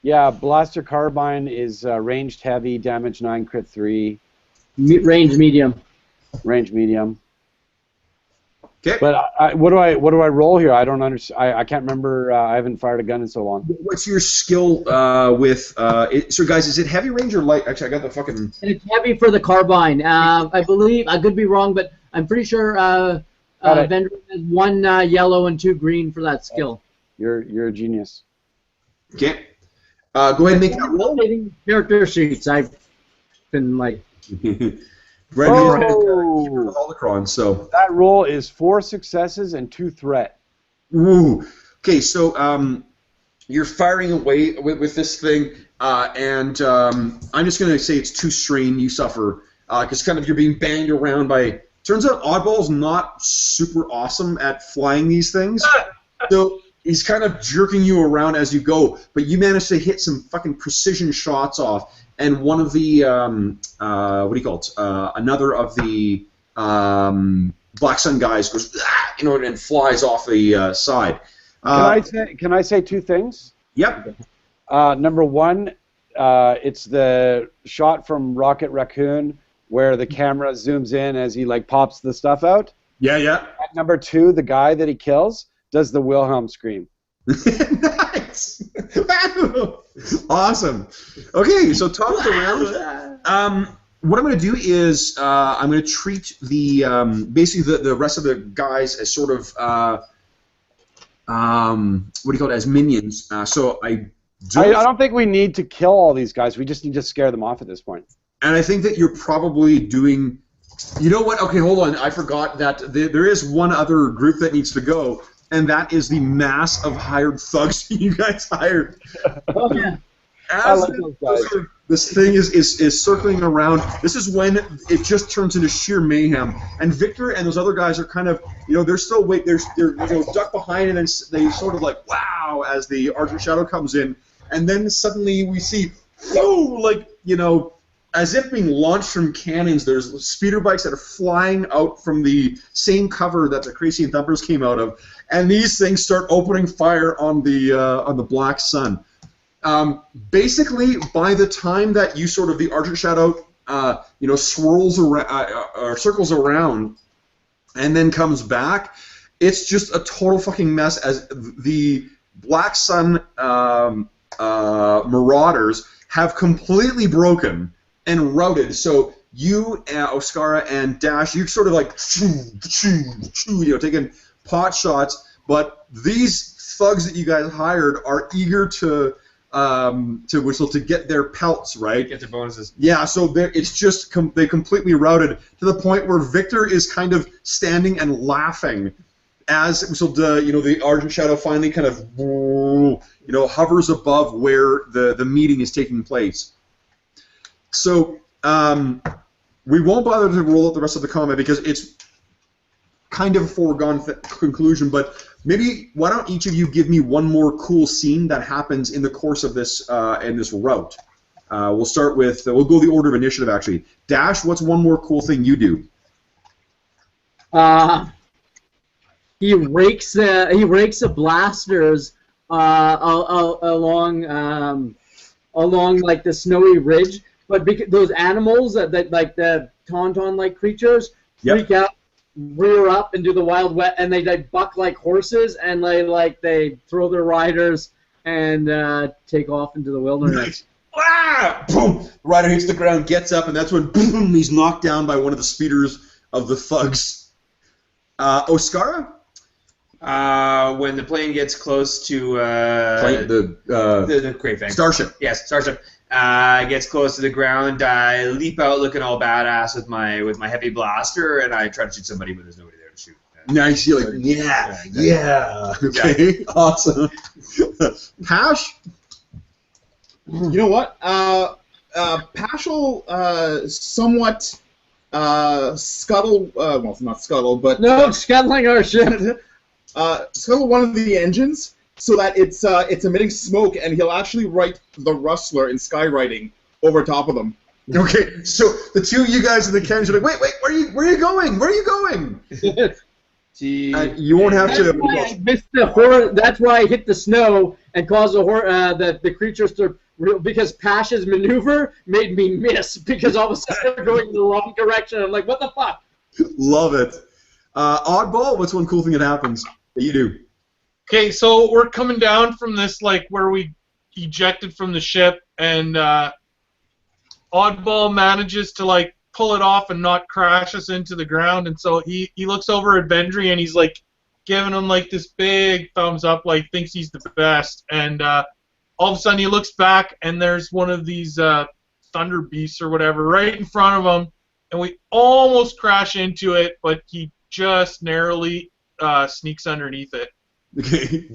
Yeah, blaster carbine is ranged heavy, damage 9, crit 3. Range medium. Range medium. Okay. But what do I roll here? I don't understand. I can't remember. I haven't fired a gun in so long. What's your skill with? So guys, is it heavy range or light? Actually, I got the fucking. And it's heavy for the carbine. I believe, I could be wrong, but I'm pretty sure Vendry has 1 yellow and 2 green for that skill. You're a genius. Okay. Go ahead and make that roll. Updating character sheets. I've been like. Brendan Holocron, so. That roll is 4 successes and 2 threat. Ooh. Okay, so you're firing away with this thing, and I'm just going to say it's 2 strain you suffer, because kind of you're being banged around by. Turns out Oddball's not super awesome at flying these things, so he's kind of jerking you around as you go, but you manage to hit some fucking precision shots off, and one of the what do you call it? Another of the Black Sun guys goes, and flies off the side. Can I say 2 things? Yep. Number 1, it's the shot from Rocket Raccoon where the camera zooms in as he pops the stuff out. Yeah. And number 2, the guy that he kills does the Wilhelm scream. Nice. Awesome. Okay, so top of the round. What I'm going to do is I'm going to treat the basically the rest of the guys as sort of what do you call it, as minions. So I don't think we need to kill all these guys. We just need to scare them off at this point. And I think that you're probably doing You know what? Okay, hold on. I forgot that there is one other group that needs to go, and that is the mass of hired thugs you guys hired. Oh, yeah. I As like those guys. this thing is circling around, this is when it just turns into sheer mayhem. And Victor and those other guys are kind of, they're still they're ducked behind it, and they sort of like, wow, as the Argent Shadow comes in, and then suddenly we see, as if being launched from cannons, there's speeder bikes that are flying out from the same cover that the Crazy and Thumpers came out of, and these things start opening fire on the Black Sun. Basically, by the time that you sort of the Argent Shadow, swirls around or circles around, and then comes back, it's just a total fucking mess as the Black Sun marauders have completely broken and routed. So you, Oscara, and Dash, you sort of like taking pot shots, but these thugs that you guys hired are eager to get their pelts, right? Get their bonuses. Yeah, so it's just they completely routed to the point where Victor is kind of standing and laughing as the Argent Shadow finally kind of hovers above where the meeting is taking place. So we won't bother to roll out the rest of the combat because it's kind of a foregone conclusion, but maybe why don't each of you give me one more cool scene that happens in the course of this route. We'll start with we'll go the order of initiative actually. Dash, what's one more cool thing you do? He rakes the blasters along like the snowy ridge, but because those animals that like the tauntaun-like creatures freak out, rear up and do the Wild Wet, and they buck like horses, and they throw their riders and take off into the wilderness. Ah! Boom! Rider hits the ground, gets up, and that's when boom, he's knocked down by one of the speeders of the thugs. Oscara? When the plane gets close to the Great Fang. Starship. Yes, Starship. Gets close to the ground. I leap out looking all badass with my heavy blaster, and I try to shoot somebody, but there's nobody there to shoot. Nice. You're like, yeah. Okay, awesome. Pash? You know what? Paschal somewhat scuttle. Well, not scuttle, but No, scuttling our ship. scuttle one of the engines so that it's emitting smoke, and he'll actually write the Rustler in skywriting over top of them. Okay, so the two of you guys in the carriage are like, wait, where are you going? Where are you going? You won't have to. That's why I hit the snow and caused the creatures to. Because Pash's maneuver made me miss because all of a sudden they're going in the wrong direction. I'm like, what the fuck? Love it. Oddball, what's one cool thing that happens that you do? Okay, so we're coming down from this, where we ejected from the ship, and Oddball manages to, pull it off and not crash us into the ground, and so he looks over at Vendry, and he's, giving him, this big thumbs up, thinks he's the best, and all of a sudden he looks back, and there's one of these thunder beasts or whatever right in front of him, and we almost crash into it, but he just narrowly sneaks underneath it. Okay.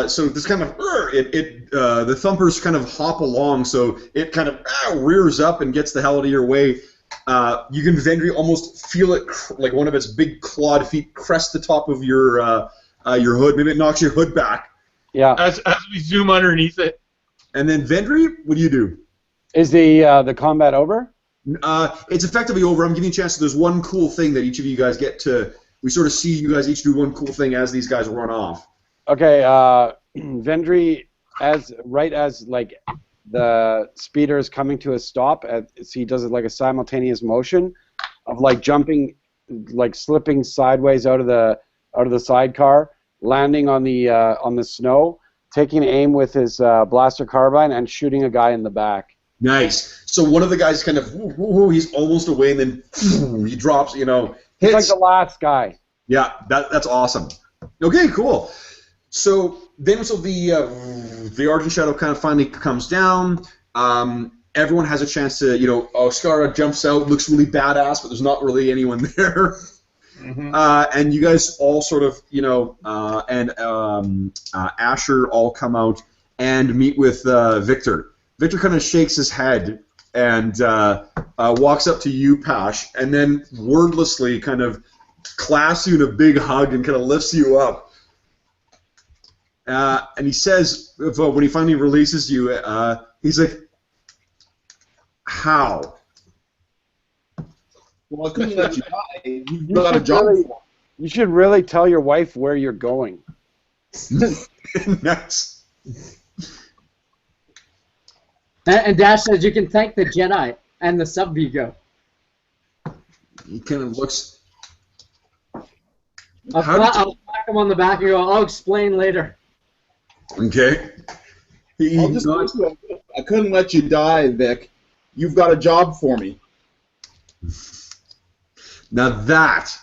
So this kind of the thumpers kind of hop along, so it kind of rears up and gets the hell out of your way. You can Vendry almost feel it like one of its big clawed feet crest the top of your hood. Maybe it knocks your hood back. Yeah. As we zoom underneath it. And then Vendry, what do you do? Is the combat over? It's effectively over. I'm giving you a chance. There's one cool thing that each of you guys get to. We sort of see you guys each do one cool thing as these guys run off. Okay, Vendry, as the speeder is coming to a stop, he does it like a simultaneous motion of jumping, slipping sideways out of the sidecar, landing on the snow, taking aim with his blaster carbine, and shooting a guy in the back. Nice. So one of the guys kind of he's almost away, and then he drops. He's hits. like the last guy. Yeah, that's awesome. Okay, cool. So then, the Argent Shadow kind of finally comes down. everyone has a chance to, Skara jumps out, looks really badass, but there's not really anyone there. Mm-hmm. And you guys all sort of, Asher all come out and meet with Victor. Victor kind of shakes his head and walks up to you, Pash, and then wordlessly kind of clasps you in a big hug and kind of lifts you up. And he says, when he finally releases you, he's like, "How?" Well, I couldn't let you die. You've got a job. You should really tell your wife where you're going. Nuts. And Dash says you can thank the Jedi and the Sub-Vigo. He kind of looks. I'll clap him on the back and go, I'll explain later. Okay. I'll just tell you, I couldn't let you die, Vic. You've got a job for me. Now that's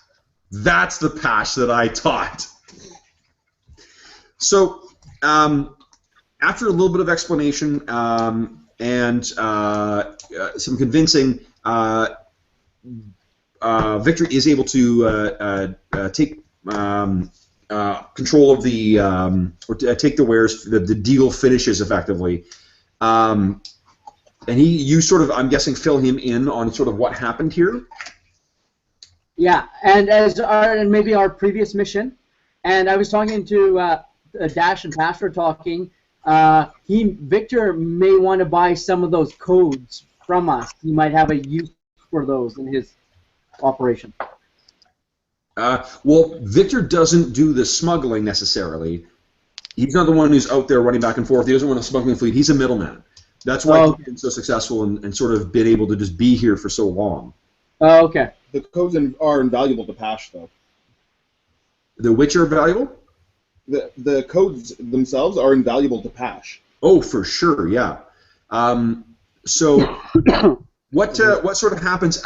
the Pash that I taught. So, after a little bit of explanation and some convincing, Victor is able to take control of the or take the wares. The deal finishes effectively, and you sort of, I'm guessing, fill him in on sort of what happened here. Yeah, and maybe our previous mission, and I was talking to Dash and Pash were talking. Victor may want to buy some of those codes from us. He might have a use for those in his operation. Well, Victor doesn't do the smuggling necessarily. He's not the one who's out there running back and forth. He doesn't run a smuggling fleet. He's a middleman. That's why he's been so successful and sort of been able to just be here for so long. Oh, okay. The codes are invaluable to Pash, though. The which are valuable? The codes themselves are invaluable to Pash. Oh, for sure, yeah. So, what sort of happens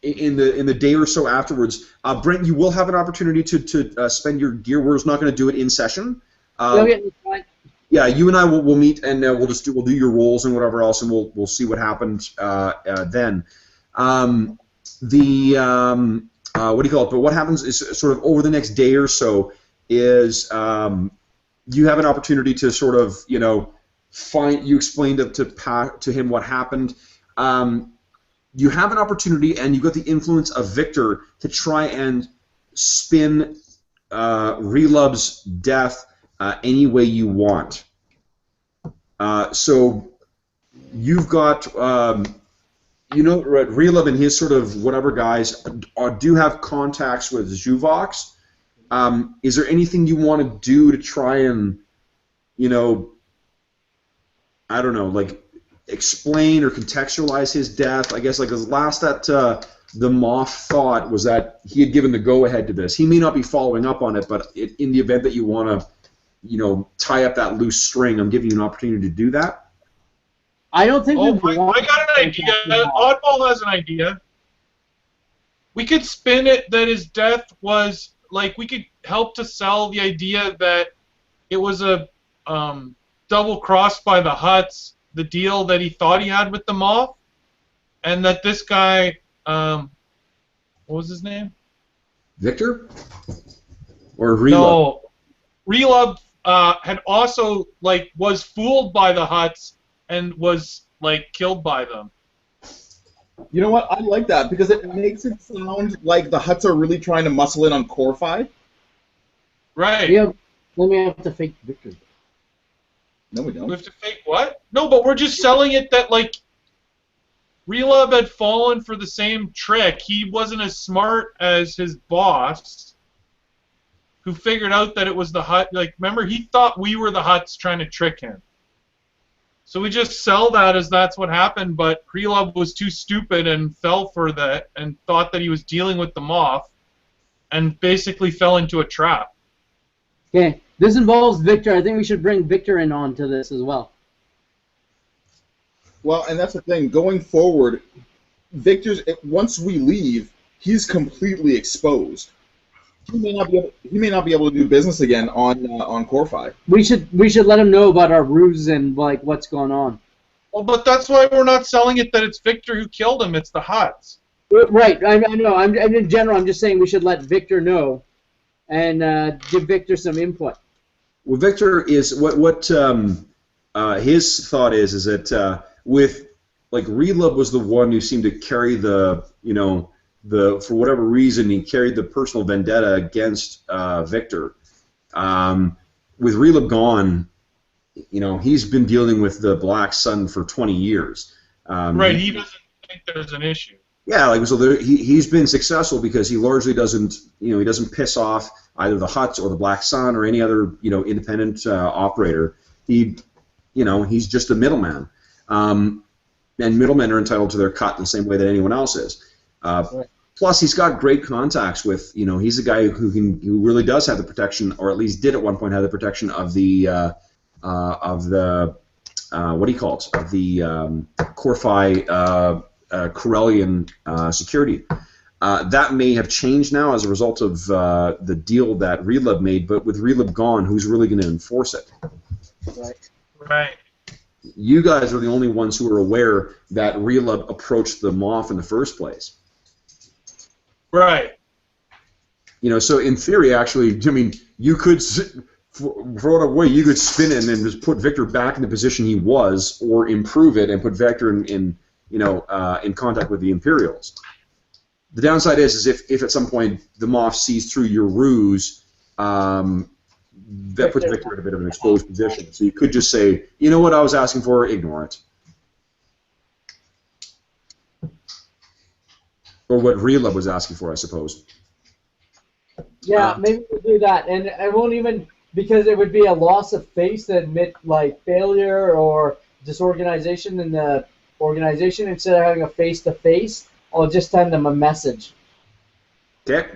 in the day or so afterwards? Brent, you will have an opportunity to spend your gear. We're just not going to do it in session. Okay, that's fine. Yeah, you and I will meet and we'll do your roles and whatever else, and we'll see what happened then. What do you call it? But what happens is sort of over the next day or so is you have an opportunity to sort of you explain to him what happened. You have an opportunity, and you've got the influence of Victor to try and spin Relub's death any way you want. So you've got, Relub and his sort of whatever guys do have contacts with Zhuvox. Is there anything you want to do to try and, I don't know, like explain or contextualize his death? I guess like the last that the Moff thought was that he had given the go-ahead to this. He may not be following up on it, but in the event that you want to, tie up that loose string, I'm giving you an opportunity to do that. I don't think I got an idea. Oddball has an idea. We could spin it that his death was, like, we could help to sell the idea that it was a double cross by the Hutts, the deal that he thought he had with the Moff, and that this guy, what was his name? Victor? Or Relub? No, Relub had also, like, was fooled by the Hutts and was, like, killed by them. You know what? I like that because it makes it sound like the Hutts are really trying to muscle in on Core-Fi. Right. Yeah, let me have to fake Victor. No, we don't. We have to fake what? No, but we're just selling it that, like, Relub had fallen for the same trick. He wasn't as smart as his boss, who figured out that it was the Hutt. Like, remember, he thought we were the Hutts trying to trick him. So we just sell that as that's what happened, but Relub was too stupid and fell for that and thought that he was dealing with the Moff and basically fell into a trap. Okay, this involves Victor. I think we should bring Victor in onto this as well. Well, and that's the thing. Going forward, once we leave, he's completely exposed. He may not be able to do business again on Core-Fi. We should let him know about our ruse and like what's going on. Well, but that's why we're not selling it that it's Victor who killed him. It's the Hutts. Right. I know. I'm in general. I'm just saying we should let Victor know, and give Victor some input. Well, Victor is what his thought is that with like Relub was the one who seemed to carry the for whatever reason he carried the personal vendetta against Victor. With Relub gone, he's been dealing with the Black Sun for 20 years. Right. He doesn't think there's an issue. Yeah, like so he's been successful because he largely doesn't he doesn't piss off either the Hutts or the Black Sun or any other independent operator. He's just a middleman, and middlemen are entitled to their cut in the same way that anyone else is. Right. Plus, he's got great contacts with he's a guy who really does have the protection, or at least did at one point have the protection of the what do you call it, of the Corfi Corellian security. That may have changed now as a result of the deal that Relub made, but with Relub gone, who's really going to enforce it? Right. Right. You guys are the only ones who are aware that Relub approached the Moff in the first place. Right. So in theory, actually, I mean, you could, for a way, you could spin it and just put Victor back in the position he was, or improve it and put Victor in contact with the Imperials. The downside is if at some point the Moff sees through your ruse, that puts Victor in a bit of an exposed position. So you could just say, you know what I was asking for, ignore it. Or what Relub was asking for, I suppose. Yeah, maybe we'll do that, and I won't even, because it would be a loss of face to admit like failure or disorganization in the organization. Instead of having a face-to-face, I'll just send them a message. Okay,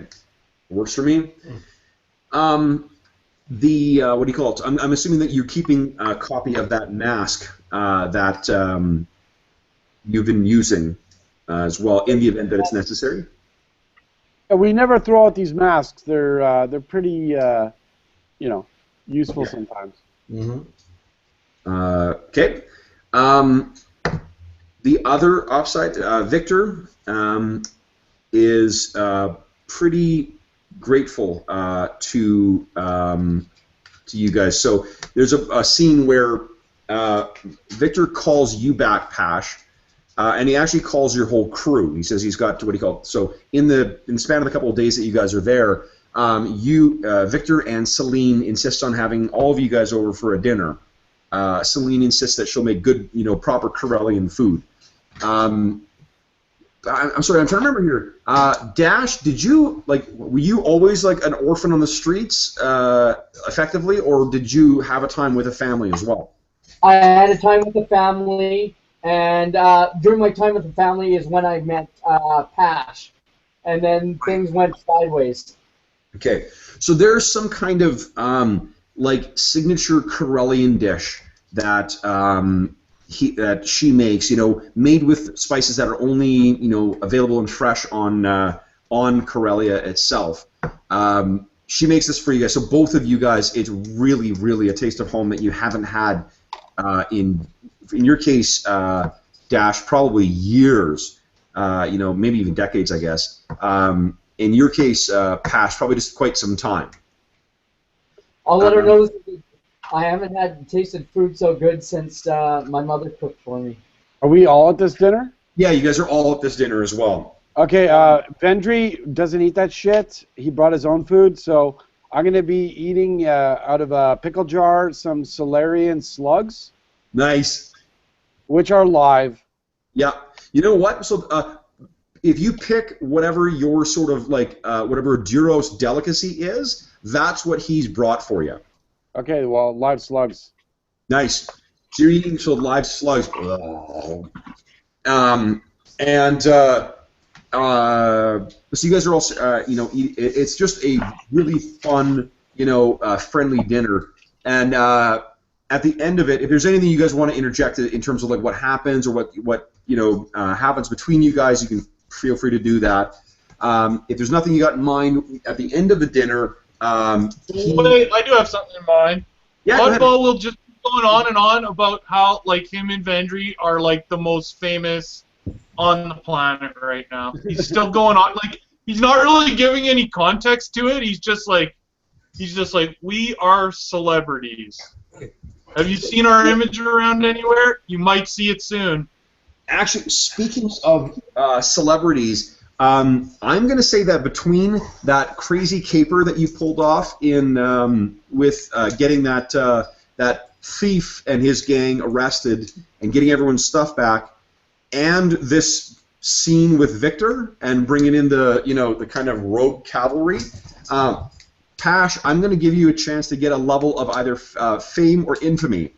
works for me. What do you call it? I'm assuming that you're keeping a copy of that mask that you've been using as well, in the event that it's necessary. We never throw out these masks. They're pretty, useful sometimes. Mm-hmm. Okay. The other offside, Victor is pretty grateful to you guys. So there's a scene where Victor calls you back, Pash, and he actually calls your whole crew. He says he's got, what do you call it? So in the span of the couple of days that you guys are there, Victor and Celine insist on having all of you guys over for a dinner. Celine insists that she'll make good, proper Corellian food. I'm sorry, I'm trying to remember here. Dash, did you, were you always like an orphan on the streets, effectively, or did you have a time with a family as well? I had a time with the family, and during my time with the family is when I met Pash, and then things went sideways. Okay, so there's some kind of signature Corellian dish that that she makes, made with spices that are only available and fresh on Corellia itself. She makes this for you guys, so both of you guys, it's really, really a taste of home that you haven't had in your case, Dash, probably years, maybe even decades, I guess. In your case, Pash, probably just quite some time. I'll let her know I haven't tasted food so good since my mother cooked for me. Are we all at this dinner? Yeah, you guys are all at this dinner as well. Okay, Vendry doesn't eat that shit. He brought his own food, so I'm going to be eating out of a pickle jar some Solarian slugs. Nice. Which are live. Yeah. You know what? So if you pick whatever your sort of whatever Duros delicacy is, that's what he's brought for you. Okay, well, live slugs. Nice. So you're eating live slugs. So you guys are all, it's just a really fun, friendly dinner. And at the end of it, if there's anything you guys want to interject in terms of what happens or what happens between you guys, you can feel free to do that. If there's nothing you got in mind at the end of the dinner, Wait, I do have something in mind. Yeah, Oddball will just going on and on about how like him and Vendry are like the most famous on the planet right now. He's still going on, like he's not really giving any context to it. He's just like we are celebrities. Have you seen our image around anywhere? You might see it soon. Actually, speaking of celebrities, I'm going to say that between that crazy caper that you pulled off in with getting that thief and his gang arrested and getting everyone's stuff back, and this scene with Victor and bringing in the kind of rogue cavalry, Pash, I'm going to give you a chance to get a level of either fame or infamy.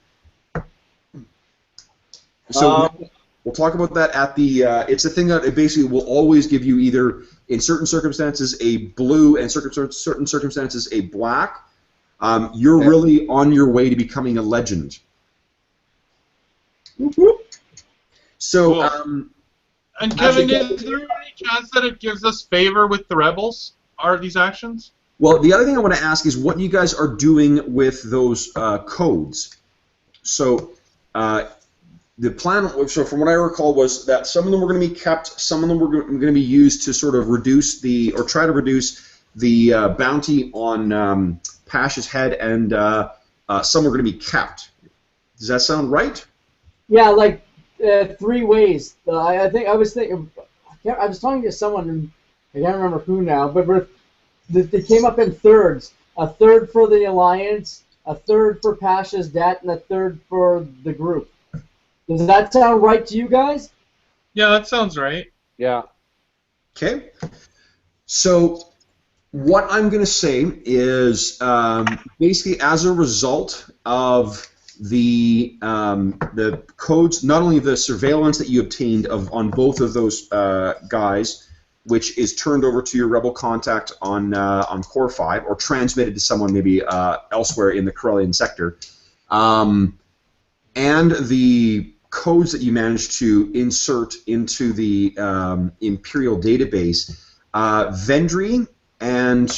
So. We'll talk about that at the. It's a thing that it basically will always give you either, in certain circumstances, a blue, and certain circumstances, a black. You're really on your way to becoming a legend. So. Cool. And Kevin, is there any chance that it gives us favor with the rebels? Are these actions? Well, the other thing I want to ask is what you guys are doing with those codes. So. The plan, so from what I recall, was that some of them were going to be kept, some of them were going to be used to sort of reduce or try to reduce the bounty on Pash's head, and some were going to be kept. Does that sound right? Yeah, like 3 ways. I think I was thinking. I was talking to someone, and I can't remember who now, but they came up in thirds. A third for the Alliance, a third for Pash's debt, and a third for the group. Does that sound right to you guys? Yeah, that sounds right. Yeah. Okay. So what I'm going to say is basically as a result of the codes, not only the surveillance that you obtained on both of those guys, which is turned over to your rebel contact on Core 5 or transmitted to someone maybe elsewhere in the Corellian sector, and the codes that you managed to insert into the Imperial database, Vendry and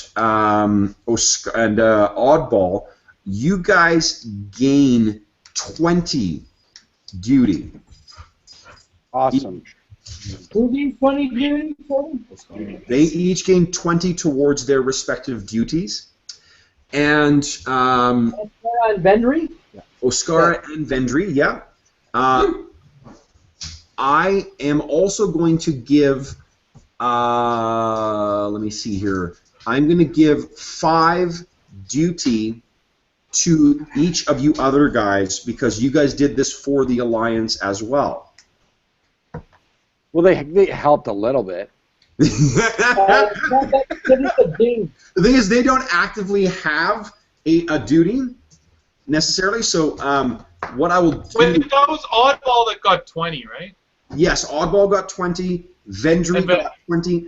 Oddball, you guys gain 20 duty. Awesome. Who gained 20 duty? They each gain 20 towards their respective duties, and Vendry? Oscara and Vendry, yeah. I am also going to give, let me see here, I'm going to give 5 duty to each of you other guys because you guys did this for the Alliance as well. Well, they helped a little bit. The thing is, they don't actively have a duty necessarily, so what I will do... Wait, that was Oddball that got 20, right? Yes, Oddball got 20, Vendry got 20.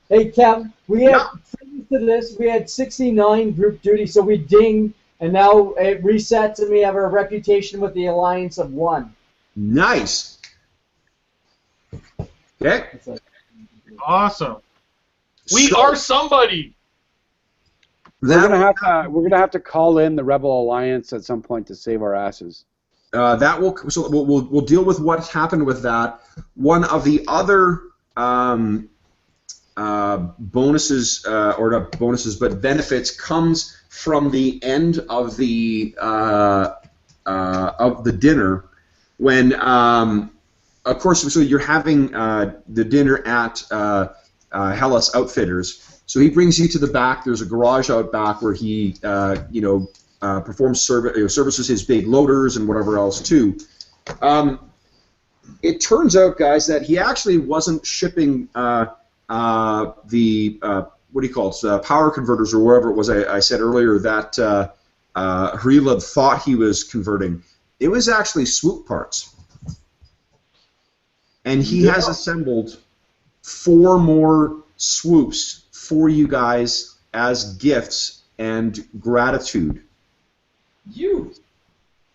Hey, Kev, we had, previous to this, we had 69 group duty, so we dinged, and now it resets, and we have a reputation with the Alliance of 1. Nice. Okay. Awesome. We are somebody. We're gonna have to call in the Rebel Alliance at some point to save our asses. We'll deal with what happened with that. One of the other bonuses, or not bonuses, but benefits comes from the end of the dinner, when of course, so you're having the dinner at Hellas Outfitters. So he brings you to the back. There's a garage out back where he, performs services his big loaders and whatever else too. It turns out, guys, that he actually wasn't shipping the what do you call it, power converters or wherever it was I said earlier that Hrila thought he was converting. It was actually swoop parts, and he has assembled 4 more swoops for you guys as gifts and gratitude.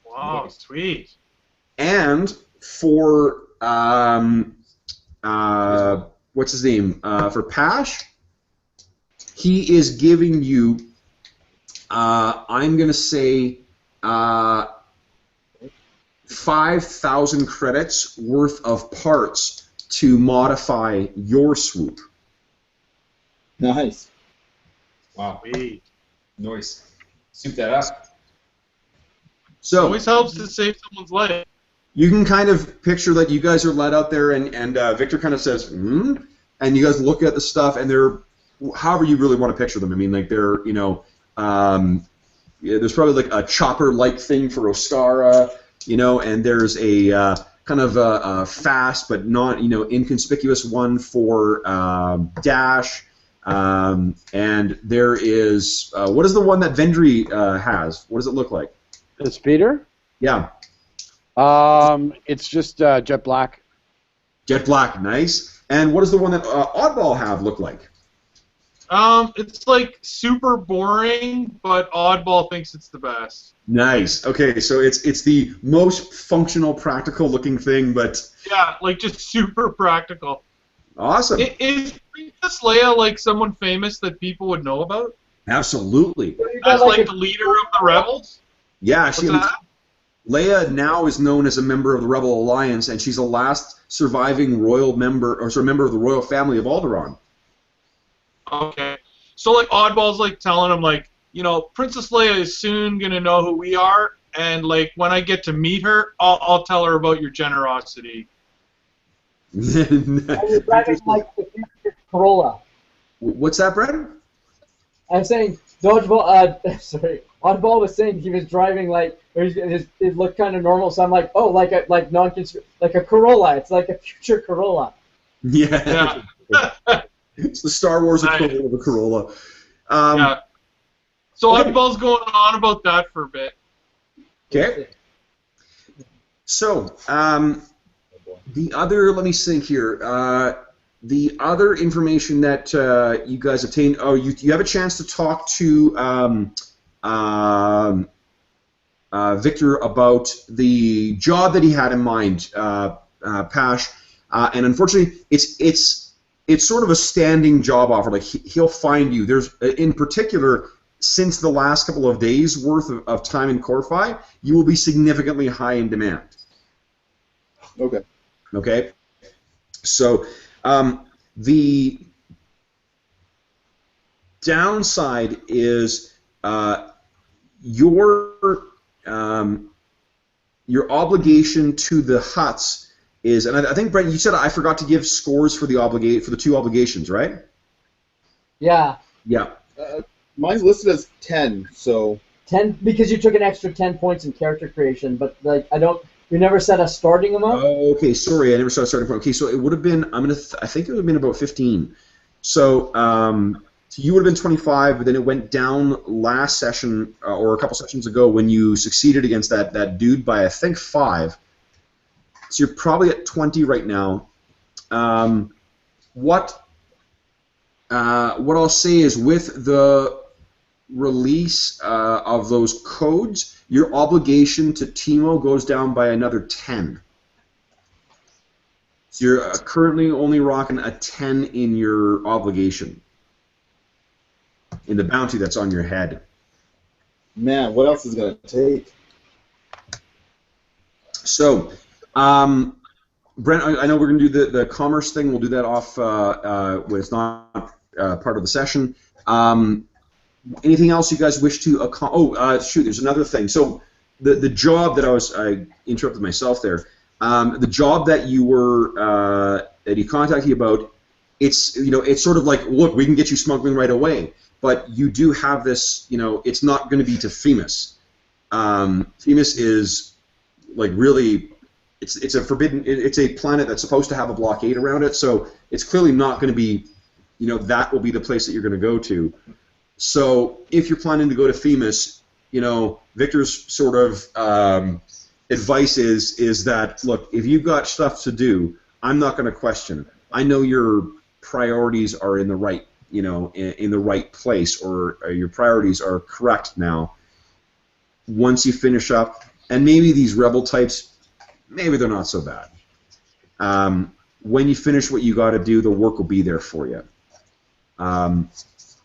Wow, sweet. And for what's his name? For Pash, he is giving you. I'm gonna say 5,000 credits worth of parts to modify your swoop. Nice. Wow. Sweet. Nice. Soup that up. So Always helps to save someone's life. you can kind of picture that you guys are led out there, and Victor kind of says, and you guys look at the stuff, and they're, however you really want to picture them. I mean, like they're, there's probably like a chopper-like thing for Ostara, and there's a kind of a fast but not, inconspicuous one for Dash, and there is, what is the one that Vendry has? What does it look like? The speeder? Yeah. It's just jet black. Jet black, nice. And what does the one that Oddball have look like? It's like super boring, but Oddball thinks it's the best. Nice. Okay, so it's the most functional, practical-looking thing, but Yeah, like just super practical. awesome. Is Princess Leia like someone famous that people would know about? Absolutely. As like the leader of the rebels? Yeah, What's that? Leia now is known as a member of the Rebel Alliance, and she's the last surviving royal member, or sorry, member of the royal family of Alderaan. Okay. So like Oddball's like telling him like, Princess Leia is soon gonna know who we are, and like when I get to meet her, I'll tell her about your generosity. I was driving like the future Corolla. What's that, Brad? I'm saying Dodgeball. Sorry, Oddball was saying he was driving like it looked kind of normal. So I'm like, oh, like a Corolla. It's like a future Corolla. Yeah. Yeah. It's the Star Wars Nice. equivalent of a Corolla. Yeah. So okay. Oddball's going on about that for a bit. Okay. So, the other, let me think here. The other information that you guys obtained, you have a chance to talk to Victor about the job that he had in mind, Pash, and unfortunately, it's sort of a standing job offer. Like he'll find you. There's, in particular, since the last couple of days worth of time in Corfi, you will be significantly high in demand. Okay. Okay. So the downside is your obligation to the Hutts is, and I think Brent, you said I forgot to give scores for the two obligations, right? Yeah. Yeah. Mine's listed as 10, so 10 because you took an extra 10 points in character creation, but like you never set a starting amount. Oh, okay. Sorry, I never saw a starting point. Okay, so it would have been. I think it would have been about 15. So, so you would have been 25, but then it went down last session or a couple sessions ago when you succeeded against that dude by I think 5. So you're probably at 20 right now. What I'll say is with the release of those codes, your obligation to Teemo goes down by another 10. So you're currently only rocking a 10 in your obligation, in the bounty that's on your head. man, what else is it gonna take? So, Brent, I know we're going to do the commerce thing. We'll do that off when it's not part of the session. Anything else you guys wish to shoot, there's another thing. So the job that I interrupted myself there. The job that you were that he contacted you about, it's sort of like, look, we can get you smuggling right away, but you do have this, it's not going to be to Femus. Femus is like really, it's a forbidden, it's a planet that's supposed to have a blockade around it, so it's clearly not going to be, that will be the place that you're going to go to. So if you're planning to go to Femus, Victor's sort of advice is that, look, if you've got stuff to do, I'm not going to question it. I know your priorities are in the right, in the right place, or your priorities are correct now. Once you finish up, and maybe these rebel types, maybe they're not so bad. When you finish what you got to do, the work will be there for you.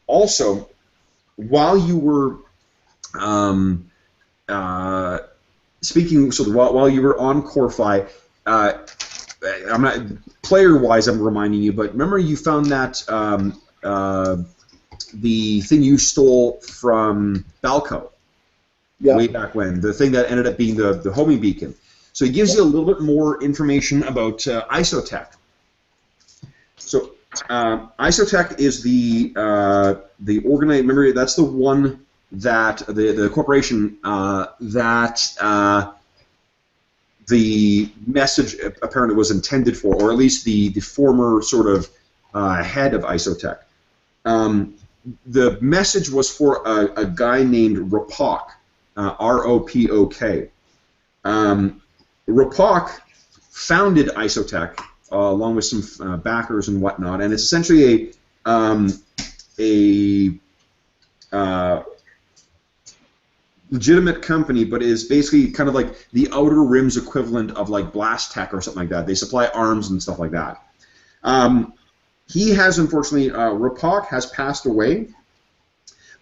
Also, while you were speaking, so while you were on Corfi, I'm not player-wise. I'm reminding you, but remember you found that the thing you stole from Balco way back when, the thing that ended up being the homing beacon. So it gives you a little bit more information about Isotech. So Isotech is the organized. Remember, that's the one that the corporation that the message apparently was intended for, or at least the former sort of head of Isotech. The message was for a guy named Ropok, R-O-P-O-K. Ropok founded Isotech along with some backers and whatnot, and it's essentially a legitimate company, but is basically kind of like the Outer Rim's equivalent of like Blast Tech or something like that. They supply arms and stuff like that. He has, unfortunately, Ropok has passed away,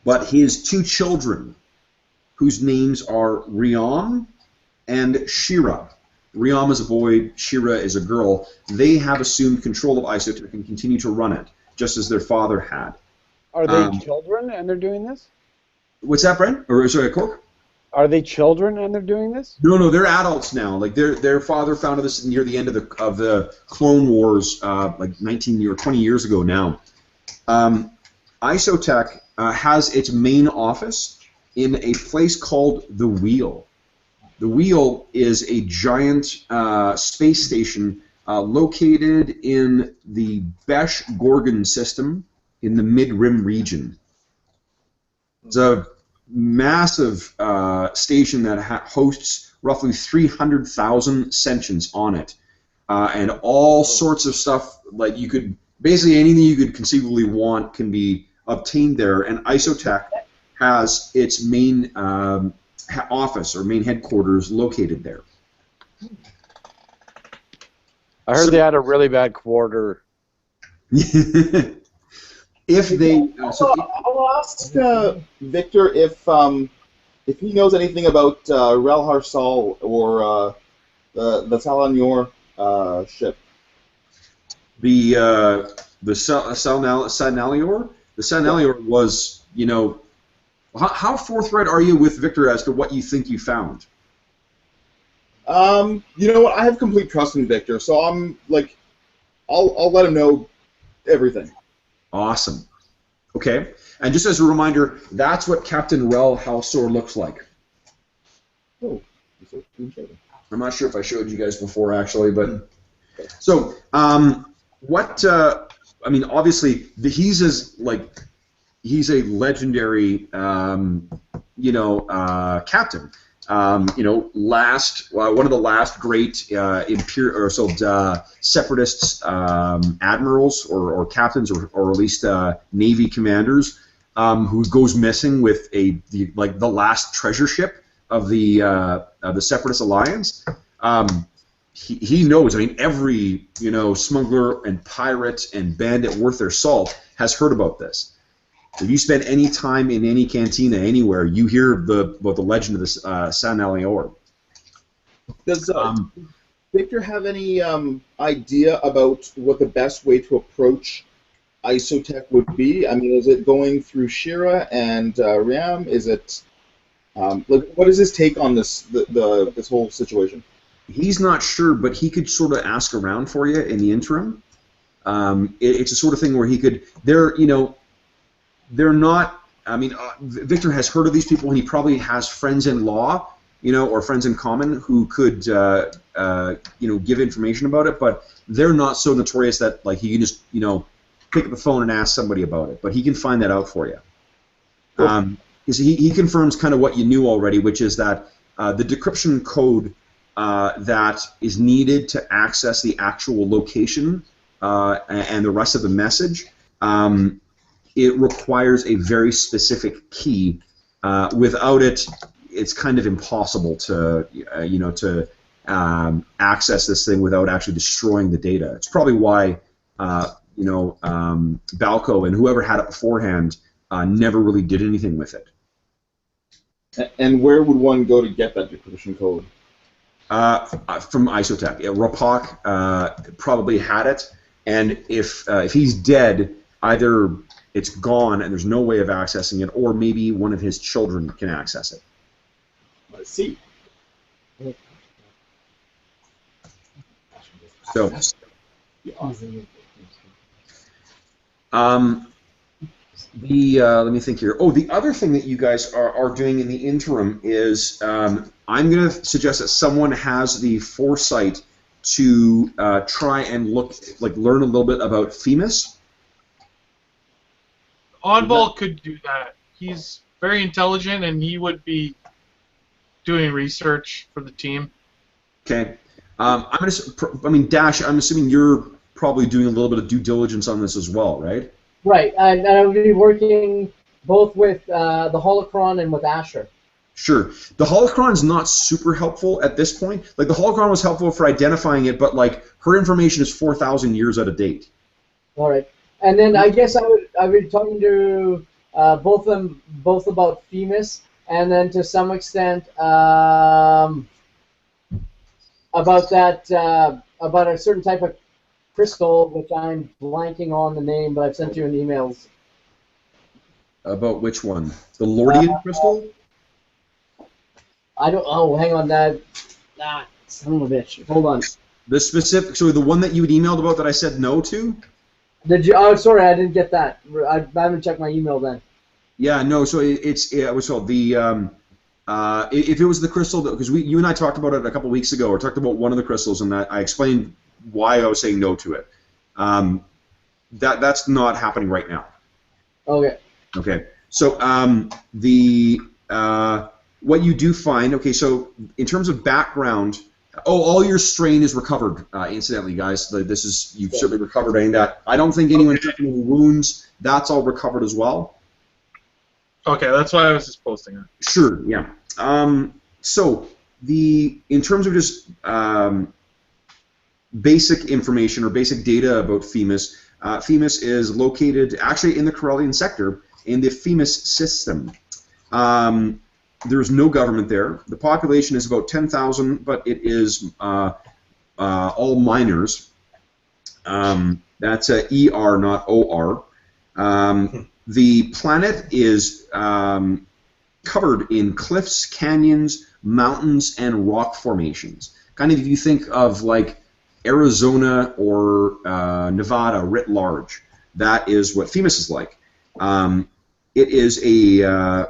but his two children, whose names are Riam and Shira. Riam is a boy, Shira is a girl. They have assumed control of Isotech and continue to run it, just as their father had. Are they children and they're doing this? What's that, Brent? Or sorry, Cork? Are they children and they're doing this? No, they're adults now. Like their father founded this near the end of the Clone Wars, like 19 or 20 years ago now. Isotech has its main office in a place called the Wheel. The Wheel is a giant space station located in the Besh Gorgon system in the Mid-Rim region. It's a massive station that hosts roughly 300,000 sentients on it, and all sorts of stuff. Like you could basically anything you could conceivably want can be obtained there. And Isotech has its main office or main headquarters located there. I heard they had a really bad quarter. If they, I'll ask Victor if he knows anything about Relhar Sol or the Salanior ship. The Sanalior? The Sanalior was, you know, how forthright are you with Victor as to what you think you found? You know what? I have complete trust in Victor, so I'm like, I'll let him know everything. Awesome. Okay, and just as a reminder, that's what Captain Rel Halsor looks like. Oh, I'm not sure if I showed you guys before, actually, but so what? I mean, obviously, he's a legendary, captain. One of the last great separatists, admirals or captains or at least Navy commanders, who goes missing with the last treasure ship of the Separatist Alliance. He knows. I mean, every smuggler and pirate and bandit worth their salt has heard about this. If you spend any time in any cantina anywhere, you hear about the legend of the San Alior. Does Victor have any idea about what the best way to approach Isotech would be? I mean, is it going through Shira and Riam? Is it what is his take on this this whole situation? He's not sure, but he could sort of ask around for you in the interim. It's a sort of thing where he could. They're not. I mean, Victor has heard of these people, and he probably has friends in law, or friends in common who could, give information about it. But they're not so notorious that he can just, pick up the phone and ask somebody about it. But he can find that out for you. Because he confirms kind of what you knew already, which is that the decryption code that is needed to access the actual location and the rest of the message. It requires a very specific key. Without it, it's kind of impossible to, access this thing without actually destroying the data. It's probably why, Balco and whoever had it beforehand never really did anything with it. And where would one go to get that decryption code? From Isotech. Yeah, Rapak probably had it, and if he's dead, either it's gone and there's no way of accessing it, or maybe one of his children can access it. I see. So, let me think here. Oh, the other thing that you guys are doing in the interim is I'm going to suggest that someone has the foresight to try and learn a little bit about Femus. Oddball could do that. He's very intelligent, and he would be doing research for the team. Okay. Dash, I'm assuming you're probably doing a little bit of due diligence on this as well, right? Right, and I would be working both with the Holocron and with Asher. Sure. The Holocron is not super helpful at this point. Like, the Holocron was helpful for identifying it, but, like, her information is 4,000 years out of date. All right. And then I guess I would be talking to both about Femus, and then to some extent about a certain type of crystal, which I'm blanking on the name, but I've sent you in emails. About which one? The Lordian crystal? I don't. Oh, hang on, Dad. Son of a bitch. Hold on. The specific. So the one that you had emailed about that I said no to? Did you? Oh, sorry, I didn't get that. I haven't checked my email then. Yeah, no. So it was called the. If it was the crystal, because you and I talked about it a couple weeks ago, or talked about one of the crystals, and I explained why I was saying no to it. That's not happening right now. Okay. Okay. So what you do find, okay, so in terms of background, all your strain is recovered, incidentally, guys. You've certainly recovered any of that. I don't think anyone took any wounds. That's all recovered as well. Okay, that's why I was just posting it. Sure, yeah. So in terms of just basic information or basic data about Femus, Femus is located actually in the Corellian sector in the Femus system. There's no government there. The population is about 10,000, but it is all miners. That's ER, not OR. The planet is covered in cliffs, canyons, mountains, and rock formations. Kind of if you think of like Arizona or Nevada writ large, that is what Femus is like. It is a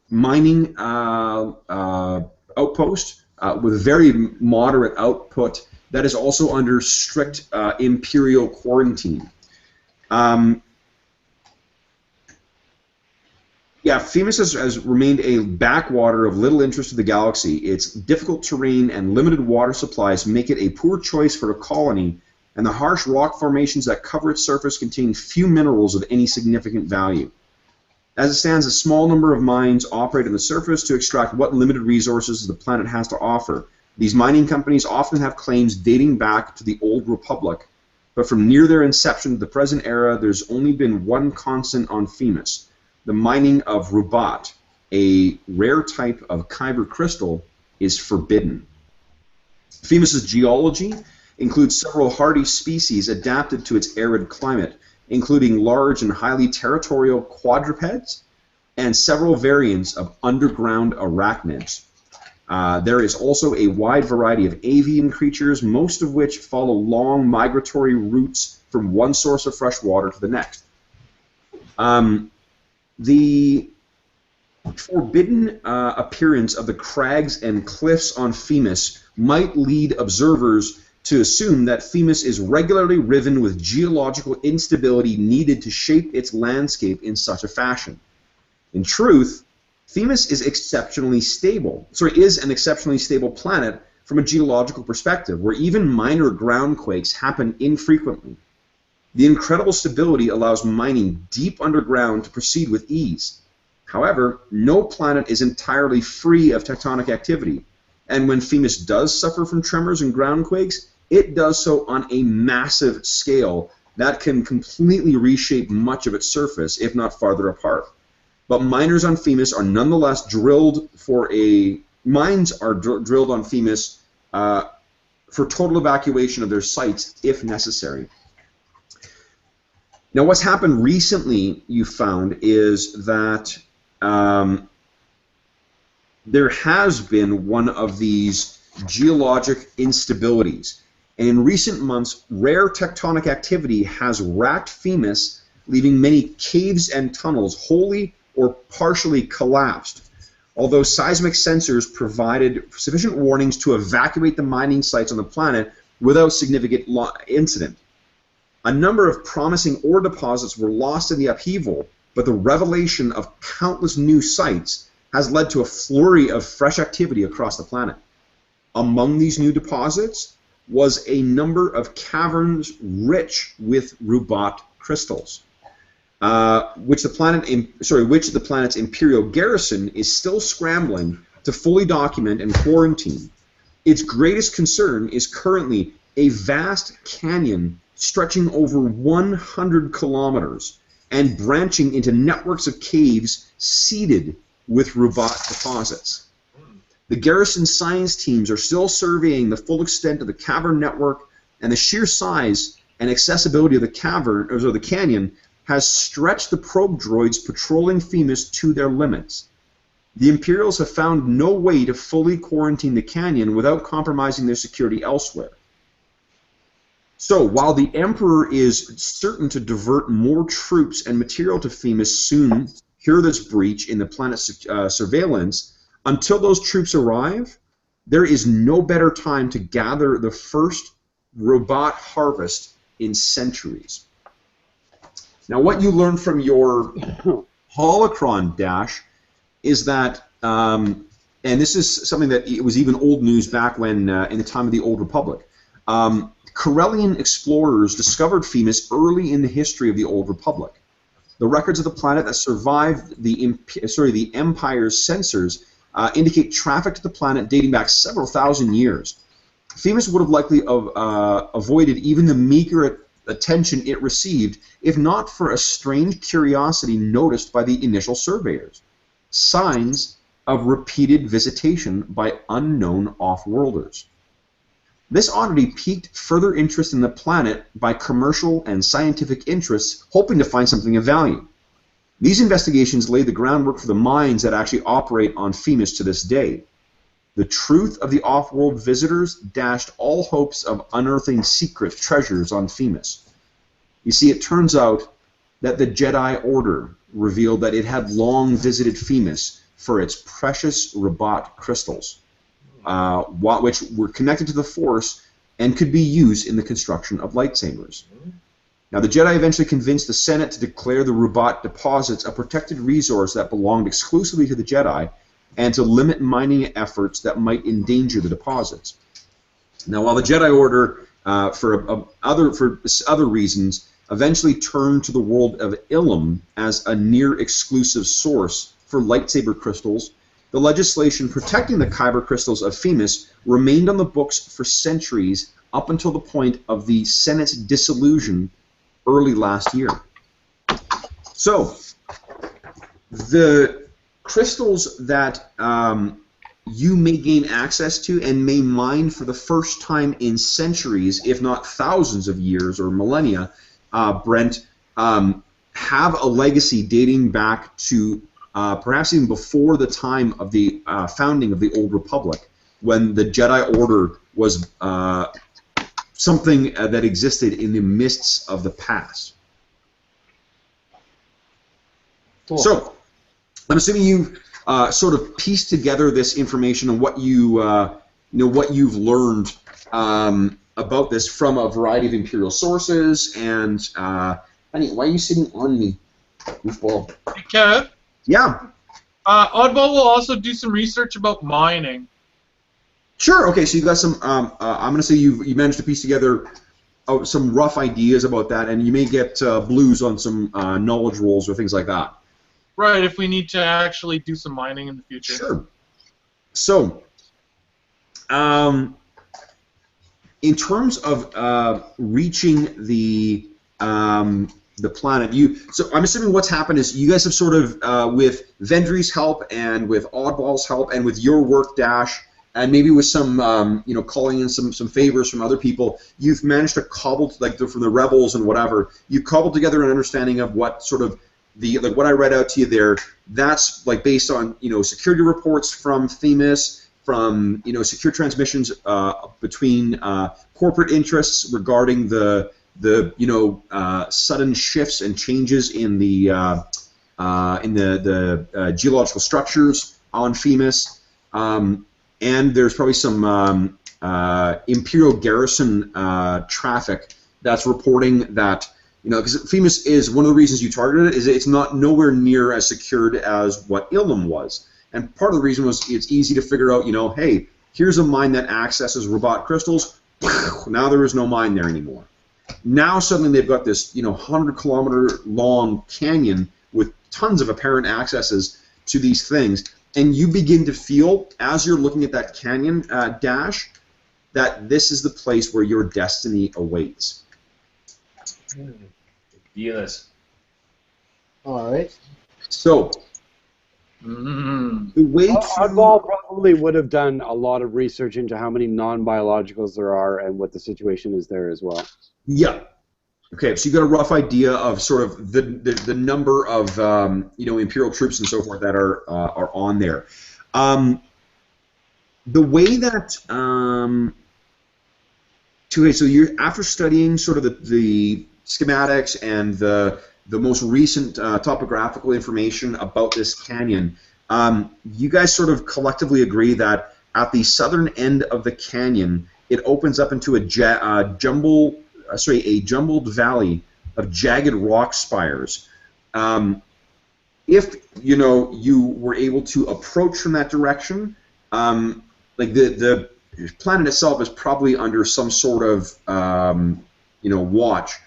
mining outpost with very moderate output that is also under strict imperial quarantine. Yeah, Femus has remained a backwater of little interest to the galaxy. Its difficult terrain and limited water supplies make it a poor choice for a colony, and the harsh rock formations that cover its surface contain few minerals of any significant value. As it stands, a small number of mines operate on the surface to extract what limited resources the planet has to offer. These mining companies often have claims dating back to the Old Republic, but from near their inception to the present era, there's only been one constant on Femus: the mining of rubat, a rare type of kyber crystal, is forbidden. Femus's geology includes several hardy species adapted to its arid climate, including large and highly territorial quadrupeds and several variants of underground arachnids. There is also a wide variety of avian creatures, most of which follow long migratory routes from one source of fresh water to the next. The forbidden appearance of the crags and cliffs on Femus might lead observers to assume that Femus is regularly riven with geological instability needed to shape its landscape in such a fashion. In truth, Femus is an exceptionally stable planet from a geological perspective, where even minor groundquakes happen infrequently. The incredible stability allows mining deep underground to proceed with ease. However, no planet is entirely free of tectonic activity, and when Femus does suffer from tremors and groundquakes, it does so on a massive scale that can completely reshape much of its surface, if not farther apart. but miners on Femus are nonetheless drilled for a mines are drilled on Femus for total evacuation of their sites if necessary. Now, what's happened recently, you found, is that there has been one of these geologic instabilities. And in recent months, rare tectonic activity has racked Femus, leaving many caves and tunnels wholly or partially collapsed. Although seismic sensors provided sufficient warnings to evacuate the mining sites on the planet without significant incident. A number of promising ore deposits were lost in the upheaval, but the revelation of countless new sites has led to a flurry of fresh activity across the planet. Among these new deposits was a number of caverns rich with rubat crystals, which the planet's Imperial garrison is still scrambling to fully document and quarantine. Its greatest concern is currently a vast canyon stretching over 100 kilometers and branching into networks of caves seeded with rubat deposits. The garrison science teams are still surveying the full extent of the cavern network, and the sheer size and accessibility of the cavern, or the canyon, has stretched the probe droids patrolling Femus to their limits. The Imperials have found no way to fully quarantine the canyon without compromising their security elsewhere. So, while the Emperor is certain to divert more troops and material to Femus soon, cure this breach in the planet's surveillance, until those troops arrive, there is no better time to gather the first rubat harvest in centuries. Now, what you learned from your holocron, Dash, is that, and this is something that it was even old news back when, in the time of the Old Republic, Corellian explorers discovered Femus early in the history of the Old Republic. The records of the planet that survived the Empire's censors indicate traffic to the planet dating back several thousand years. Femus would have likely avoided even the meager attention it received if not for a strange curiosity noticed by the initial surveyors: signs of repeated visitation by unknown off-worlders. This oddity piqued further interest in the planet by commercial and scientific interests hoping to find something of value. These investigations laid the groundwork for the mines that actually operate on Femus to this day. The truth of the off-world visitors dashed all hopes of unearthing secret treasures on Femus. You see, it turns out that the Jedi Order revealed that it had long visited Femus for its precious rubat crystals, which were connected to the Force and could be used in the construction of lightsabers. Now, the Jedi eventually convinced the Senate to declare the rubat deposits a protected resource that belonged exclusively to the Jedi, and to limit mining efforts that might endanger the deposits. Now, while the Jedi Order, for other reasons, eventually turned to the world of Ilum as a near-exclusive source for lightsaber crystals, the legislation protecting the Kyber crystals of Femus remained on the books for centuries up until the point of the Senate's dissolution early last year. So, the crystals that you may gain access to and may mine for the first time in centuries, if not thousands of years or millennia, Brent, have a legacy dating back to perhaps even before the time of the founding of the Old Republic, when the Jedi Order was something that existed in the mists of the past. Cool. So, I'm assuming you sort of pieced together this information and what what you've learned about this from a variety of Imperial sources. And honey, why are you sitting on me, goofball? Hey, Kev? Yeah. Oddball will also do some research about mining. Sure. Okay. So you got some. I'm going to say you managed to piece together some rough ideas about that, and you may get blues on some knowledge rolls or things like that. Right, if we need to actually do some mining in the future. Sure. So, in terms of reaching the the planet. So I'm assuming what's happened is you guys have sort of, with Vendry's help and with Oddball's help and with your work, Dash, and maybe with some, calling in some favors from other people, you've managed to cobble, from the rebels and whatever, you've cobbled together an understanding of what sort of what I read out to you there. That's based on security reports from Themis, from secure transmissions between corporate interests regarding the sudden shifts and changes in the geological structures on Themis, and there's probably some Imperial garrison traffic that's reporting that because Themis is one of the reasons you targeted it is it's not nowhere near as secured as what Ilum was, and part of the reason was it's easy to figure out hey, here's a mine that accesses robot crystals. Now there is no mine there anymore. Now suddenly they've got this 100-kilometer long canyon with tons of apparent accesses to these things, and you begin to feel as you're looking at that canyon, Dash, that this is the place where your destiny awaits. Yes. All right. So the way Oddball probably would have done a lot of research into how many non-biologicals there are and what the situation is there as well. Yeah. Okay, so you got a rough idea of sort of the number of Imperial troops and so forth that are on there. The way that so you're after studying sort of the schematics and the most recent topographical information about this canyon, you guys sort of collectively agree that at the southern end of the canyon, it opens up into a jumbled valley of jagged rock spires. If you were able to approach from that direction, the planet itself is probably under some sort of watch.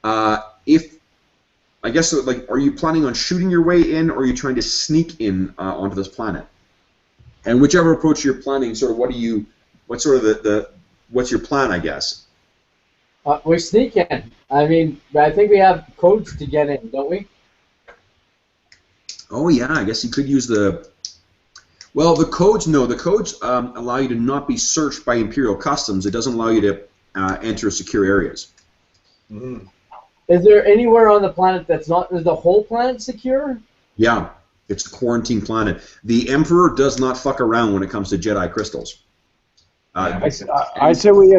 I guess are you planning on shooting your way in, or are you trying to sneak in onto this planet? And whichever approach you're planning, sort of what's your plan, I guess? We're sneaking. I mean, I think we have codes to get in, don't we? Oh yeah, I guess you could use the. Well, the codes. No, the codes allow you to not be searched by Imperial Customs. It doesn't allow you to enter secure areas. Mm-hmm. Is there anywhere on the planet that's not? Is the whole planet secure? Yeah, it's a quarantine planet. The Emperor does not fuck around when it comes to Jedi crystals. I say we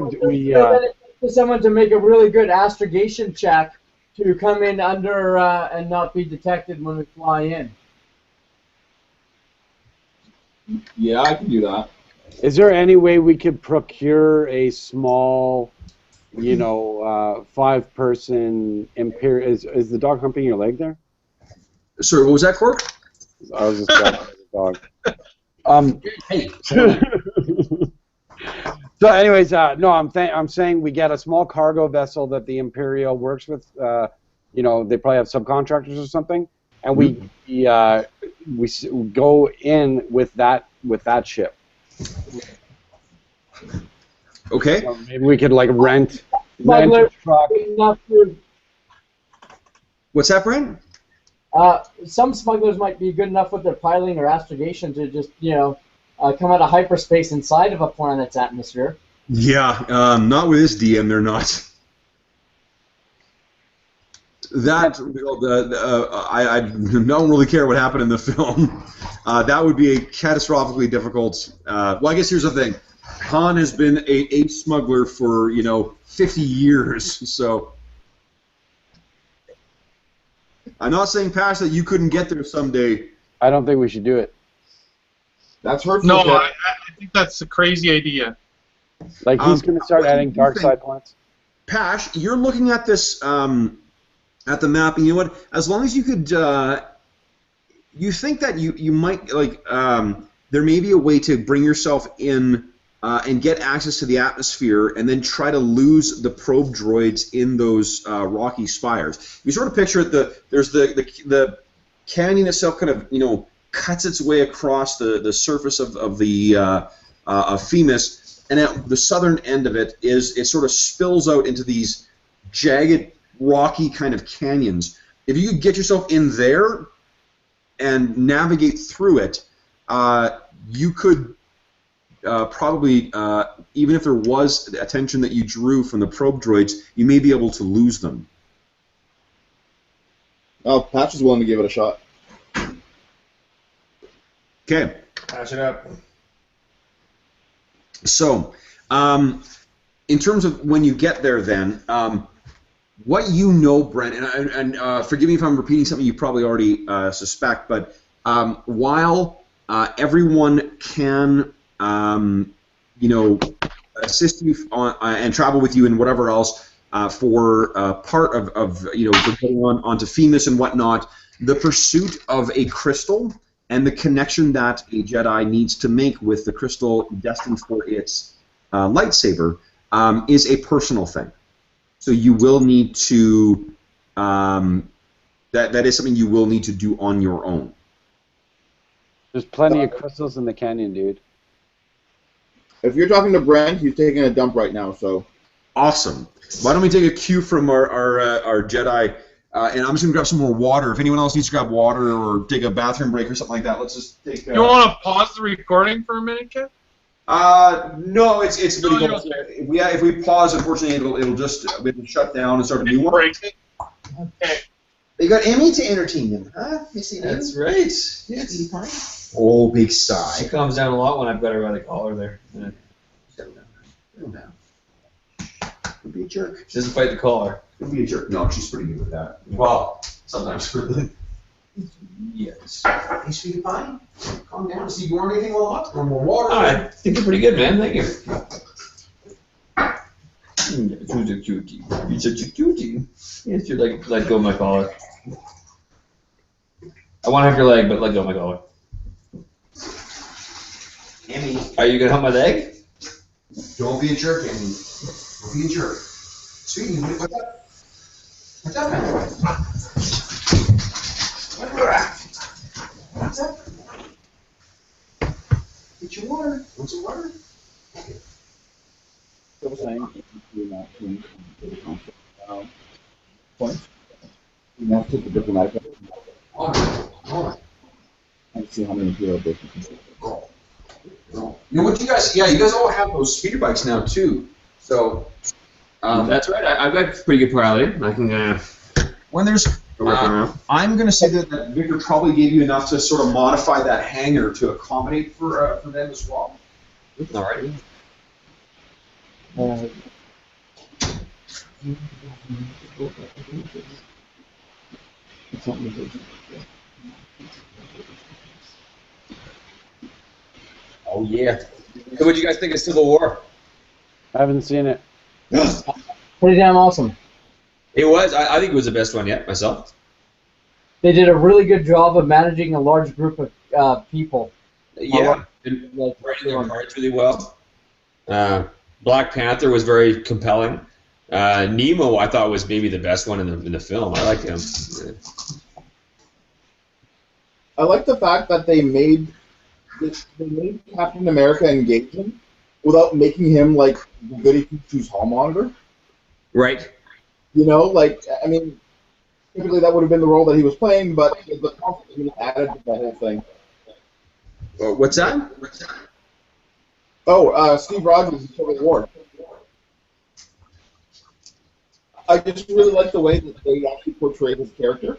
For someone to make a really good astrogation check to come in under and not be detected when we fly in. Yeah, I can do that. Is there any way we could procure a small, 5-person Imperial? Is the dog humping your leg there? Sorry, what was that, Cork? I was just grabbing the dog. Hey. So, anyways, no, I'm saying we get a small cargo vessel that the Imperial works with. They probably have subcontractors or something, and we go in with that ship. Okay. So maybe we could rent a truck. What's that, Brent? Some smugglers might be good enough with their piloting or astrogation to just come out of hyperspace inside of a planet's atmosphere. Yeah, not with this DM. They're not. That I don't really care what happened in the film. That would be a catastrophically difficult. Well, I guess here's the thing. Han has been a smuggler for 50 years, so I'm not saying, Pash, that you couldn't get there someday. I don't think we should do it. That's hurtful. No, I think that's a crazy idea. He's going to start adding dark side points. Pash, you're looking at this at the map, and you know what? As long as you could, you think that you might there may be a way to bring yourself in and get access to the atmosphere, and then try to lose the probe droids in those rocky spires. You sort of picture it. There's the canyon itself, kind of cuts its way across the surface of Themis, and at the southern end of it sort of spills out into these jagged rocky kind of canyons. If you could get yourself in there and navigate through it, you could probably, even if there was attention that you drew from the probe droids, you may be able to lose them. Oh, Patch is willing to give it a shot. Okay. Patch it up. So, in terms of when you get there, then, what you know, Brent, and forgive me if I'm repeating something you probably already suspect, but while everyone can, assist you and travel with you and whatever else for part of going onto Femus and whatnot, the pursuit of a crystal and the connection that a Jedi needs to make with the crystal destined for its lightsaber is a personal thing. So you will need to, that is something you will need to do on your own. There's plenty of crystals in the canyon, dude. If you're talking to Brent, he's taking a dump right now, so. Awesome. Why don't we take a cue from our Jedi, and I'm just going to grab some more water. If anyone else needs to grab water or take a bathroom break or something like that, let's just take... You want to pause the recording for a minute, Kev? No, it's No, really you're good. If we pause, unfortunately, it'll just we'll shut down and start a new one. Break. Okay. They got Emmy to entertain them, huh? That's right. Yes. Oh, big sigh. She calms down a lot when I've got her by the collar there. Yeah. Settle down. Don't be a jerk. She doesn't fight the collar. Don't be a jerk. No, she's pretty good with that. Well, sometimes. Yes. Hey, sweetie pie, calm down. See, you want anything or more water? I think you're pretty good, man. Thank you. You're such a cutie. You're such a cutie. Yes, you're like, let go of my collar. I want to have your leg, but let go of my collar. Emmy, Are you going to help my leg? don't be a jerk, Emmy. Don't be a jerk. Sweetie, what's up? What's up, man? What's up? Get your water. Want some water? So we're saying, points. You now take the diplomatic Alright. and see how many hero bits you can take. You know what, you guys all have those speeder bikes now, too. So, That's right. I've got pretty good priority. I can when there's... work around. I'm going to say that Victor probably gave you enough to sort of modify that hangar to accommodate for them as well. All right. Oh, yeah. So what do you guys think of Civil War? I haven't seen it. Pretty damn awesome. It was. I think it was the best one yet, myself. They did a really good job of managing a large group of people. Yeah. And Like, writing their parts really well. Black Panther was very compelling. Nemo, I thought, was maybe the best one in the film. I liked him. I like the fact that they made Captain America engaging without making him like the goody two-shoes hall monitor. Right. You know, like, I mean, typically that would have been the role that he was playing, but the conflict really added to the whole thing. What's that? Oh, Steve Rogers in Civil War. I just really like the way that they actually portrayed his character.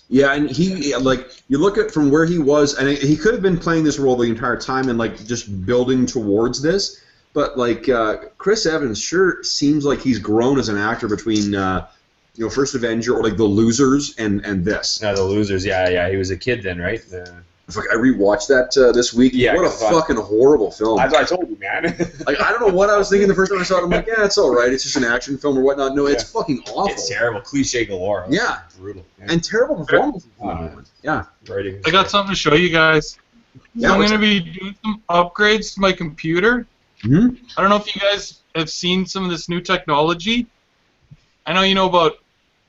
Yeah, and he, like, you look at from where he was, and he could have been playing this role the entire time and, like, just building towards this, but, like, Chris Evans sure seems like he's grown as an actor between, First Avenger or, like, The Losers and this. No, The Losers. Yeah. He was a kid then, right? Fuck, I rewatched that this week. Yeah, what a fucking horrible film. I told you, man. Like, I don't know what I was thinking the first time I saw it. I'm like, yeah, it's all right. It's just an action film or whatnot. No, it's fucking awful. It's terrible. Cliche galore. Yeah. Brutal. Yeah. And terrible performances. Yeah. Writing. I got something to show you guys. Yeah, So I'm what's going to be doing some upgrades to my computer. Mhm. I don't know if you guys have seen some of this new technology. I know you know about.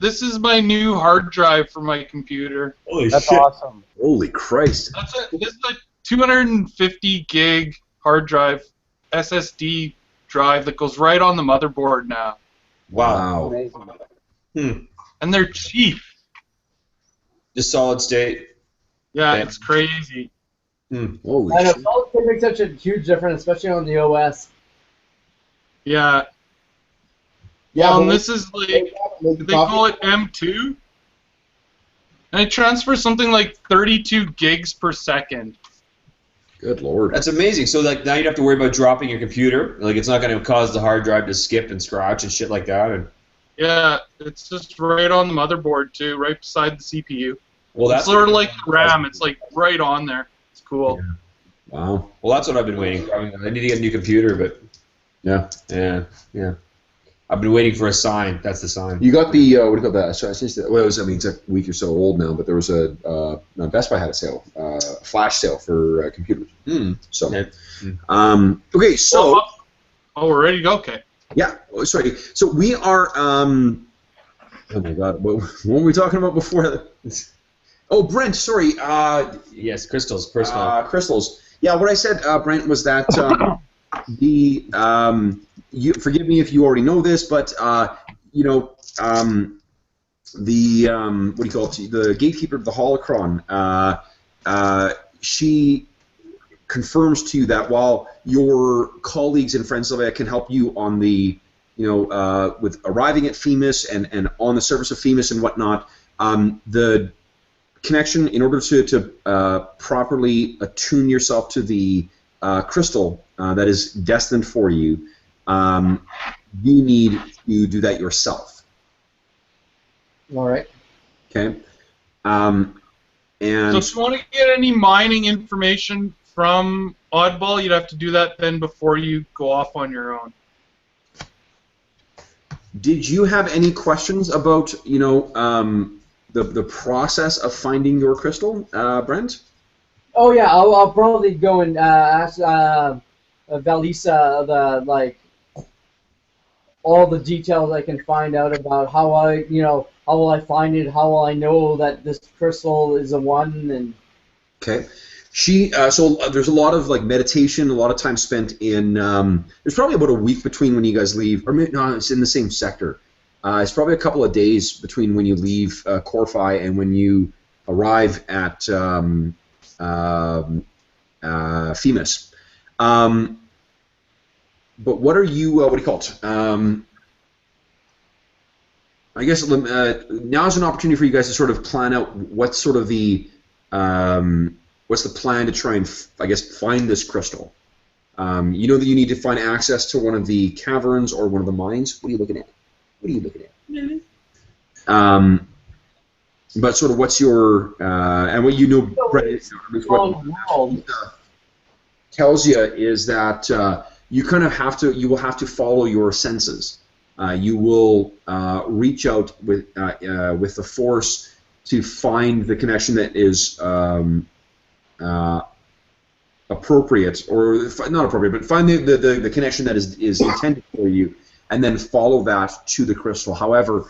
This is my new hard drive for my computer. Holy That's awesome. Holy Christ. This is a 250 gig hard drive, SSD drive that goes right on the motherboard now. Wow. Amazing. And they're cheap. Just solid state. Yeah, Okay. it's crazy. Holy I know shit. solid state makes such a huge difference, especially on the OS. Yeah. Yeah, And but this is like, make the they coffee. call it M2. And it transfers something like 32 gigs per second. Good lord. That's amazing. So like now you don't have to worry about dropping your computer. Like it's not going to cause the hard drive to skip and scratch and shit like that. And Yeah, it's just right on the motherboard too, right beside the CPU. well, It's that's sort of like the RAM. It's like right on there. It's cool. Wow. well, that's what I've been waiting for. I mean, I need to get a new computer, but Yeah. yeah. I've been waiting for a sign. That's the sign. You got the what do you call that? So I think well, it was, I mean, it's a week or so old now, but there was a no, Best Buy had a sale, flash sale for computers. So, Okay. okay, so Oh, we're ready to go? Okay. yeah, sorry. So we are. Oh my God, what were we talking about before? Oh, Brent, sorry. Yes, crystals, personal. Crystals. Yeah, what I said, Brent, was that you forgive me if you already know this, but you know, the what do you call it? The gatekeeper of the Holocron. She confirms to you that while your colleagues and friends can help you on the, you know, with arriving at Femus and on the surface of Femus and whatnot, the connection, in order to properly attune yourself to the crystal that is destined for you, you need to do that yourself. All right. Okay. And So if you want to get any mining information from Oddball, you'd have to do that then before you go off on your own. did you have any questions about, you know, the process of finding your crystal, Brent? Oh yeah, I'll probably go and ask Valisa all the details I can find out about how how will I find it, how will I know that this crystal is a one, and Okay. She so there's a lot of like meditation, a lot of time spent in. There's probably about a week between when you guys leave, or maybe, no, it's in the same sector. It's probably a couple of days between when you leave Corfi and when you arrive at Femus. But what are you? What do you call it? I guess now's an opportunity for you guys to sort of plan out what's sort of the what's the plan to try and I guess find this crystal. You know that you need to find access to one of the caverns or one of the mines. What are you looking at? What are you looking at? But sort of what's your and what you know, Brett, what tells you is that you kind of have to. You will have to follow your senses. You will reach out with the Force to find the connection that is appropriate, or not appropriate, but find the connection that is intended for you, and then follow that to the crystal. However,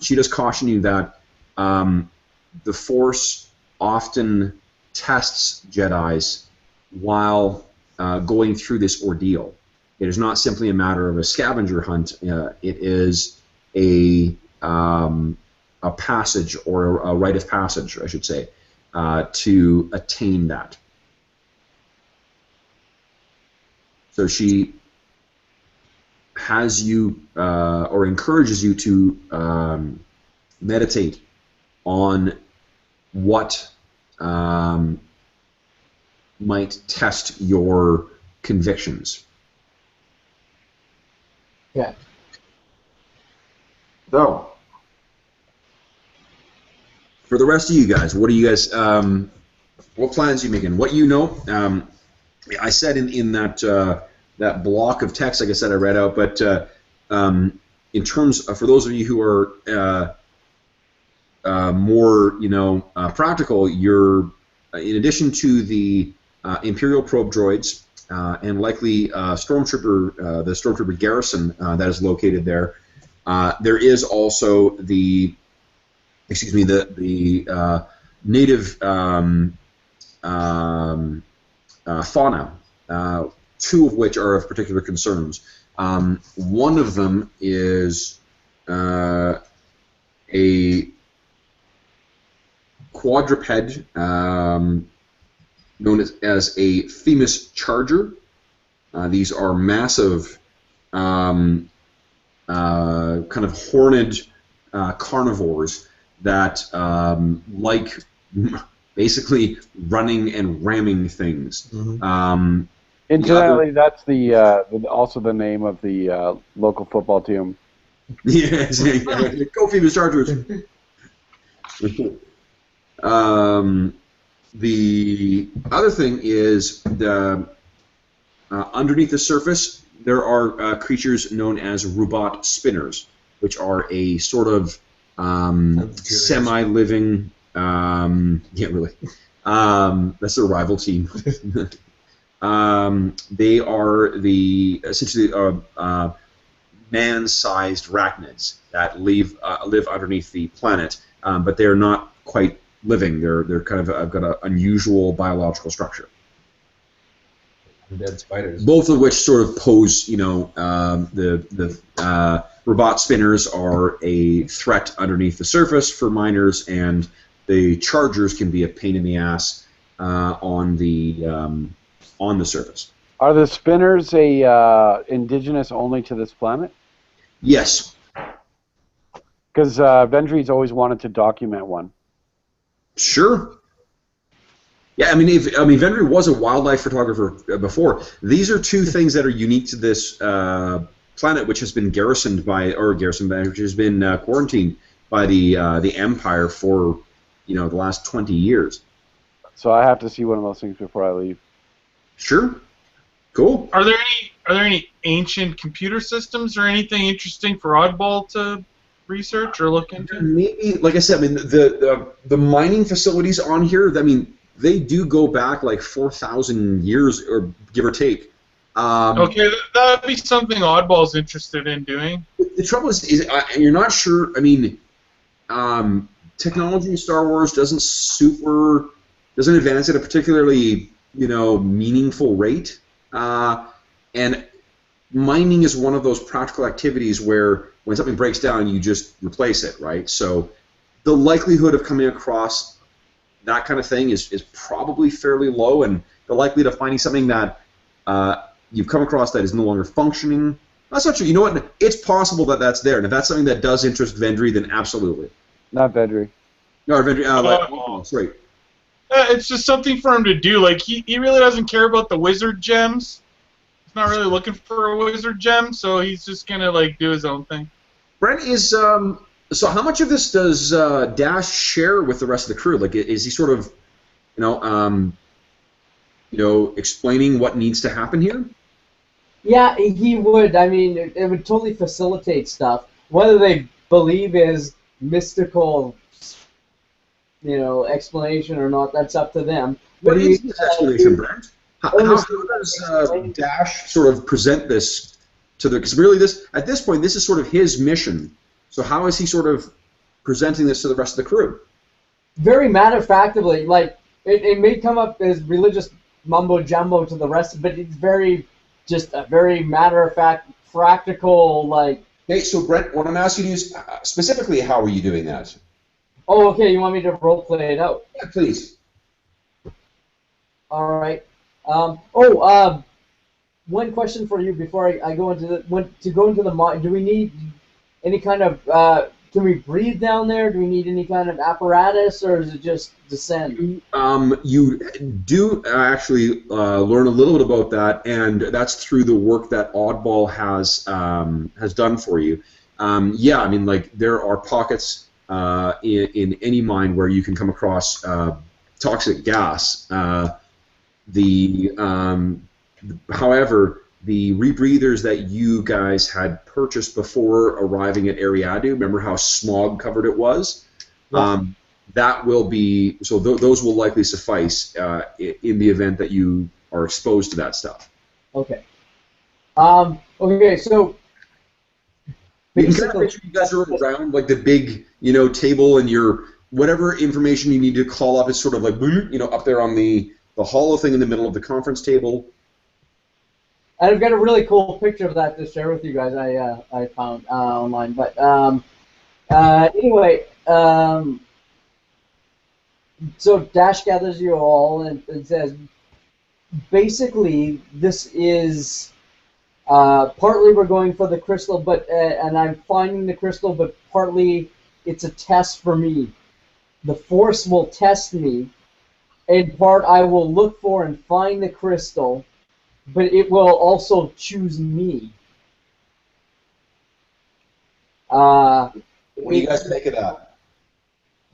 she does caution you that the Force often tests Jedis while going through this ordeal. It is not simply a matter of a scavenger hunt. It is a passage, or a rite of passage, I should say, to attain that. So she has you, or encourages you to meditate on what might test your convictions. yeah. So, for the rest of you guys, what are you guys? What plans are you making? What you know? I said in that that block of text, like I said, I read out. But in terms of, for those of you who are more, you know, practical, you're in addition to the Imperial probe droids and likely the Stormtrooper garrison that is located there. There is also the native fauna, two of which are of particular concerns. One of them is a quadruped known as a Themis charger. These are massive, kind of horned carnivores that like basically running and ramming things. Mm-hmm. Incidentally, that's also the name of the local football team. Yes, go Phoebus Chargers. The other thing is underneath the surface there are creatures known as Rubat spinners, which are a sort of semi-living. Yeah, really. That's their rival team. They are essentially man-sized arachnids that live underneath the planet, but they're not quite living. They're kind of got an unusual biological structure. Dead spiders. Both of which sort of pose, the Rubat spinners are a threat underneath the surface for miners, and the chargers can be a pain in the ass on the surface. Are the spinners indigenous only to this planet? Yes. Because Vendry's always wanted to document one. Sure. Yeah, Vendry was a wildlife photographer before. These are two things that are unique to this planet, which has been which has been quarantined by the Empire for the last 20 years. So I have to see one of those things before I leave. Sure. Cool. Are there any ancient computer systems or anything interesting for Oddball to research or look into? Maybe, like I said, the mining facilities on here, they do go back like 4,000 years, or give or take. Okay, that would be something Oddball's interested in doing. The trouble is you're not sure. Technology in Star Wars doesn't advance at a particularly meaningful rate, and mining is one of those practical activities where when something breaks down, you just replace it, right? So the likelihood of coming across that kind of thing is probably fairly low, and the likelihood of finding something that you've come across that is no longer functioning, that's not true. You know what? It's possible that that's there, and if that's something that does interest Vendry, then absolutely. Not Vendry. No, Vendry. Sorry. It's just something for him to do. Like he really doesn't care about the wizard gems. He's not really looking for a wizard gem, so he's just gonna do his own thing. Brent is so how much of this does Dash share with the rest of the crew? Like, is he sort of, explaining what needs to happen here? Yeah, he would. It would totally facilitate stuff. Whether they believe his mystical, explanation or not, that's up to them. What is his explanation, Brent? How does Dash sort of present this to the? Because really, at this point, this is sort of his mission. So how is he sort of presenting this to the rest of the crew? Very matter-of-factly. It may come up as religious mumbo-jumbo to the rest, but it's just a very matter-of-fact, practical, Okay, so Brent, what I'm asking you is, specifically, how are you doing that? Oh, okay, you want me to role-play it out? Yeah, please. All right. One question for you before I go into the do we need any kind of can we breathe down there? Do we need any kind of apparatus, or is it just descend? You do actually learn a little bit about that, and that's through the work that Oddball has done for you. There are pockets in any mine where you can come across toxic gas. However, the rebreathers that you guys had purchased before arriving at Ariadu, remember how smog covered it was? Yeah. That will be, so those will likely suffice in the event that you are exposed to that stuff. Okay. Okay, so You can kind of picture you guys are around the big, table, and your whatever information you need to call up is sort of up there on the hollow thing in the middle of the conference table. I've got a really cool picture of that to share with you guys. I found online, but anyway, so Dash gathers you all and says, basically, this is partly we're going for the crystal, but and I'm finding the crystal, but partly it's a test for me. The Force will test me. In part, I will look for and find the crystal, but it will also choose me. What do you guys make of that?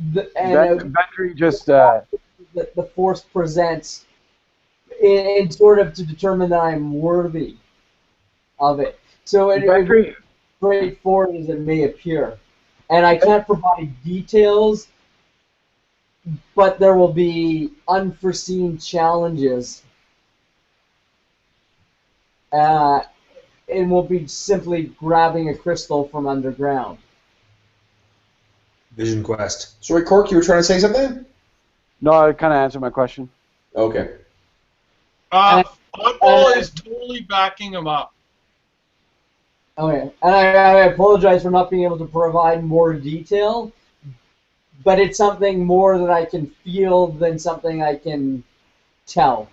Ventree just the Force presents in sort of to determine that I'm worthy of it. So it's straightforward as it may appear. And I can't provide details, but there will be unforeseen challenges. It won't be simply grabbing a crystal from underground. Vision Quest. Sorry, Cork, you were trying to say something? No, I kind of answered my question. Okay. Oddball is totally backing him up. Okay, and I apologize for not being able to provide more detail, but it's something more that I can feel than something I can tell.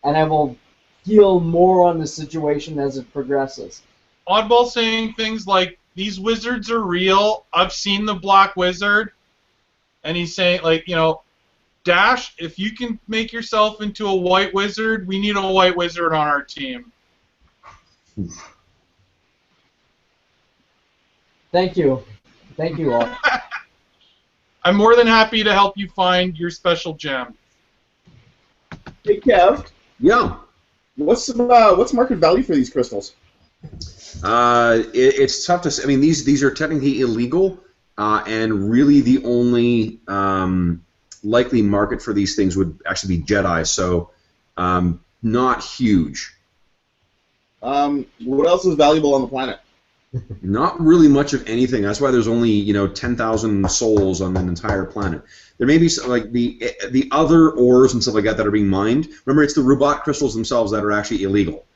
And I will feel more on the situation as it progresses. Oddball saying things like, these wizards are real, I've seen the Black Wizard, and he's saying, like, you know, Dash, if you can make yourself into a white wizard, we need a white wizard on our team. Thank you. Thank you all. I'm more than happy to help you find your special gem. Hey, Kev. Yeah. What's market value for these crystals? It's tough to say. I mean, these are technically illegal, and really the only likely market for these things would actually be Jedi, so not huge. What else is valuable on the planet? Not really much of anything. That's why there's only 10,000 souls on an entire planet. There may be some, like the other ores and stuff like that are being mined. Remember, it's the Rubat crystals themselves that are actually illegal.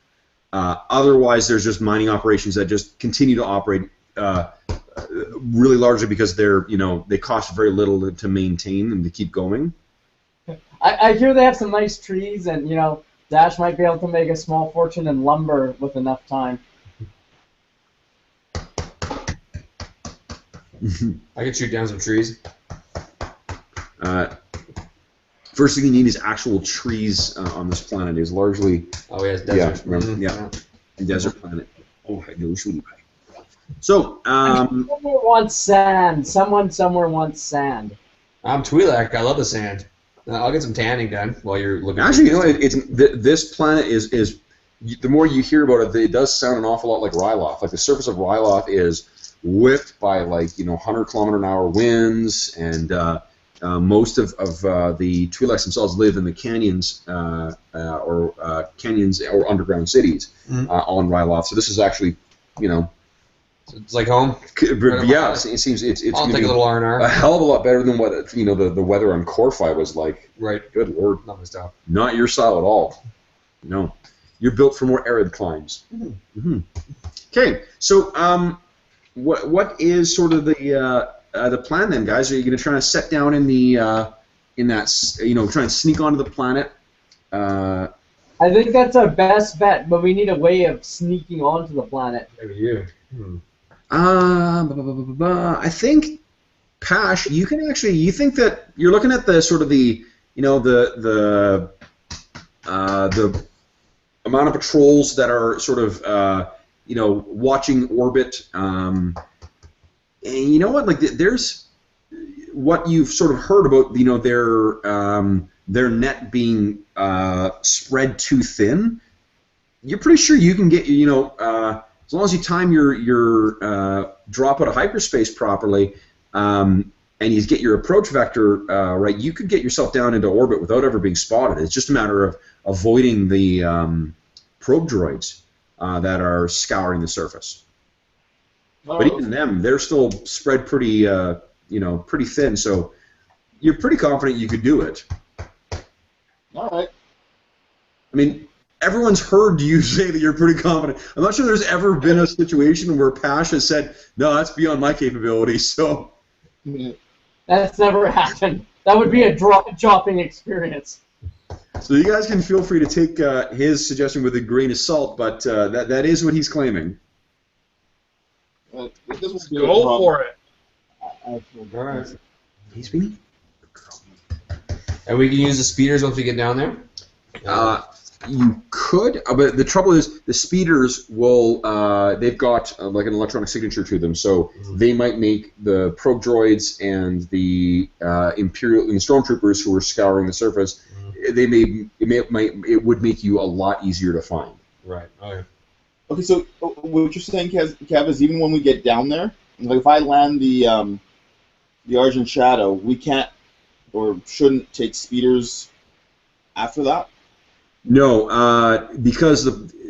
Otherwise, there's just mining operations that just continue to operate really largely because they cost very little to maintain and to keep going. I hear they have some nice trees, and Dash might be able to make a small fortune in lumber with enough time. I could shoot down some trees. First thing you need is actual trees on this planet. It's largely desert. Yeah, remember, desert planet. Oh, I know. So, someone wants sand. Someone somewhere wants sand. I'm Twi'lek. I love the sand. I'll get some tanning done while you're looking. Actually, this planet is the more you hear about it does sound an awful lot like Ryloth. Like the surface of Ryloth is whipped by 100-kilometer-an-hour winds, and most of the Twi'leks themselves live in the canyons or canyons or underground cities on Ryloth. So this is actually, it's like home. Yeah, it seems it's. I'll take a little R&R. A hell of a lot better than what the weather on Corfi was like. Right. Good lord. Not my style. Not your style at all. No, you're built for more arid climes. Okay, so what is sort of the plan then, guys? Are you going to try to set down in that try and sneak onto the planet? I think that's our best bet, but we need a way of sneaking onto the planet. Maybe you. I think, Pash, you can actually. You think that you're looking at the sort of the amount of patrols that are sort of watching orbit. And you know what? Like there's what you've sort of heard about. Their net being spread too thin. You're pretty sure you can get as long as you time your drop out of hyperspace properly, and you get your approach vector right, you could get yourself down into orbit without ever being spotted. It's just a matter of avoiding the probe droids that are scouring the surface. But even them, they're still spread pretty pretty thin. So you're pretty confident you could do it. All right. I mean, everyone's heard you say that you're pretty confident. I'm not sure there's ever been a situation where Pash has said, no, that's beyond my capability, so... That's never happened. That would be a dropping experience. So you guys can feel free to take his suggestion with a grain of salt, but that is what he's claiming. Go for it. All right. He's me? And we can use the speeders once we get down there? You could, but the trouble is the speeders will, they've got like an electronic signature to them, so they might make the probe droids and the Imperial and the stormtroopers who are scouring the surface, it would make you a lot easier to find. Right, okay. Okay, so what you're saying, Kev, is even when we get down there, like if I land the Argent Shadow, we can't or shouldn't take speeders after that? No, because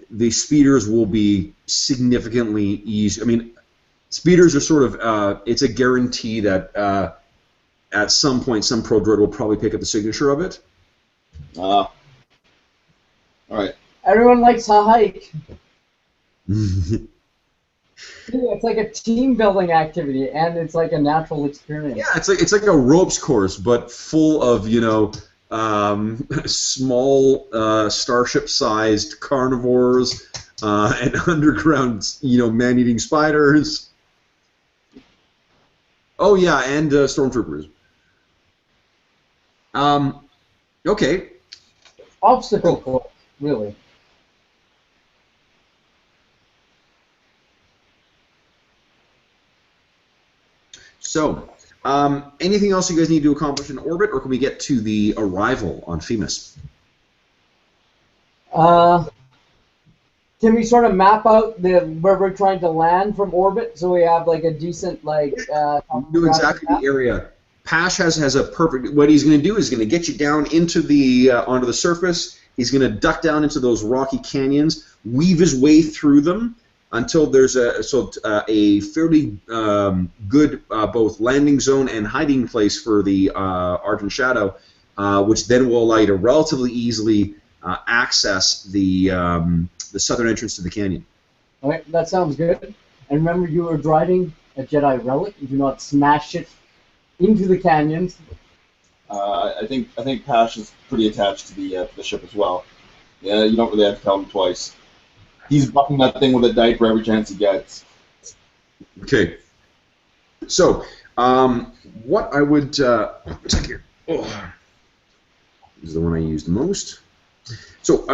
the speeders will be significantly easy. I mean, speeders are sort of, it's a guarantee that at some point some probe droid will probably pick up the signature of it. All right. Everyone likes a hike. It's like a team building activity, and it's like a natural experience. Yeah, it's like a ropes course, but full of small starship-sized carnivores and underground man-eating spiders. Oh yeah, and stormtroopers. Okay. Obstacle course, really. So, anything else you guys need to accomplish in orbit, or can we get to the arrival on Femus? Can we sort of map out where we're trying to land from orbit, so we have like a decent know exactly the area. Pash has a perfect. What he's going to do is going to get you down into the onto the surface. He's going to duck down into those rocky canyons, weave his way through them until there's a fairly good both landing zone and hiding place for the Argent Shadow, which then will allow you to relatively easily access the southern entrance to the canyon. All right, that sounds good. And remember, you are driving a Jedi relic. You do not smash it into the canyons. I think Pash is pretty attached to the ship as well. Yeah, you don't really have to tell him twice. He's bucking that thing with a diaper every chance he gets. Okay. So, what I would check here. Oh, this is the one I used the most. So,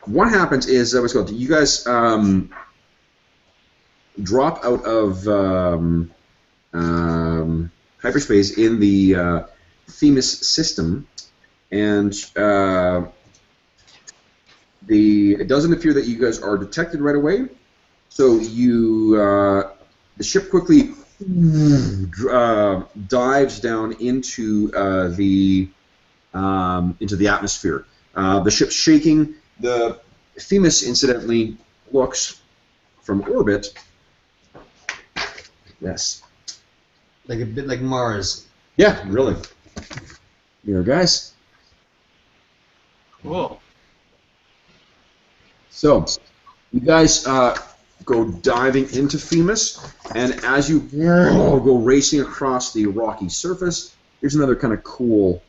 what happens is what's called. You guys drop out of hyperspace in the Femus system, and it doesn't appear that you guys are detected right away. So the ship quickly dives down into the atmosphere. The ship's shaking. The Femus, incidentally, looks from orbit. Yes. Like a bit like Mars. Yeah, really. Guys. Cool. So, you guys go diving into Femus, and as you go racing across the rocky surface, here's another kind of cool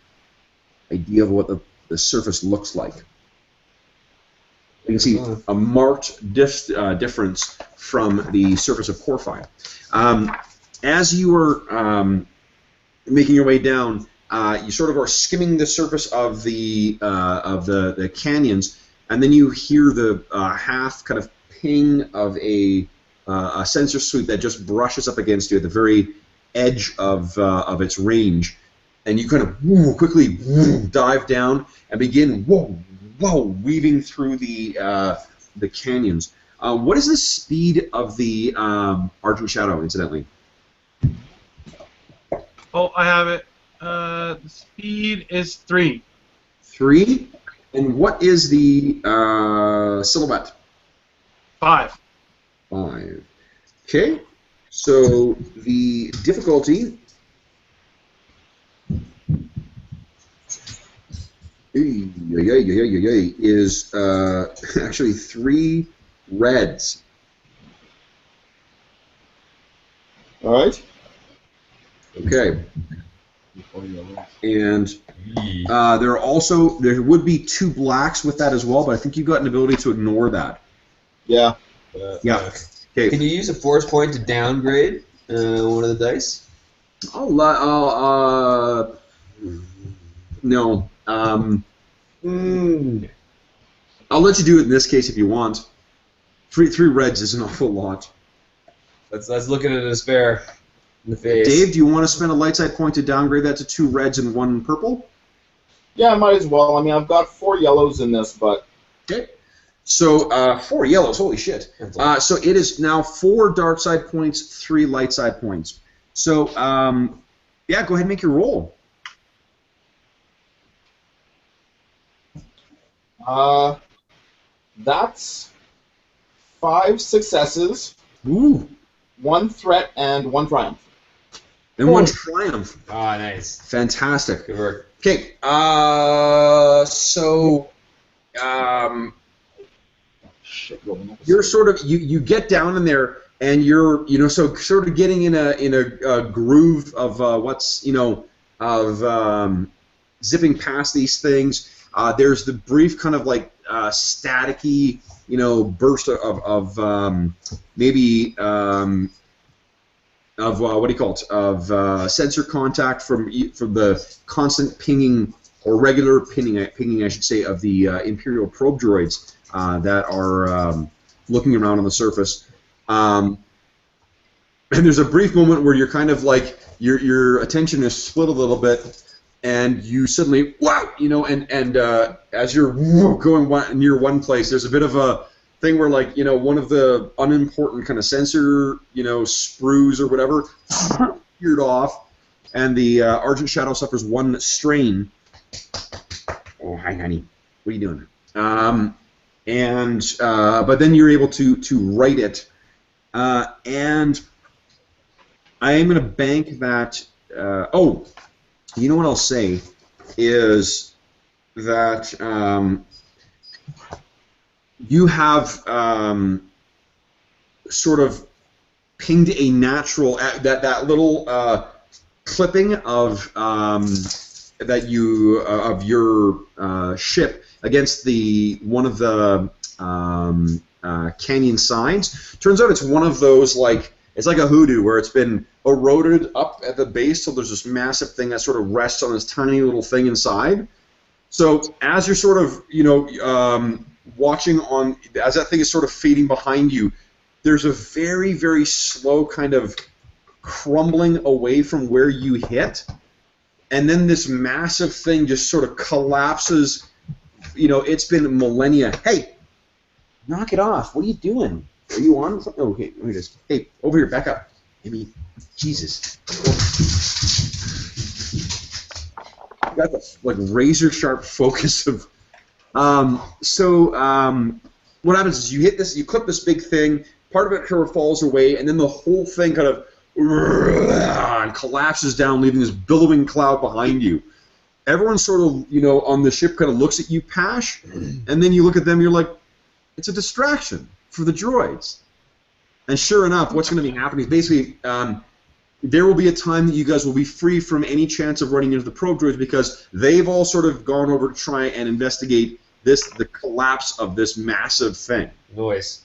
idea of what the surface looks like. You can see a marked difference from the surface of Porphyre. As you are making your way down, you sort of are skimming the surface of the canyons, and then you hear the half kind of ping of a sensor sweep that just brushes up against you at the very edge of its range, and you kind of quickly dive down and begin weaving through the canyons. What is the speed of the Argent Shadow, incidentally? Oh, I have it. The speed is 3. 3? And what is the silhouette? 5. 5. Okay. So the difficulty is actually 3 reds. All right. Okay. And there would be 2 blacks with that as well, but I think you've got an ability to ignore that. Yeah. Yeah. Okay. Can you use a force point to downgrade one of the dice? No. I'll let you do it in this case if you want. 3 reds is an awful lot. Let's look at it in despair in the face. Dave, do you want to spend a light side point to downgrade that to 2 reds and 1 purple? Yeah, I might as well. I mean, I've got 4 yellows in this, but... Okay. So, 4 yellows, holy shit. So it is now 4 dark side points, 3 light side points. So, yeah, go ahead and make your roll. That's 5 successes, Ooh. 1 threat, and 1 triumph. And 1 triumph. Ah, nice. Fantastic. Good work. Okay, so you're sort of you get down in there and you're so sort of getting in a groove of zipping past these things. There's the brief kind of like staticky burst of what do you call it? Of sensor contact from the constant pinging or regular pinging, I should say, of the Imperial probe droids that are looking around on the surface. And there's a brief moment where you're kind of like your attention is split a little bit, and you suddenly and as you're going near one place, there's a bit of a thing where one of the unimportant kind of sensor sprues or whatever peeled off, and the Argent Shadow suffers 1 strain. Oh, hi, honey. What are you doing? But then you're able to write it, and I am going to bank that. You know what I'll say is that you have sort of pinged a natural that little clipping of of your ship against one of the canyon sides. Turns out it's one of those it's like a hoodoo where it's been eroded up at the base, so there's this massive thing that sort of rests on this tiny little thing inside. So as you're sort of watching as that thing is sort of fading behind you, there's a very, very slow kind of crumbling away from where you hit, and then this massive thing just sort of collapses. It's been millennia. Hey, knock it off. What are you doing? Are you on something? Oh, okay, let me just. Hey, over here, back up. Maybe, Jesus. Got the razor sharp focus of. What happens is you hit this, you clip this big thing. Part of it kind of falls away, and then the whole thing kind of and collapses down, leaving this billowing cloud behind you. Everyone sort of, on the ship kind of looks at you, Pash, and then you look at them, you're like, it's a distraction for the droids. And sure enough, what's going to be happening is basically there will be a time that you guys will be free from any chance of running into the probe droids because they've all sort of gone over to try and investigate the collapse of this massive thing. Noise.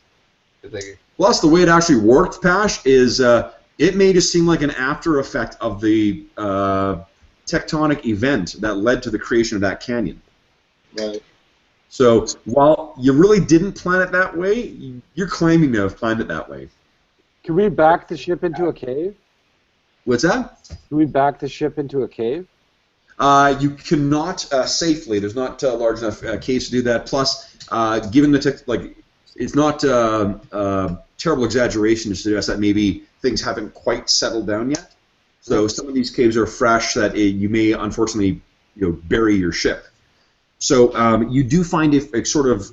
Plus, the way it actually worked, Pash, is it made it seem like an after effect of the tectonic event that led to the creation of that canyon. Right. So while you really didn't plan it that way, you're claiming to have planned it that way. Can we back the ship into a cave? What's that? Can we back the ship into a cave? You cannot safely. There's not large enough caves to do that. Plus, given the it's not terrible exaggeration to suggest that maybe things haven't quite settled down yet. So some of these caves are fresh that you may unfortunately bury your ship. So you do find a sort of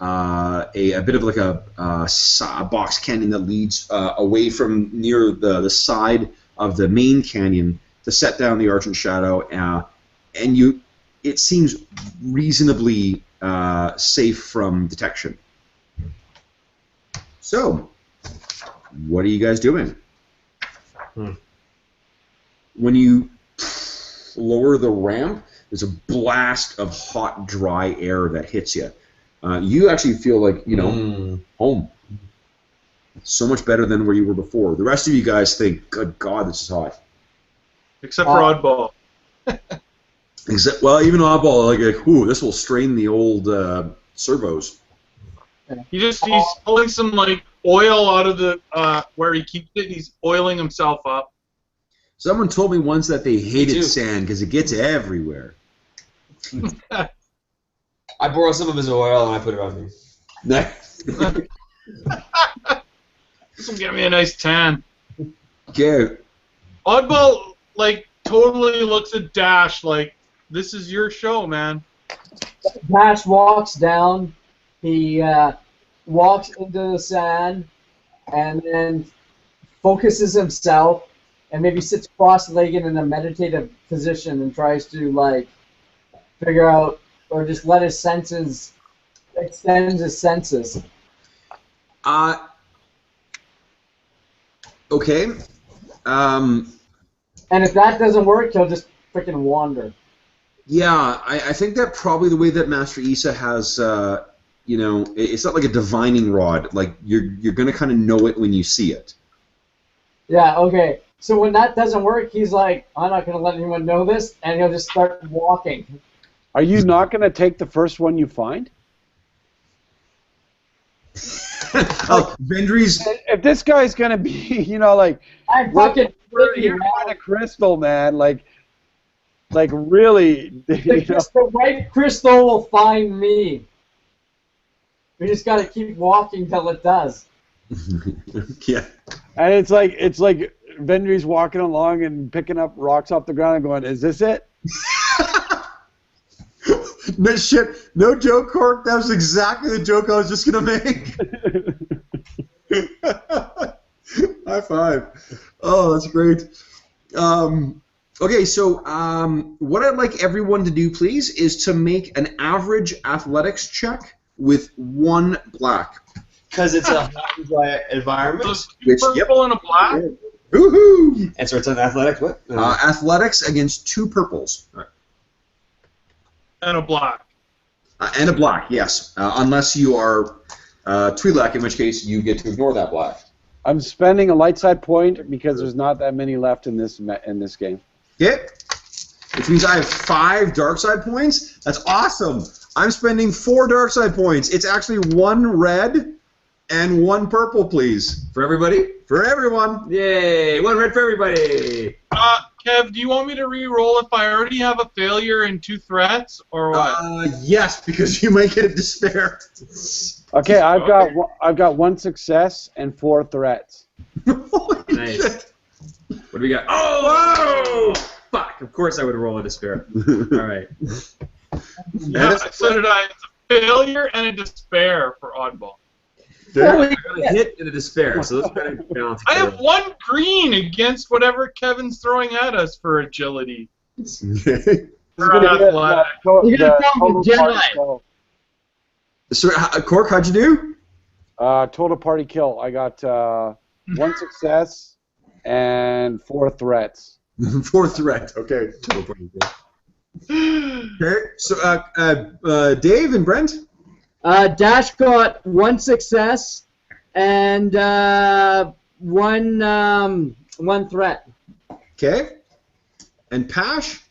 a bit of like a box canyon that leads away from near the side of the main canyon to set down the Argent Shadow, and you it seems reasonably safe from detection. So, what are you guys doing? When you lower the ramp, there's a blast of hot, dry air that hits you. You actually feel like, home. So much better than where you were before. The rest of you guys think, good God, this is hot. Except for Oddball. Well, even Oddball, like, ooh, this will strain the old servos. He's pulling some like oil out of the where he keeps it. He's oiling himself up. Someone told me once that they hated sand because it gets everywhere. I borrow some of his oil and I put it on me. This will get me a nice tan. Okay. Oddball like totally looks at Dash like, this is your show, man. Dash walks down. He walks into the sand and then focuses himself and maybe sits cross-legged in a meditative position and tries to like figure out or just let his senses extend his senses. Okay. And if that doesn't work, he'll just freaking wander. Yeah, I think that probably the way that Master Issa has, it's not like a divining rod. Like you're gonna kind of know it when you see it. Yeah. Okay. So when that doesn't work, he's like, I'm not gonna let anyone know this, and he'll just start walking. Are you not going to take the first one you find? Vendry's. If this guy's going to be, I'm fucking you're kind of crystal, man. Like really. The right crystal will find me. We just gotta keep walking till it does. Yeah. And it's like Vendry's walking along and picking up rocks off the ground and going, "Is this it?" No shit. No joke, Cork. That was exactly the joke I was just gonna make. High five. Oh, that's great. Okay, so what I'd like everyone to do, please, is to make an average athletics check with 1 black. Because it's a hot and dry environment. So purple and a black? Woohoo! And so it's an athletics what? Athletics against 2 purples. And a black. And a black, yes. Unless you are Twi'lek, in which case you get to ignore that black. I'm spending a light side point because there's not that many left in this game. Okay. Which means I have 5 dark side points. That's awesome. I'm spending 4 dark side points. It's actually 1 red and 1 purple, please. For everybody? For everyone. Yay! 1 red for everybody! Kev, do you want me to re-roll if I already have a failure and 2 threats, or what? Yes, because you might get a despair. Okay, I've got 1 success and 4 threats. Holy Nice. shit. What do we got? Oh! Whoa! Fuck! Of course I would roll a despair. Alright. Yeah, so did I. It's a failure and a despair for Oddball. I got a hit and a despair, so those kind of balance. I have 1 green against whatever Kevin's throwing at us for agility. Okay. For athletic. You're gonna tell me Jedi. So, Cork, how'd you do? Total party kill. I got 1 success and 4 threats. 4 threat. Okay. Okay. So, Dave and Brent? Dash got 1 success and 1 threat. Okay. And Pash?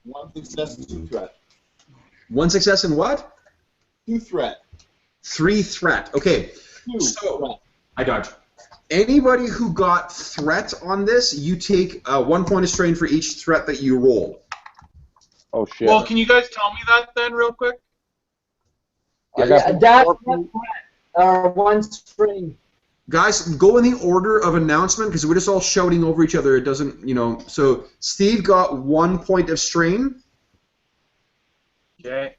1 success and 2 threat. 1 success and what? 2 threat. 3 threat. Okay. 2 So, threat. I dodge. anybody who got threat on this, you take 1 point of strain for each threat that you roll. Oh shit. Well, can you guys tell me that then, real quick? I got Dash 1 threat or 1 string. Guys, go in the order of announcement because we're just all shouting over each other. It doesn't, So Steve got 1 point of strain. Okay.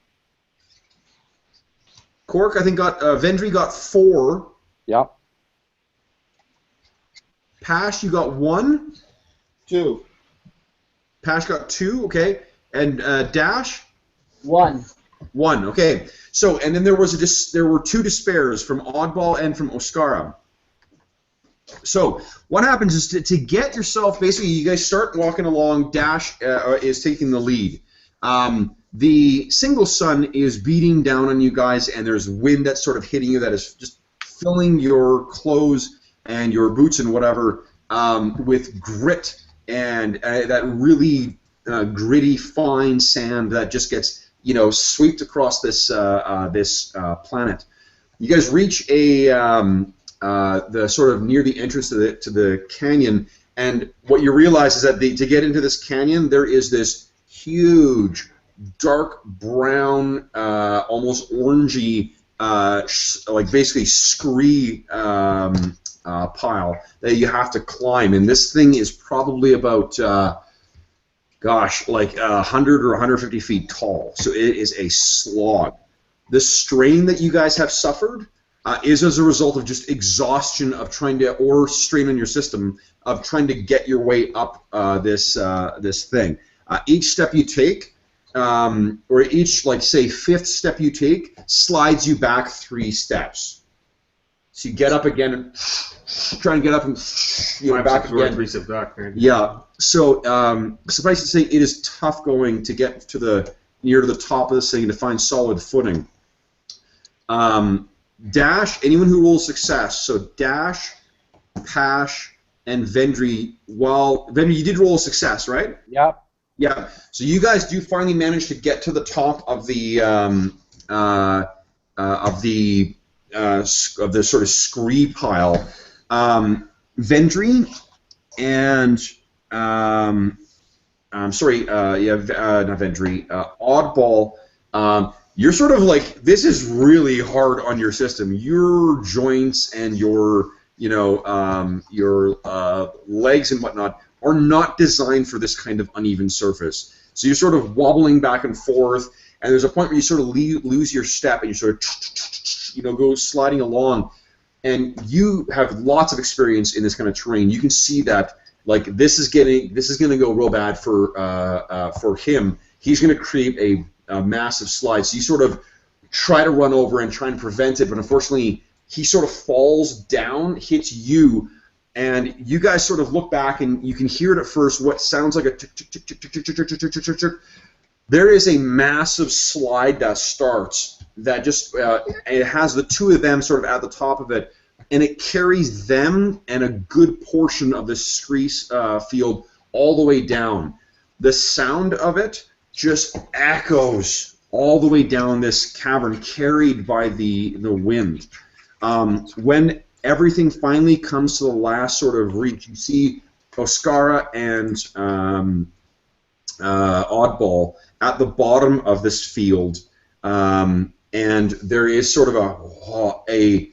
Cork, I think Vendry got 4. Yep. Pash, you got 1. 2. Pash got 2. Okay. And Dash. 1. 1. Okay. So, and then there were 2 despairs from Oddball and from Oscara. So what happens is to get yourself, basically, you guys start walking along. Dash is taking the lead. The single sun is beating down on you guys, and there's wind that's sort of hitting you that is just filling your clothes and your boots and whatever with grit and that really gritty, fine sand that just gets swept across this planet. You guys reach the sort of near the entrance to the canyon, and what you realize is that to get into this canyon, there is this huge, dark brown, almost orangey, like basically scree pile that you have to climb, and this thing is probably about, like 100 or 150 feet tall. So it is a slog. The strain that you guys have suffered is as a result of just exhaustion of trying to, or strain on your system of trying to get your way up this thing. Each step you take, or each, like, say, 5th step you take, slides you back 3 steps. So you get up again and try and get up and back again. 3 steps back. Right? Yeah. So suffice to say, it is tough going to get to near to the top of this thing to find solid footing. Dash, anyone who rolls success, so Dash, Pash, and Vendry. Well, Vendry, you did roll a success, right? Yep. Yeah. So you guys do finally manage to get to the top of the sort of scree pile. Vendry and not Vendry. Oddball. You're sort of like, this is really hard on your system. Your joints and your legs and whatnot are not designed for this kind of uneven surface. So you're sort of wobbling back and forth, and there's a point where you sort of lose your step, and you sort of go sliding along. And you have lots of experience in this kind of terrain. You can see that, like, this is going to go real bad for him. He's going to create a massive slide. So you sort of try to run over and try and prevent it, but unfortunately he sort of falls down, hits you, and you guys sort of look back and you can hear it at first, what sounds like a tick, tick, tick, tick, tick, tick, tick, tick, tick, tick, tick. There is a massive slide that starts that just, it has the 2 of them sort of at the top of it, and it carries them and a good portion of the scree field all the way down. The sound of it just echoes all the way down this cavern, carried by the wind. When everything finally comes to the last sort of reach, you see Oscara and Oddball at the bottom of this field, and there is sort of a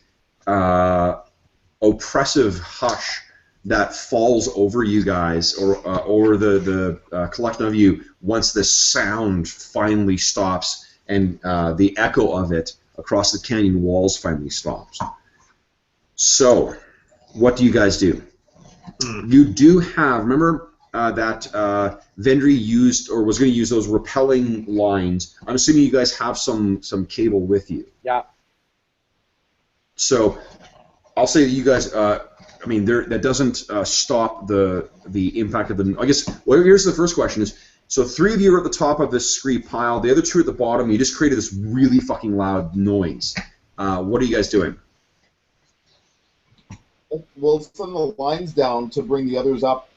oppressive hush that falls over you guys, or over the collection of you, once this sound finally stops and the echo of it across the canyon walls finally stops. So, what do you guys do? You do have, remember that Vendry used, or was going to use, those repelling lines. I'm assuming you guys have some cable with you. Yeah. So, I'll say that you guys, that doesn't stop the impact of the. I guess. Well, here's the first question: is so 3 of you are at the top of this scree pile, the other 2 at the bottom. You just created this really fucking loud noise. What are you guys doing? We'll send the lines down to bring the others up.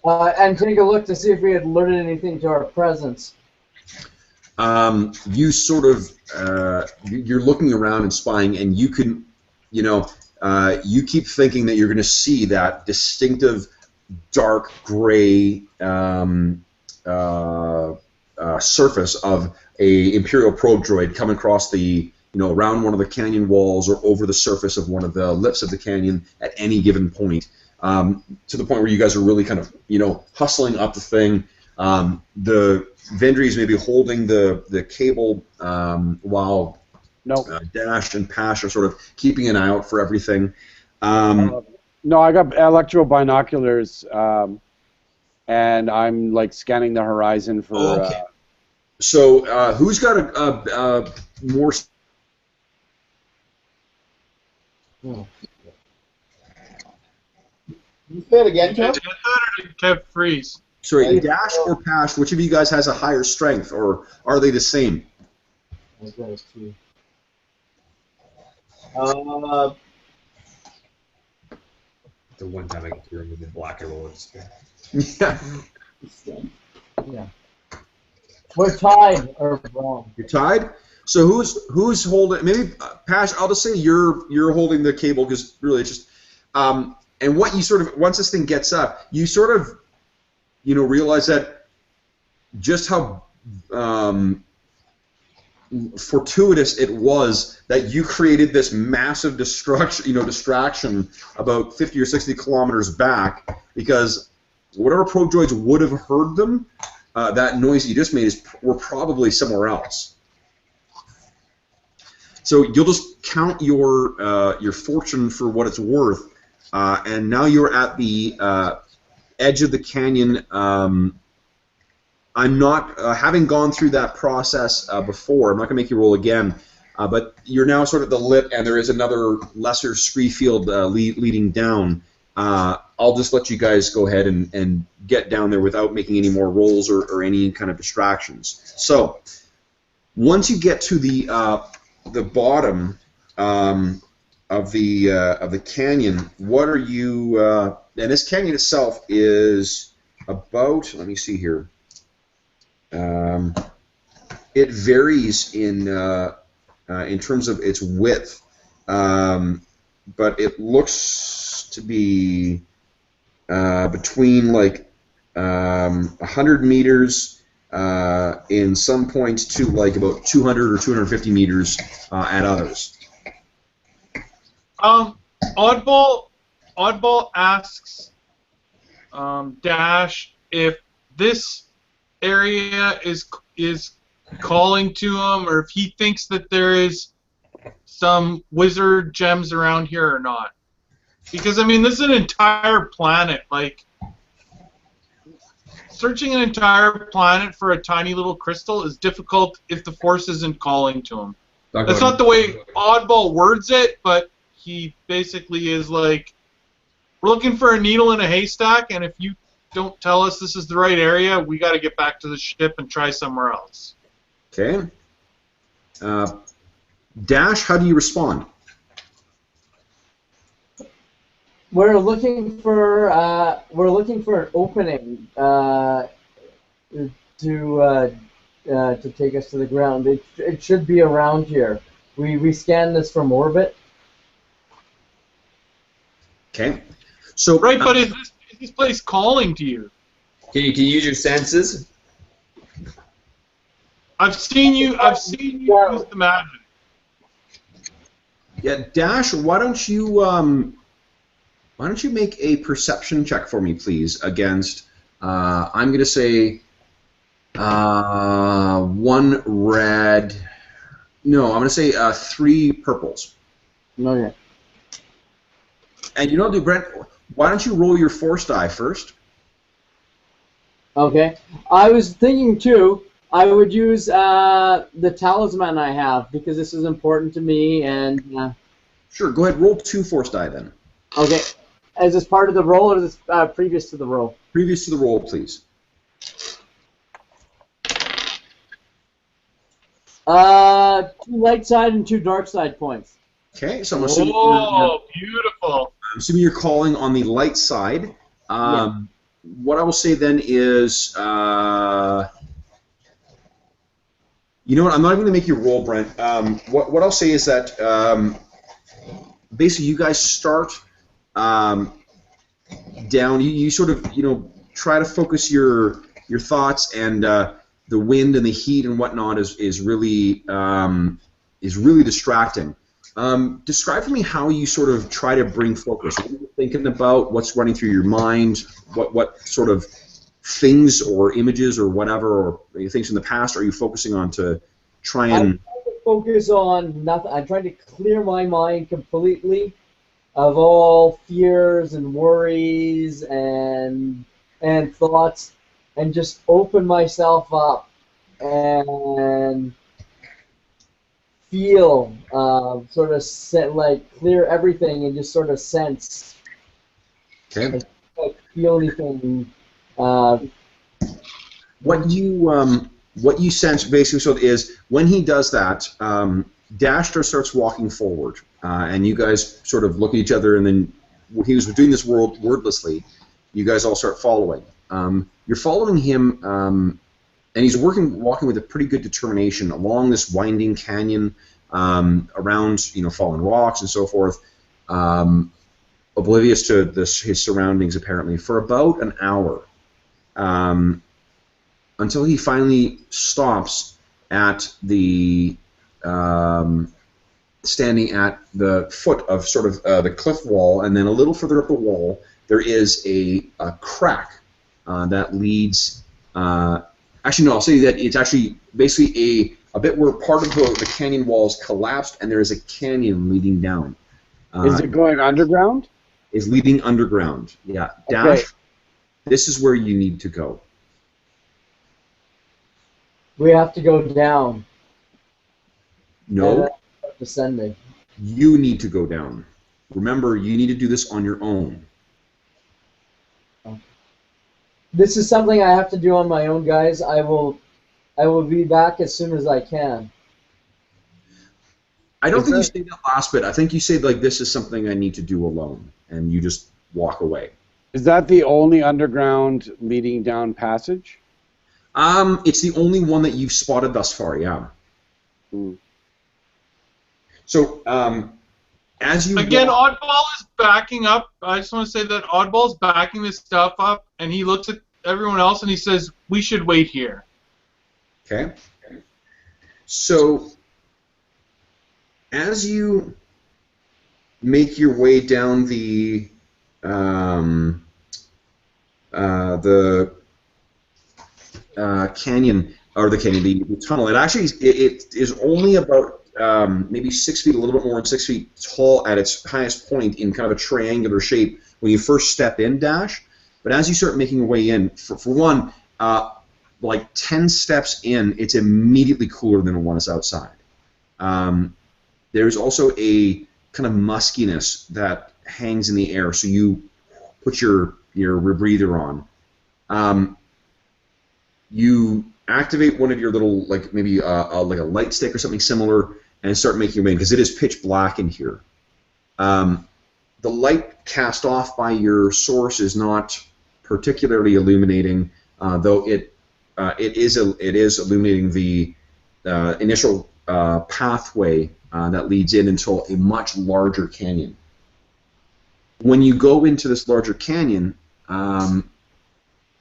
And take a look to see if we had alerted anything to our presence. You sort of you're looking around and spying, and you can, you keep thinking that you're going to see that distinctive dark gray surface of a Imperial probe droid coming across the, around one of the canyon walls or over the surface of one of the lips of the canyon at any given point, to the point where you guys are really kind of, hustling up the thing. The Vendry's maybe holding the cable while Dash and Pash are sort of keeping an eye out for everything. No, I got electro binoculars and I'm like scanning the horizon for. Okay. So who's got a more? You say it again, Did you Kev? get that, or did Kev freeze? Sorry, Dash or Pash? Which of you guys has a higher strength, or are they the same? I've got it too. Uh, The one time I get to remove the black and roll. Yeah. We're tied or wrong. You're tied. So who's holding? Maybe Pash. I'll just say you're holding the cable because really it's just. And what you sort of once this thing gets up, you sort of, realize that just how fortuitous it was that you created this massive distraction about 50 or 60 kilometers back, because whatever Prodroids would have heard them, that noise you just made were probably somewhere else. So you'll just count your fortune for what it's worth, and now you're at the edge of the canyon. I'm not, having gone through that process before, I'm not going to make you roll again, but you're now sort of the lip, and there is another lesser scree field leading down. I'll just let you guys go ahead and get down there without making any more rolls or any kind of distractions. So, once you get to the bottom of the canyon, what are you? And this canyon itself is about. Let me see here. It varies in terms of its width, but it looks to be between like 100 meters in some points to like about 200 or 250 meters at others. Oddball asks Dash if this area is calling to him, or if he thinks that there is some wizard gems around here or not. Because, I mean, this is an entire planet. Like, searching an entire planet for a tiny little crystal is difficult if the Force isn't calling to him. That's not the way Oddball words it, but he basically is like, we're looking for a needle in a haystack, and if you don't tell us this is the right area, we got to get back to the ship and try somewhere else. Okay. Dash, how do you respond? We're looking for an opening to take us to the ground. It should be around here. We scanned this from orbit. Okay. So Right, but is this place calling to you? Can you use your senses? I've seen you use the magic. Yeah, Dash, why don't you make a perception check for me, please, against I'm going to say 1 red. No, I'm going to say 3 purples. Okay. And you know, Brent, why don't you roll your force die first? Okay. I was thinking too, I would use the talisman I have because this is important to me. And Sure. Go ahead. Roll 2 force die then. okay. Is this part of the roll or is this previous to the roll? Previous to the roll, please. 2 light side and 2 dark side points. Okay. So I'm assuming, Beautiful. I'm assuming you're calling on the light side. Yeah. What I will say then is, you know what? I'm not even going to make you roll, Brent. What I'll say is that basically you guys start down. You sort of try to focus your thoughts, and the wind and the heat and whatnot is really distracting. Describe for me how you sort of try to bring focus. What are you thinking about? What's running through your mind? What sort of things or images or whatever, or things from the past are you focusing on to try and... I'm trying to focus on nothing. I'm trying to clear my mind completely of all fears and worries and and thoughts, and just open myself up and feel, sort of clear everything and just sort of sense. Okay. Like feel anything. What you sense basically so is when he does that, Dashter starts walking forward, and you guys sort of look at each other, and then he was doing this wordlessly. You guys all start following. You're following him, and he's walking with a pretty good determination along this winding canyon, around fallen rocks and so forth, oblivious to his surroundings apparently for about an hour. Until he finally stops at the standing at the foot of sort of the cliff wall, and then a little further up the wall there is a crack that leads. Actually, no, I'll say that it's actually basically a bit where part of the canyon walls collapsed, and there is a canyon leading down. Is it going underground? Is leading underground. Yeah, Dash. Okay. This is where you need to go. We have to go down. No, And descending. you need to go down. Remember, you need to do this on your own. This is something I have to do on my own, guys. I will be back as soon as I can. I don't think you say that last bit. I think you say, like, this is something I need to do alone, and you just walk away. Is that the only underground leading down passage? It's the only one that you've spotted thus far, yeah. Hmm. So, as you Again, Oddball is backing up. I just want to say that Oddball's backing this stuff up, and he looks at everyone else and he says, "We should wait here." Okay. So, as you make your way down the canyon, or the tunnel, it actually it is only about maybe 6 feet, a little bit more than 6 feet tall at its highest point, in kind of a triangular shape when you first step in, Dash. But as you start making your way in, for one, like 10 steps in, it's immediately cooler than the one that's outside. There's also a kind of muskiness that hangs in the air, so you put your rebreather on. You activate one of your little, like maybe like a light stick or something similar, and start making your way in, because it is pitch black in here. The light cast off by your source is not particularly illuminating, though it is illuminating the initial pathway that leads in until a much larger canyon. When you go into this larger canyon,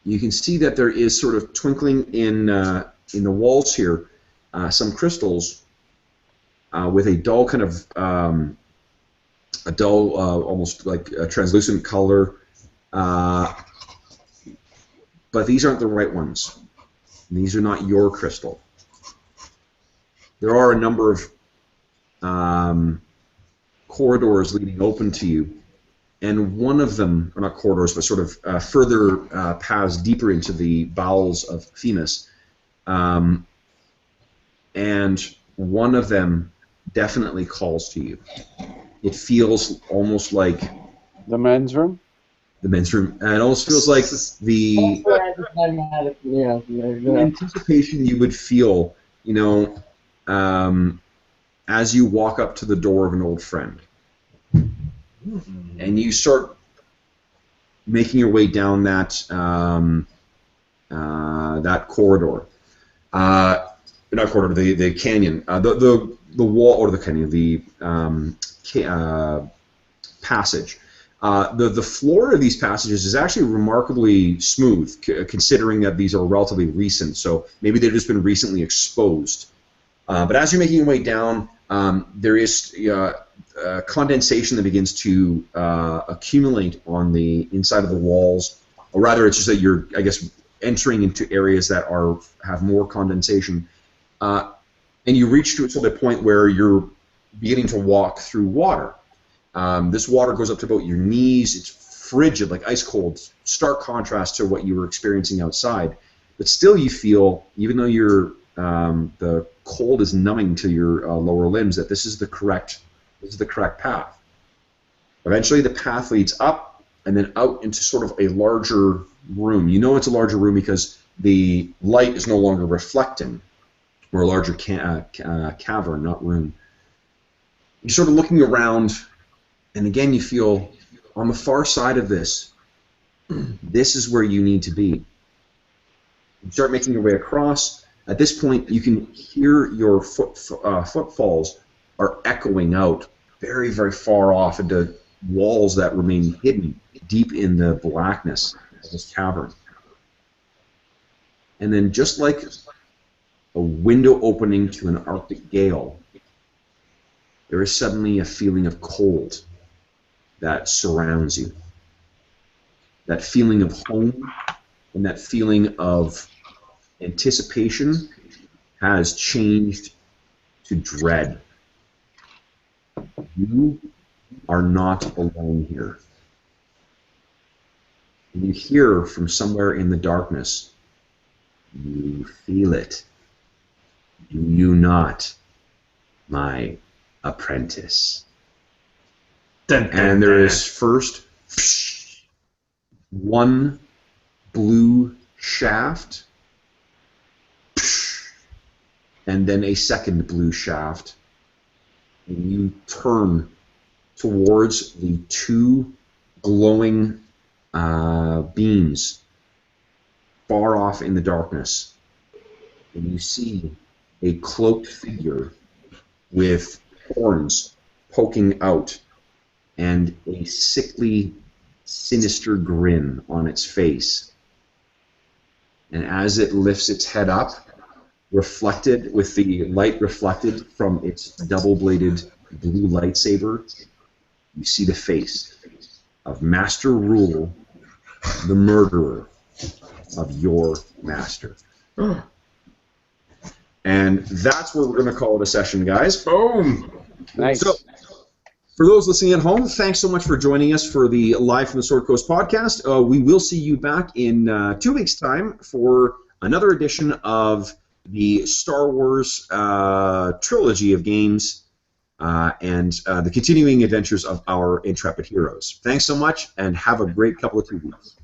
you can see that there is sort of twinkling in the walls here some crystals with a dull kind of almost like a translucent color, but these aren't the right ones. These are not your crystal. There are a number of corridors leading open to you, and one of them, or not corridors, but sort of further paths deeper into the bowels of Themis, and one of them definitely calls to you. It feels almost like the men's room. The men's room. And it almost feels like the anticipation you would feel, as you walk up to the door of an old friend. And you start making your way down that that corridor. Not corridor, the canyon. The wall, or the canyon, the passage. The floor of these passages is actually remarkably smooth, considering that these are relatively recent, so maybe they've just been recently exposed. But as you're making your way down, there is condensation that begins to accumulate on the inside of the walls, or rather it's just that you're, I guess, entering into areas that have more condensation. And you reach to the point where you're beginning to walk through water. This water goes up to about your knees. It's frigid, like ice cold, stark contrast to what you were experiencing outside. But still, you feel, even though the cold is numbing to your lower limbs, that this is the correct path. Eventually, the path leads up and then out into sort of a larger room. You know it's a larger room because the light is no longer reflecting, or a larger cavern, not room. You're sort of looking around, and again, you feel on the far side of this, this is where you need to be. You start making your way across. At this point, you can hear your footfalls are echoing out very, very far off into walls that remain hidden deep in the blackness of this cavern. And then, just like a window opening to an Arctic gale, there is suddenly a feeling of cold that surrounds you. That feeling of home and that feeling of anticipation has changed to dread. You are not alone here. And you hear from somewhere in the darkness, you feel it. Do you not, my apprentice? Dun, dun, And there dun. is first one blue shaft, and then a second blue shaft, and you turn towards the two glowing beams far off in the darkness, and you see a cloaked figure with horns poking out and a sickly, sinister grin on its face. And as it lifts its head up, reflected with the light reflected from its double-bladed blue lightsaber, you see the face of Master Rule, the murderer of your master. And that's where we're going to call it a session, guys. Boom! Nice. So, for those listening at home, thanks so much for joining us for the Live from the Sword Coast podcast. We will see you back in 2 weeks' time for another edition of the Star Wars trilogy of games and the continuing adventures of our intrepid heroes. Thanks so much, and have a great couple of 2 weeks.